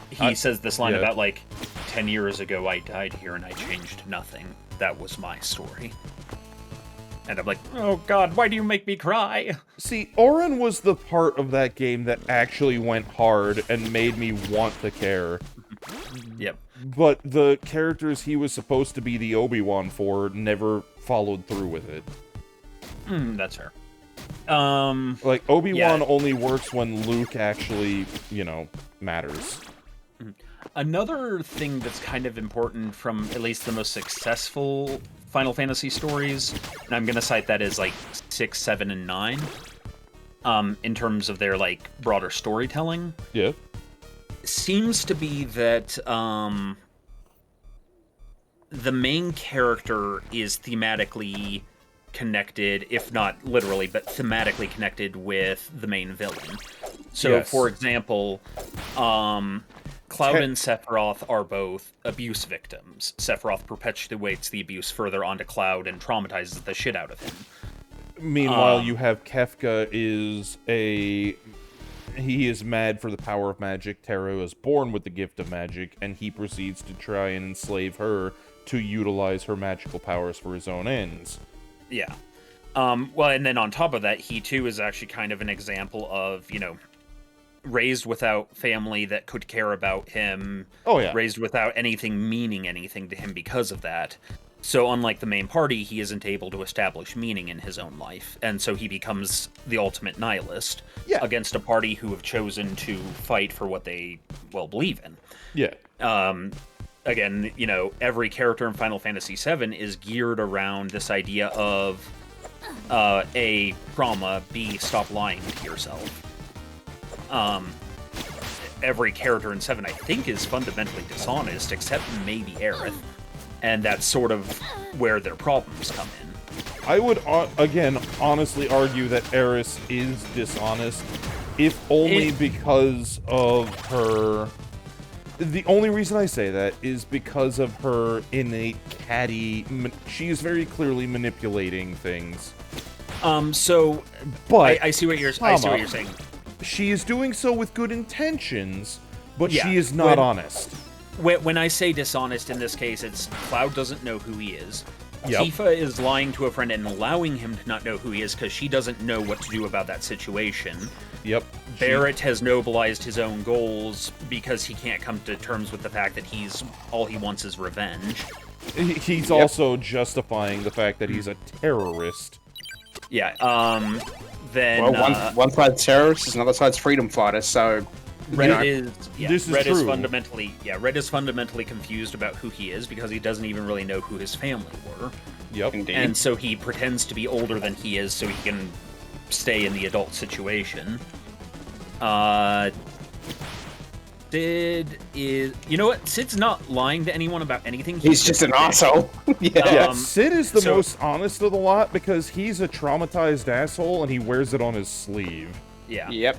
He says this line about, like, 10 years ago I died here and I changed nothing. That was my story. And I'm like, oh god, why do you make me cry? See, Auron was the part of that game that actually went hard and made me want to care. Yep. But the characters he was supposed to be the Obi-Wan for never followed through with it. That's fair. Like, Obi-Wan only works when Luke actually, you know, matters. Another thing that's kind of important from at least the most successful Final Fantasy stories, and I'm going to cite that as, like, 6, 7, and 9, in terms of their, like, broader storytelling. Yeah. Seems to be that, the main character is thematically connected, if not literally, but thematically connected with the main villain. So, for example, Cloud and Sephiroth are both abuse victims. Sephiroth perpetuates the abuse further onto Cloud and traumatizes the shit out of him. Meanwhile, you have Kefka he is mad for the power of magic. Terra is born with the gift of magic, and he proceeds to try and enslave her to utilize her magical powers for his own ends. Yeah. Well, and then on top of that, he too is actually kind of an example of, you know, raised without family that could care about him. Oh, yeah. Raised without anything meaning anything to him because of that. So unlike the main party, he isn't able to establish meaning in his own life. And so he becomes the ultimate nihilist against a party who have chosen to fight for what they, well, believe in. Yeah. Again, you know, every character in Final Fantasy VII is geared around this idea of A, trauma, B, stop lying to yourself. Every character in 7, I think, is fundamentally dishonest, except maybe Aerith. And that's sort of where their problems come in. I would, again, honestly argue that Aerith is dishonest, if only because of her... The only reason I say that is because of her innate catty... She is very clearly manipulating things. But I see what you're saying. She is doing so with good intentions, but she is not honest. When I say dishonest in this case, it's Cloud doesn't know who he is. Yep. Tifa is lying to a friend and allowing him to not know who he is because she doesn't know what to do about that situation. Yep. Barrett has nobilized his own goals because he can't come to terms with the fact that all he wants is revenge. He's also justifying the fact that he's a terrorist. Yeah, then... Well, one side's terrorist, another side's freedom fighter, so... Red is fundamentally confused about who he is because he doesn't even really know who his family were. Yep. Indeed. And so he pretends to be older than he is so he can stay in the adult situation. Sid is... You know what? Sid's not lying to anyone about anything. He's just an asshole. Yeah. Yeah, Um, Sid is the so- most honest of the lot because he's a traumatized asshole and he wears it on his sleeve. Yeah. Yep.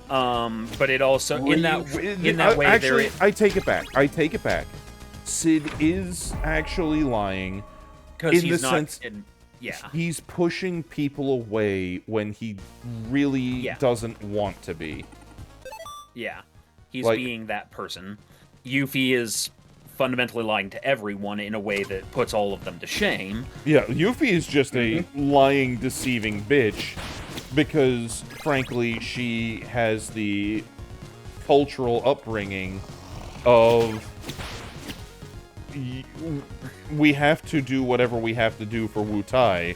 But it also... In that way, actually, I take it back. I take it back. Sid is actually lying. because in he's the not... sense- yeah. He's pushing people away when he really Yeah. doesn't want to be. Yeah. He's Like- being that person. Yuffie is fundamentally lying to everyone in a way that puts all of them to shame. Yeah, Yuffie is just a lying, deceiving bitch because, frankly, she has the cultural upbringing of we have to do whatever we have to do for Wu Tai,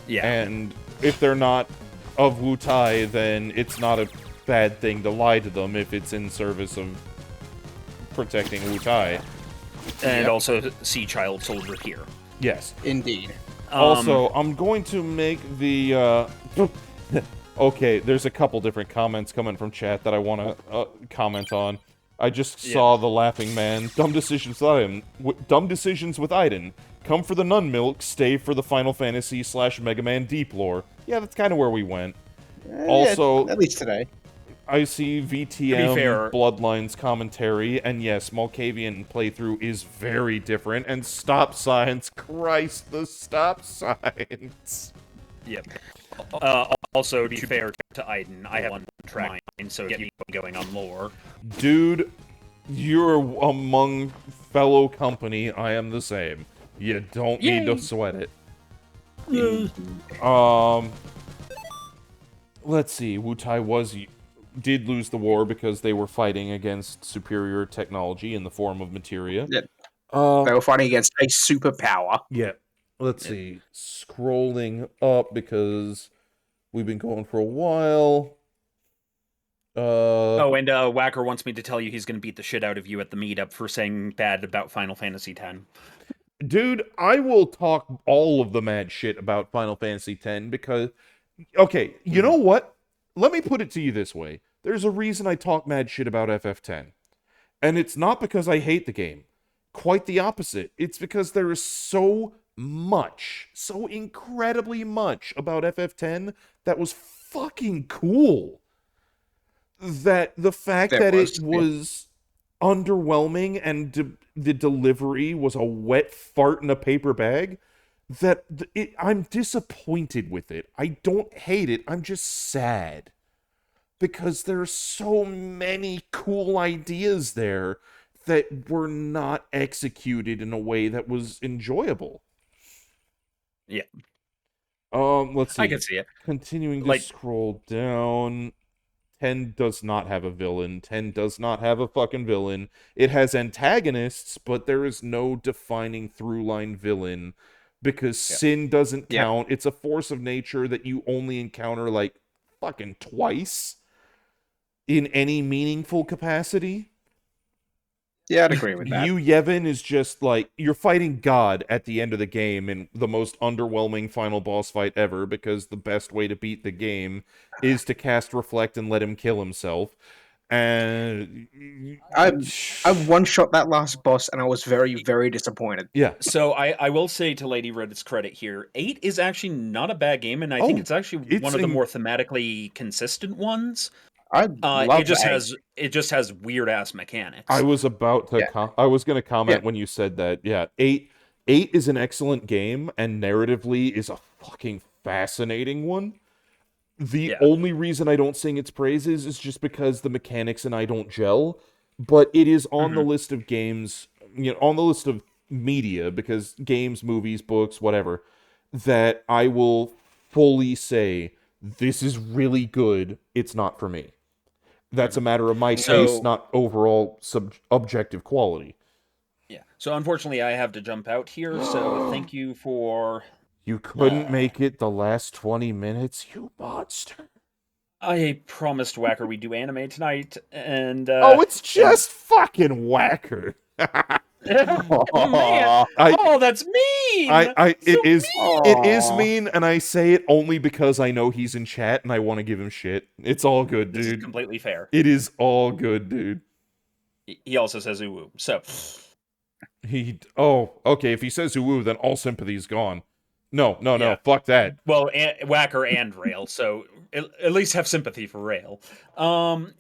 Yeah. and if they're not of Wu Tai, then it's not a bad thing to lie to them if it's in service of protecting Wu Tai. And also see Child Soldier here. Yes. Indeed. Also, I'm going to make the, okay, there's a couple different comments coming from chat that I want to comment on. I just saw the laughing man. Dumb decisions with Iden. Dumb decisions with Iden. Come for the nun milk, stay for the Final Fantasy / Mega Man Deep lore. Yeah, that's kind of where we went. Also, at least today. I see VTM fair- Bloodlines commentary, and yes, Malkavian playthrough is very different, and stop signs, Christ, the stop signs. Yep. Also, to be fair to Iden, I have one track mind, so get me going on lore. Dude, you're among fellow company, I am the same. You don't need to sweat it. Let's see, Wu Tai did lose the war because they were fighting against superior technology in the form of materia. Yeah. They were fighting against a superpower. Yeah. Let's see. Scrolling up because we've been going for a while. Oh, and Whacker wants me to tell you he's going to beat the shit out of you at the meetup for saying bad about Final Fantasy X. Dude, I will talk all of the mad shit about Final Fantasy X because... Okay, you know what? Let me put it to you this way. There's a reason I talk mad shit about FF10. And it's not because I hate the game. Quite the opposite. It's because there is so much, so incredibly much about FF10 that was fucking cool. That the fact that it was underwhelming and the delivery was a wet fart in a paper bag, that I'm disappointed with it. I don't hate it. I'm just sad. Because there's so many cool ideas there that were not executed in a way that was enjoyable. Yeah. Let's see. I can see it. Continuing to scroll down. 10 does not have a villain. 10 does not have a fucking villain. It has antagonists, but there is no defining through-line villain because sin doesn't count. It's a force of nature that you only encounter like fucking twice in any meaningful capacity. Yeah, I'd agree with that. Yevon is just like, you're fighting God at the end of the game in the most underwhelming final boss fight ever because the best way to beat the game is to cast Reflect and let him kill himself. And I one-shot that last boss and I was very, very disappointed. Yeah. So I will say to Lady Reddit's credit here, 8 is actually not a bad game, and I think it's actually one of the more thematically consistent ones. I love it just has weird ass mechanics. I was about to I was going to comment when you said that. Yeah, 8 is an excellent game and narratively is a fucking fascinating one. The only reason I don't sing its praises is just because the mechanics and I don't gel, but it is on the list of games, on the list of media, because games, movies, books, whatever, that I will fully say, this is really good, it's not for me. That's a matter of my taste, not overall objective quality. Yeah. So unfortunately, I have to jump out here, so thank you for... You couldn't make it the last 20 minutes, you monster. I promised Whacker we'd do anime tonight, and... it's just fucking Whacker. Oh, man. That's mean! It is mean, and I say it only because I know he's in chat, and I want to give him shit. It's all good, dude. This is completely fair. It is all good, dude. He also says ooh. So Okay, if he says ooh, then all sympathy's gone. No, Yeah. fuck that. well, Whacker and Rail. So at least have sympathy for Rail.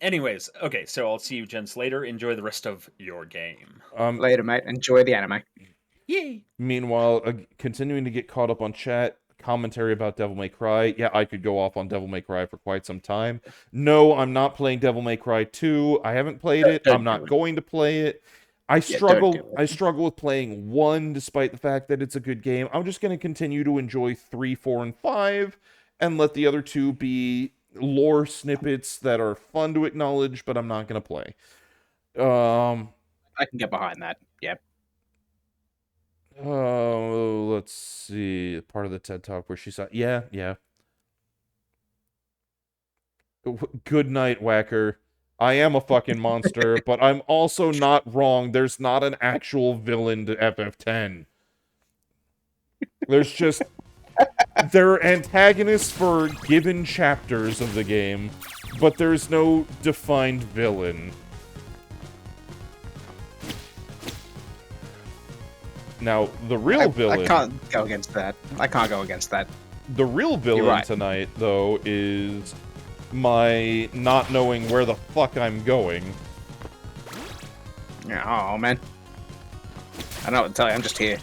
Anyways, okay. So I'll see you gents later. Enjoy the rest of your game. Later, mate. Enjoy the anime. Yay. Meanwhile, continuing to get caught up on chat, commentary about Devil May Cry. Yeah, I could go off on Devil May Cry for quite some time. No, I'm not playing Devil May Cry 2. I haven't played it. I'm not going to play it. I struggle with playing 1 despite the fact that it's a good game. I'm just going to continue to enjoy 3, 4, and 5 and let the other 2 be lore snippets that are fun to acknowledge, but I'm not going to play. I can get behind that. Yep. Oh, let's see. Part of the TED Talk where she saw... Yeah. Good night, Whacker. I am a fucking monster, but I'm also not wrong. There's not an actual villain to FF10. There's just... There are antagonists for given chapters of the game, but there's no defined villain. Now, the real villain... I can't go against that. The real villain tonight, though, is my not knowing where the fuck I'm going. Yeah, oh, man. I don't know what to tell you. I'm just here.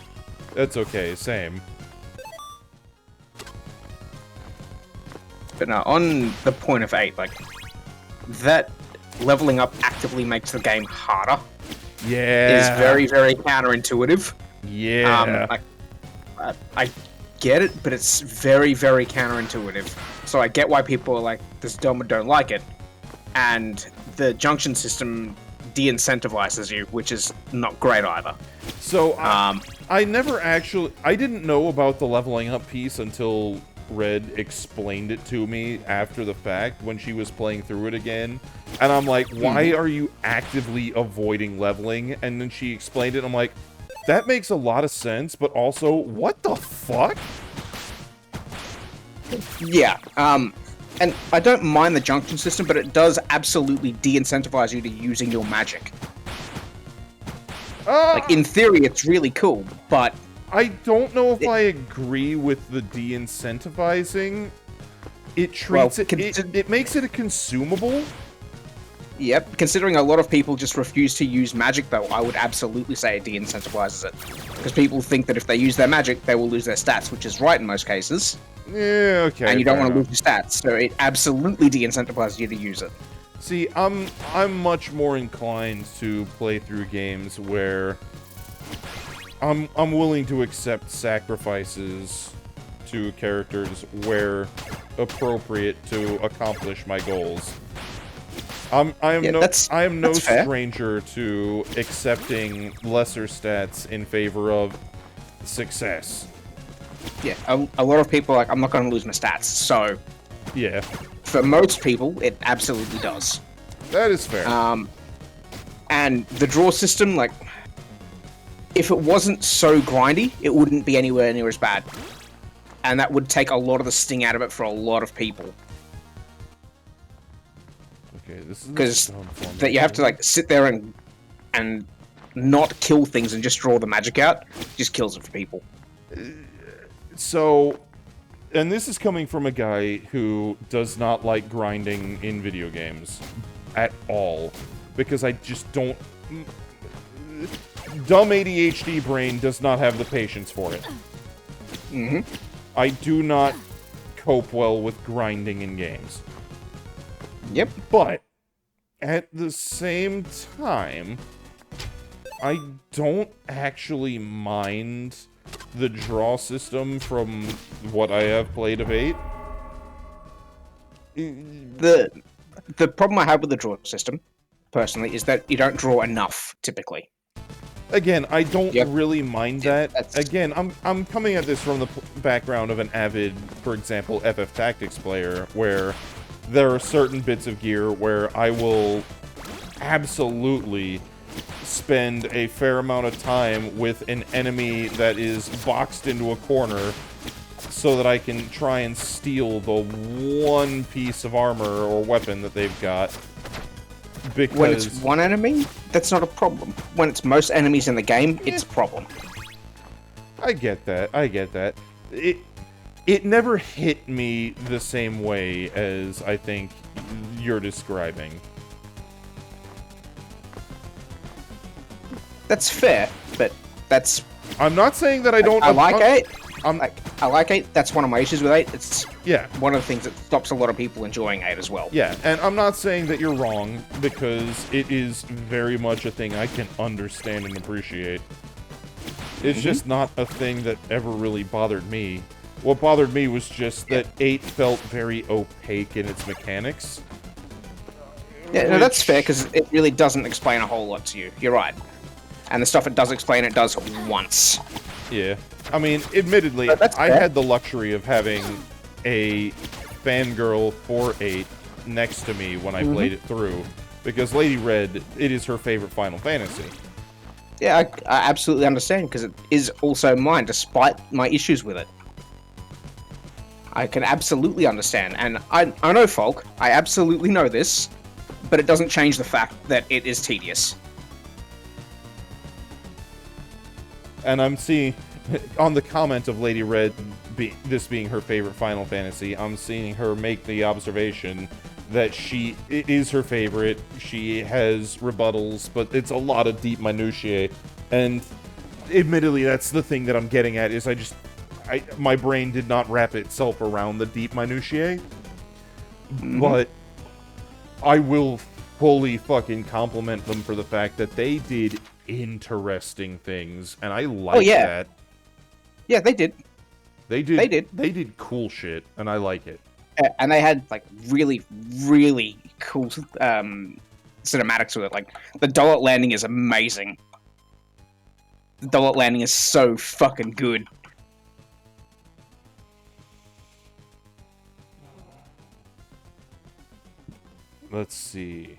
That's okay. Same. But no, on the point of 8, like, that leveling up actively makes the game harder. Yeah. Is very, very counterintuitive. Yeah. I get it, but it's very, very counterintuitive. So I get why people are like, this dumb and don't like it. And the junction system de-incentivizes you, which is not great either. So, I never actually... I didn't know about the leveling up piece until Red explained it to me after the fact when she was playing through it again. And I'm like, why are you actively avoiding leveling? And then she explained it, I'm like... That makes a lot of sense, but also, what the fuck? Yeah, and I don't mind the junction system, but it does absolutely de-incentivize you to using your magic. Like, in theory, it's really cool, but... I don't know if I agree with the de-incentivizing. It treats it makes it a consumable. Yep, considering a lot of people just refuse to use magic, though, I would absolutely say it de-incentivizes it. Because people think that if they use their magic, they will lose their stats, which is right in most cases. Yeah, okay. And you don't want to lose your stats, so it absolutely de-incentivizes you to use it. See, I'm much more inclined to play through games where I'm willing to accept sacrifices to characters where appropriate to accomplish my goals. I am no stranger to accepting lesser stats in favor of success. Yeah, a lot of people are like, I'm not going to lose my stats, so... Yeah. For most people, it absolutely does. That is fair. And the draw system, like... If it wasn't so grindy, it wouldn't be anywhere near as bad. And that would take a lot of the sting out of it for a lot of people. Because that you have to like sit there and not kill things and just draw the magic out just kills it for people. So, and this is coming from a guy who does not like grinding in video games at all, because I just don't... Dumb ADHD brain does not have the patience for it. I do not cope well with grinding in games. Yep. But, at the same time, I don't actually mind the draw system from what I have played of 8. The problem I have with the draw system, personally, is that you don't draw enough, typically. Again, I don't really mind that. Again, I'm coming at this from the background of an avid, for example, FF Tactics player, where there are certain bits of gear where I will absolutely spend a fair amount of time with an enemy that is boxed into a corner so that I can try and steal the one piece of armor or weapon that they've got. Because when it's one enemy? that's not a problem. When it's most enemies in the game, it's a problem. I get that. I get that. It never hit me the same way as I think you're describing. That's fair, but that's... I'm not saying that I don't... I like 8. I'm, I like 8. That's one of my issues with 8. It's yeah. one of the things that stops a lot of people enjoying 8 as well. Yeah, and I'm not saying that you're wrong, because it is very much a thing I can understand and appreciate. It's just not a thing that ever really bothered me. What bothered me was just that 8 felt very opaque in its mechanics. Yeah, no, that's fair, because it really doesn't explain a whole lot to you. You're right. And the stuff it does explain, it does once. Yeah. I mean, admittedly, I had the luxury of having a fangirl for 8 next to me when I played it through, because Lady Red, it is her favorite Final Fantasy. Yeah, I absolutely understand, because it is also mine, despite my issues with it. I can absolutely understand, and I know, Folk, I absolutely know this, but it doesn't change the fact that it is tedious. And I'm seeing, on the comment of Lady Red, this being her favorite Final Fantasy, I'm seeing her make the observation that it is her favorite, she has rebuttals, but it's a lot of deep minutiae, and admittedly, that's the thing that I'm getting at, is my brain did not wrap itself around the deep minutiae, but I will fully fucking compliment them for the fact that they did interesting things, and I like that. Yeah, they did. They did cool shit, and I like it. And they had, like, really, really cool cinematics with it. Like, the Dollet landing is amazing. The Dollet landing is so fucking good. Let's see.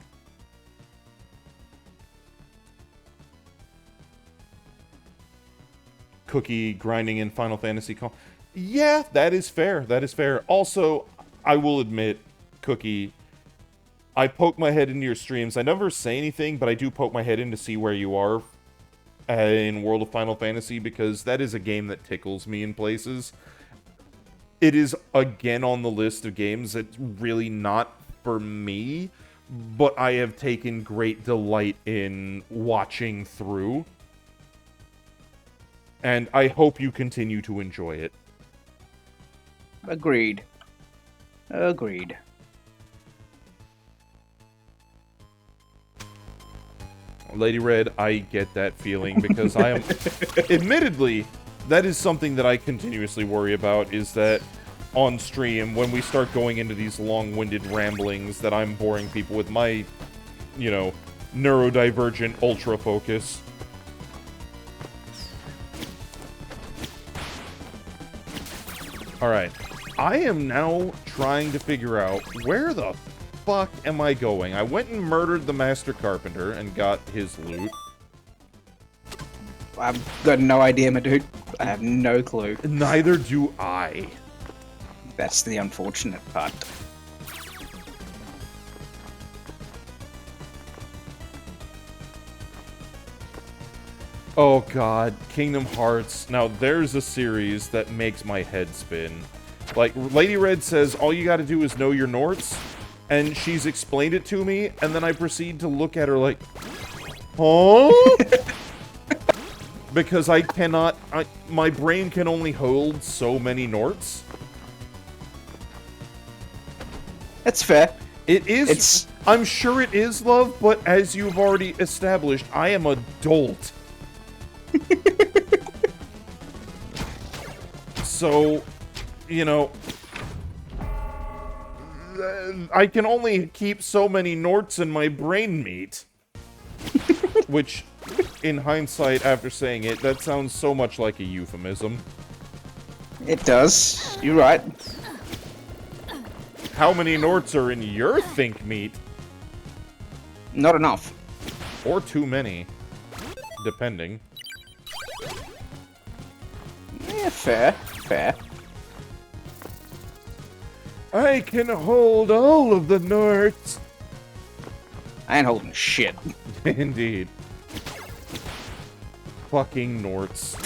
Cookie grinding in Final Fantasy call. Yeah, that is fair. That is fair. Also, I will admit, Cookie, I poke my head into your streams. I never say anything, but I do poke my head in to see where you are in World of Final Fantasy, because that is a game that tickles me in places. It is, again, on the list of games that's really not for me, but I have taken great delight in watching through. And I hope you continue to enjoy it. Agreed. Agreed. Lady Red, I get that feeling, because I am... Admittedly, that is something that I continuously worry about, is that on stream, when we start going into these long-winded ramblings, that I'm boring people with my, neurodivergent ultra focus. Alright, I am now trying to figure out where the fuck am I going? I went and murdered the Master Carpenter and got his loot. I've got no idea, my dude. I have no clue. Neither do I. That's the unfortunate part. Oh god, Kingdom Hearts. Now, there's a series that makes my head spin. Like, Lady Red says, all you gotta do is know your Norts, and she's explained it to me, and then I proceed to look at her like, huh? Because I cannot, my brain can only hold so many Norts. That's fair. It is, I'm sure it is, love, but as you've already established, I am adult. So, I can only keep so many Norts in my brain meat. Which, in hindsight, after saying it, that sounds so much like a euphemism. It does. You're right. How many Norts are in your think meat? Not enough. Or too many. Depending. Yeah, fair. Fair. I can hold all of the Norts. I ain't holding shit. Indeed. Fucking Norts.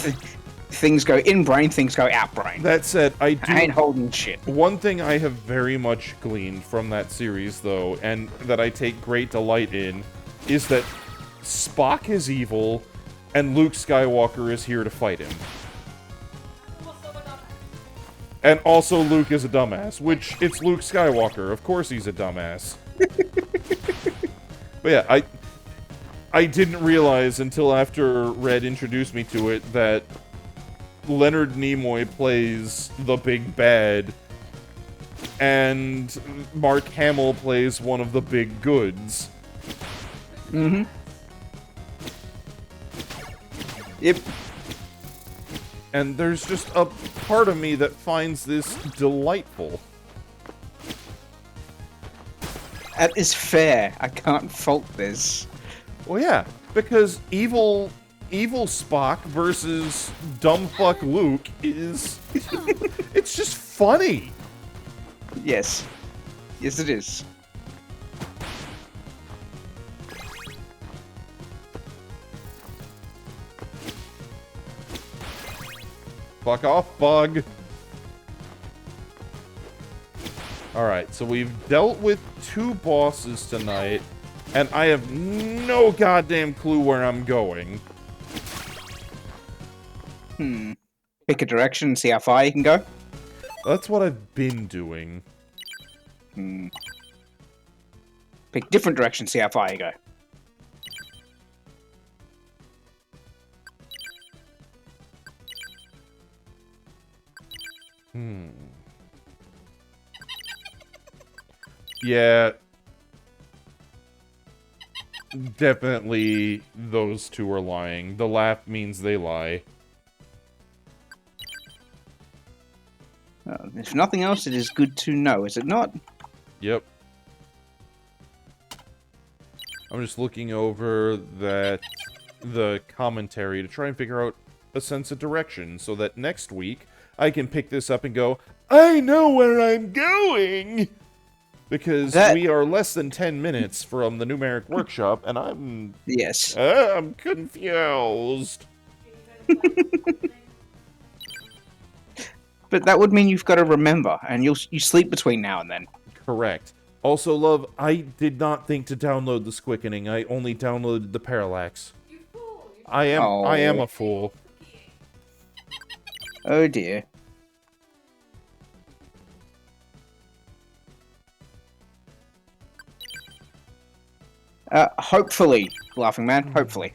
Things go in brain, things go out brain. That said, I ain't holding shit. One thing I have very much gleaned from that series, though, and that I take great delight in, is that Spock is evil, and Luke Skywalker is here to fight him. And also Luke is a dumbass, which, it's Luke Skywalker. Of course he's a dumbass. But yeah, I didn't realize until after Red introduced me to it that Leonard Nimoy plays the big bad, and Mark Hamill plays one of the big goods. Mm-hmm. Yep. And there's just a part of me that finds this delightful. That is fair. I can't fault this. Well, yeah, because evil Spock versus dumb fuck Luke is... it's just funny. Yes. Yes, it is. Fuck off, bug. Alright, so we've dealt with 2 bosses tonight, and I have no goddamn clue where I'm going. Pick a direction and see how far you can go. That's what I've been doing. Pick different direction, see how far you go. Yeah. Definitely those 2 are lying. The laugh means they lie. If nothing else, it is good to know, is it not? Yep. I'm just looking over the commentary to try and figure out a sense of direction so that next week I can pick this up and go, I know where I'm going! Because we are less than 10 minutes from the numeric workshop, and I'm... Yes. I'm confused. But that would mean you've got to remember, and you sleep between now and then. Correct. Also, love, I did not think to download the Squickening. I only downloaded the Parallax. You fool! I am a fool. Oh dear. Hopefully, Laughing Man, hopefully.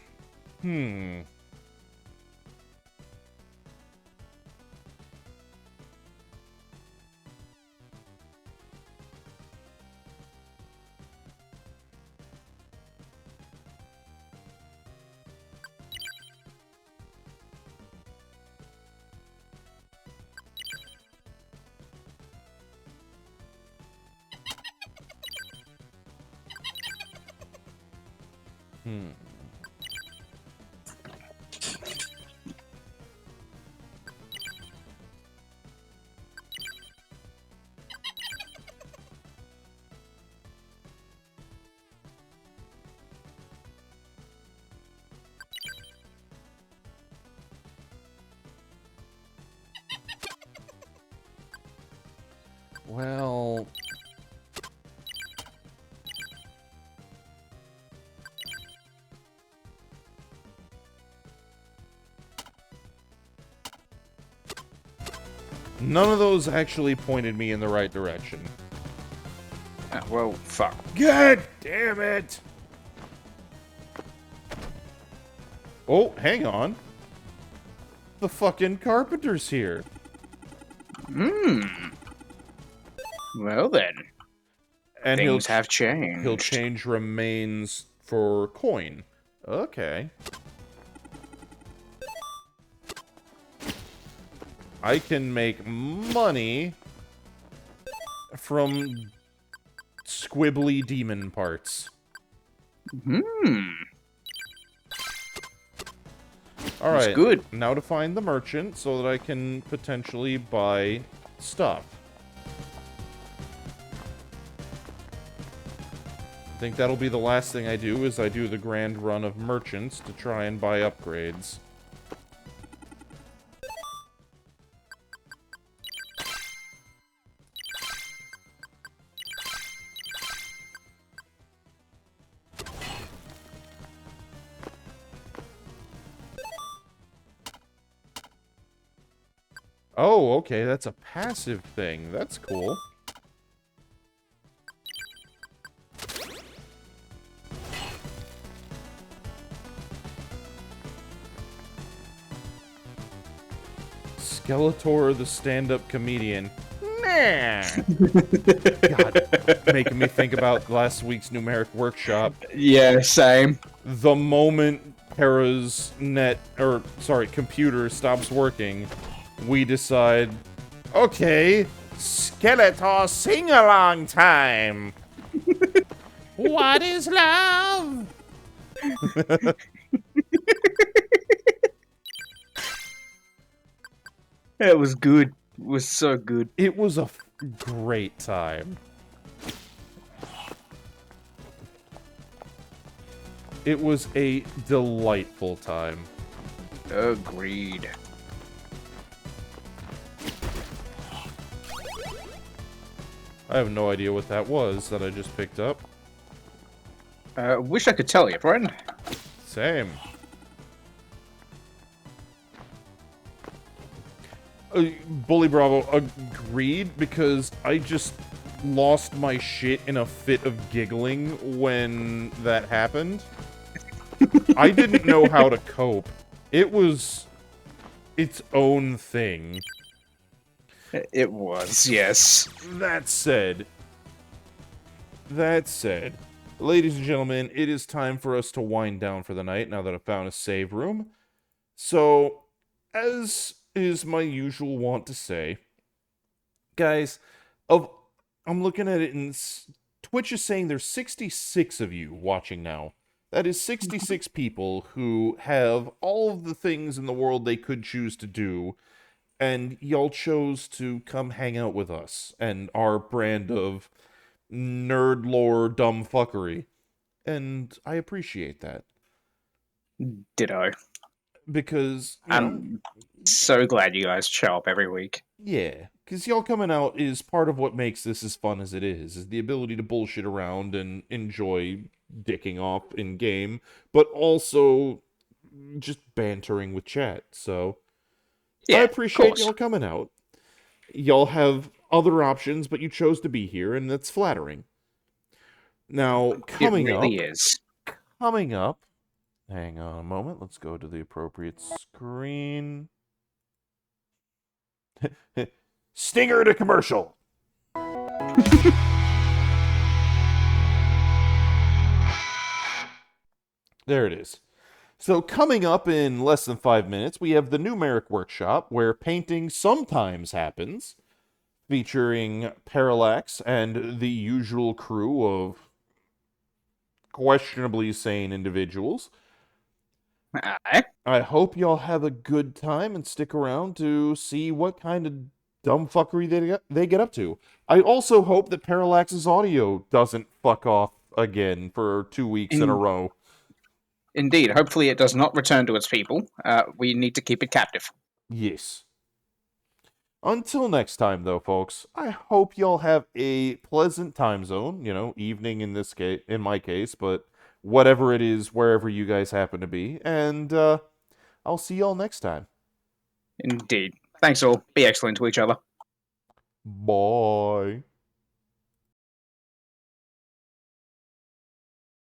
Well... None of those actually pointed me in the right direction. Well, fuck. God damn it! Oh, hang on. The fucking carpenter's here. Well then. And Things have changed. He'll change remains for coin. Okay. I can make money from squibbly demon parts. Alright, That's good. Now to find the merchant so that I can potentially buy stuff. think that'll be the last thing I do, is I do the grand run of merchants to try and buy upgrades. Oh, okay, that's a passive thing. That's cool. Skeletor the stand-up comedian. Nah. God, making me think about last week's numeric workshop. Yeah, same. The moment Para's computer stops working, we decide, okay, Skeletor sing-along time. What is love? It was good. It was so good. It was a great time. It was a delightful time. Agreed. I have no idea what that was that I just picked up. Wish I could tell you, friend. Same. Bully Bravo agreed, because I just lost my shit in a fit of giggling when that happened. I didn't know how to cope. It was its own thing. It was, yes. That said, ladies and gentlemen, it is time for us to wind down for the night now that I've found a save room. So, as is my usual wont to say, guys, I'm looking at it, and Twitch is saying there's 66 of you watching now. That is 66 people who have all of the things in the world they could choose to do, and y'all chose to come hang out with us and our brand of nerd lore dumb fuckery. And I appreciate that. Ditto. Because, I'm so glad you guys show up every week. Yeah, because y'all coming out is part of what makes this as fun as it is the ability to bullshit around and enjoy dicking off in-game, but also just bantering with chat, so Yeah, I appreciate y'all coming out. Y'all have other options, but you chose to be here, and that's flattering. Now, coming up, hang on a moment, let's go to the appropriate screen. Stinger to commercial. There it is. So coming up in less than 5 minutes, we have the numeric workshop, where painting sometimes happens, featuring Parallax and the usual crew of questionably sane individuals. I hope y'all have a good time and stick around to see what kind of dumb fuckery they get up to. I also hope that Parallax's audio doesn't fuck off again for 2 weeks in a row. Indeed. Hopefully it does not return to its people. We need to keep it captive. Yes. Until next time, though, folks, I hope y'all have a pleasant time zone. Evening in this case, in my case, but whatever it is, wherever you guys happen to be. And I'll see y'all next time. Indeed. Thanks all. Be excellent to each other. Bye.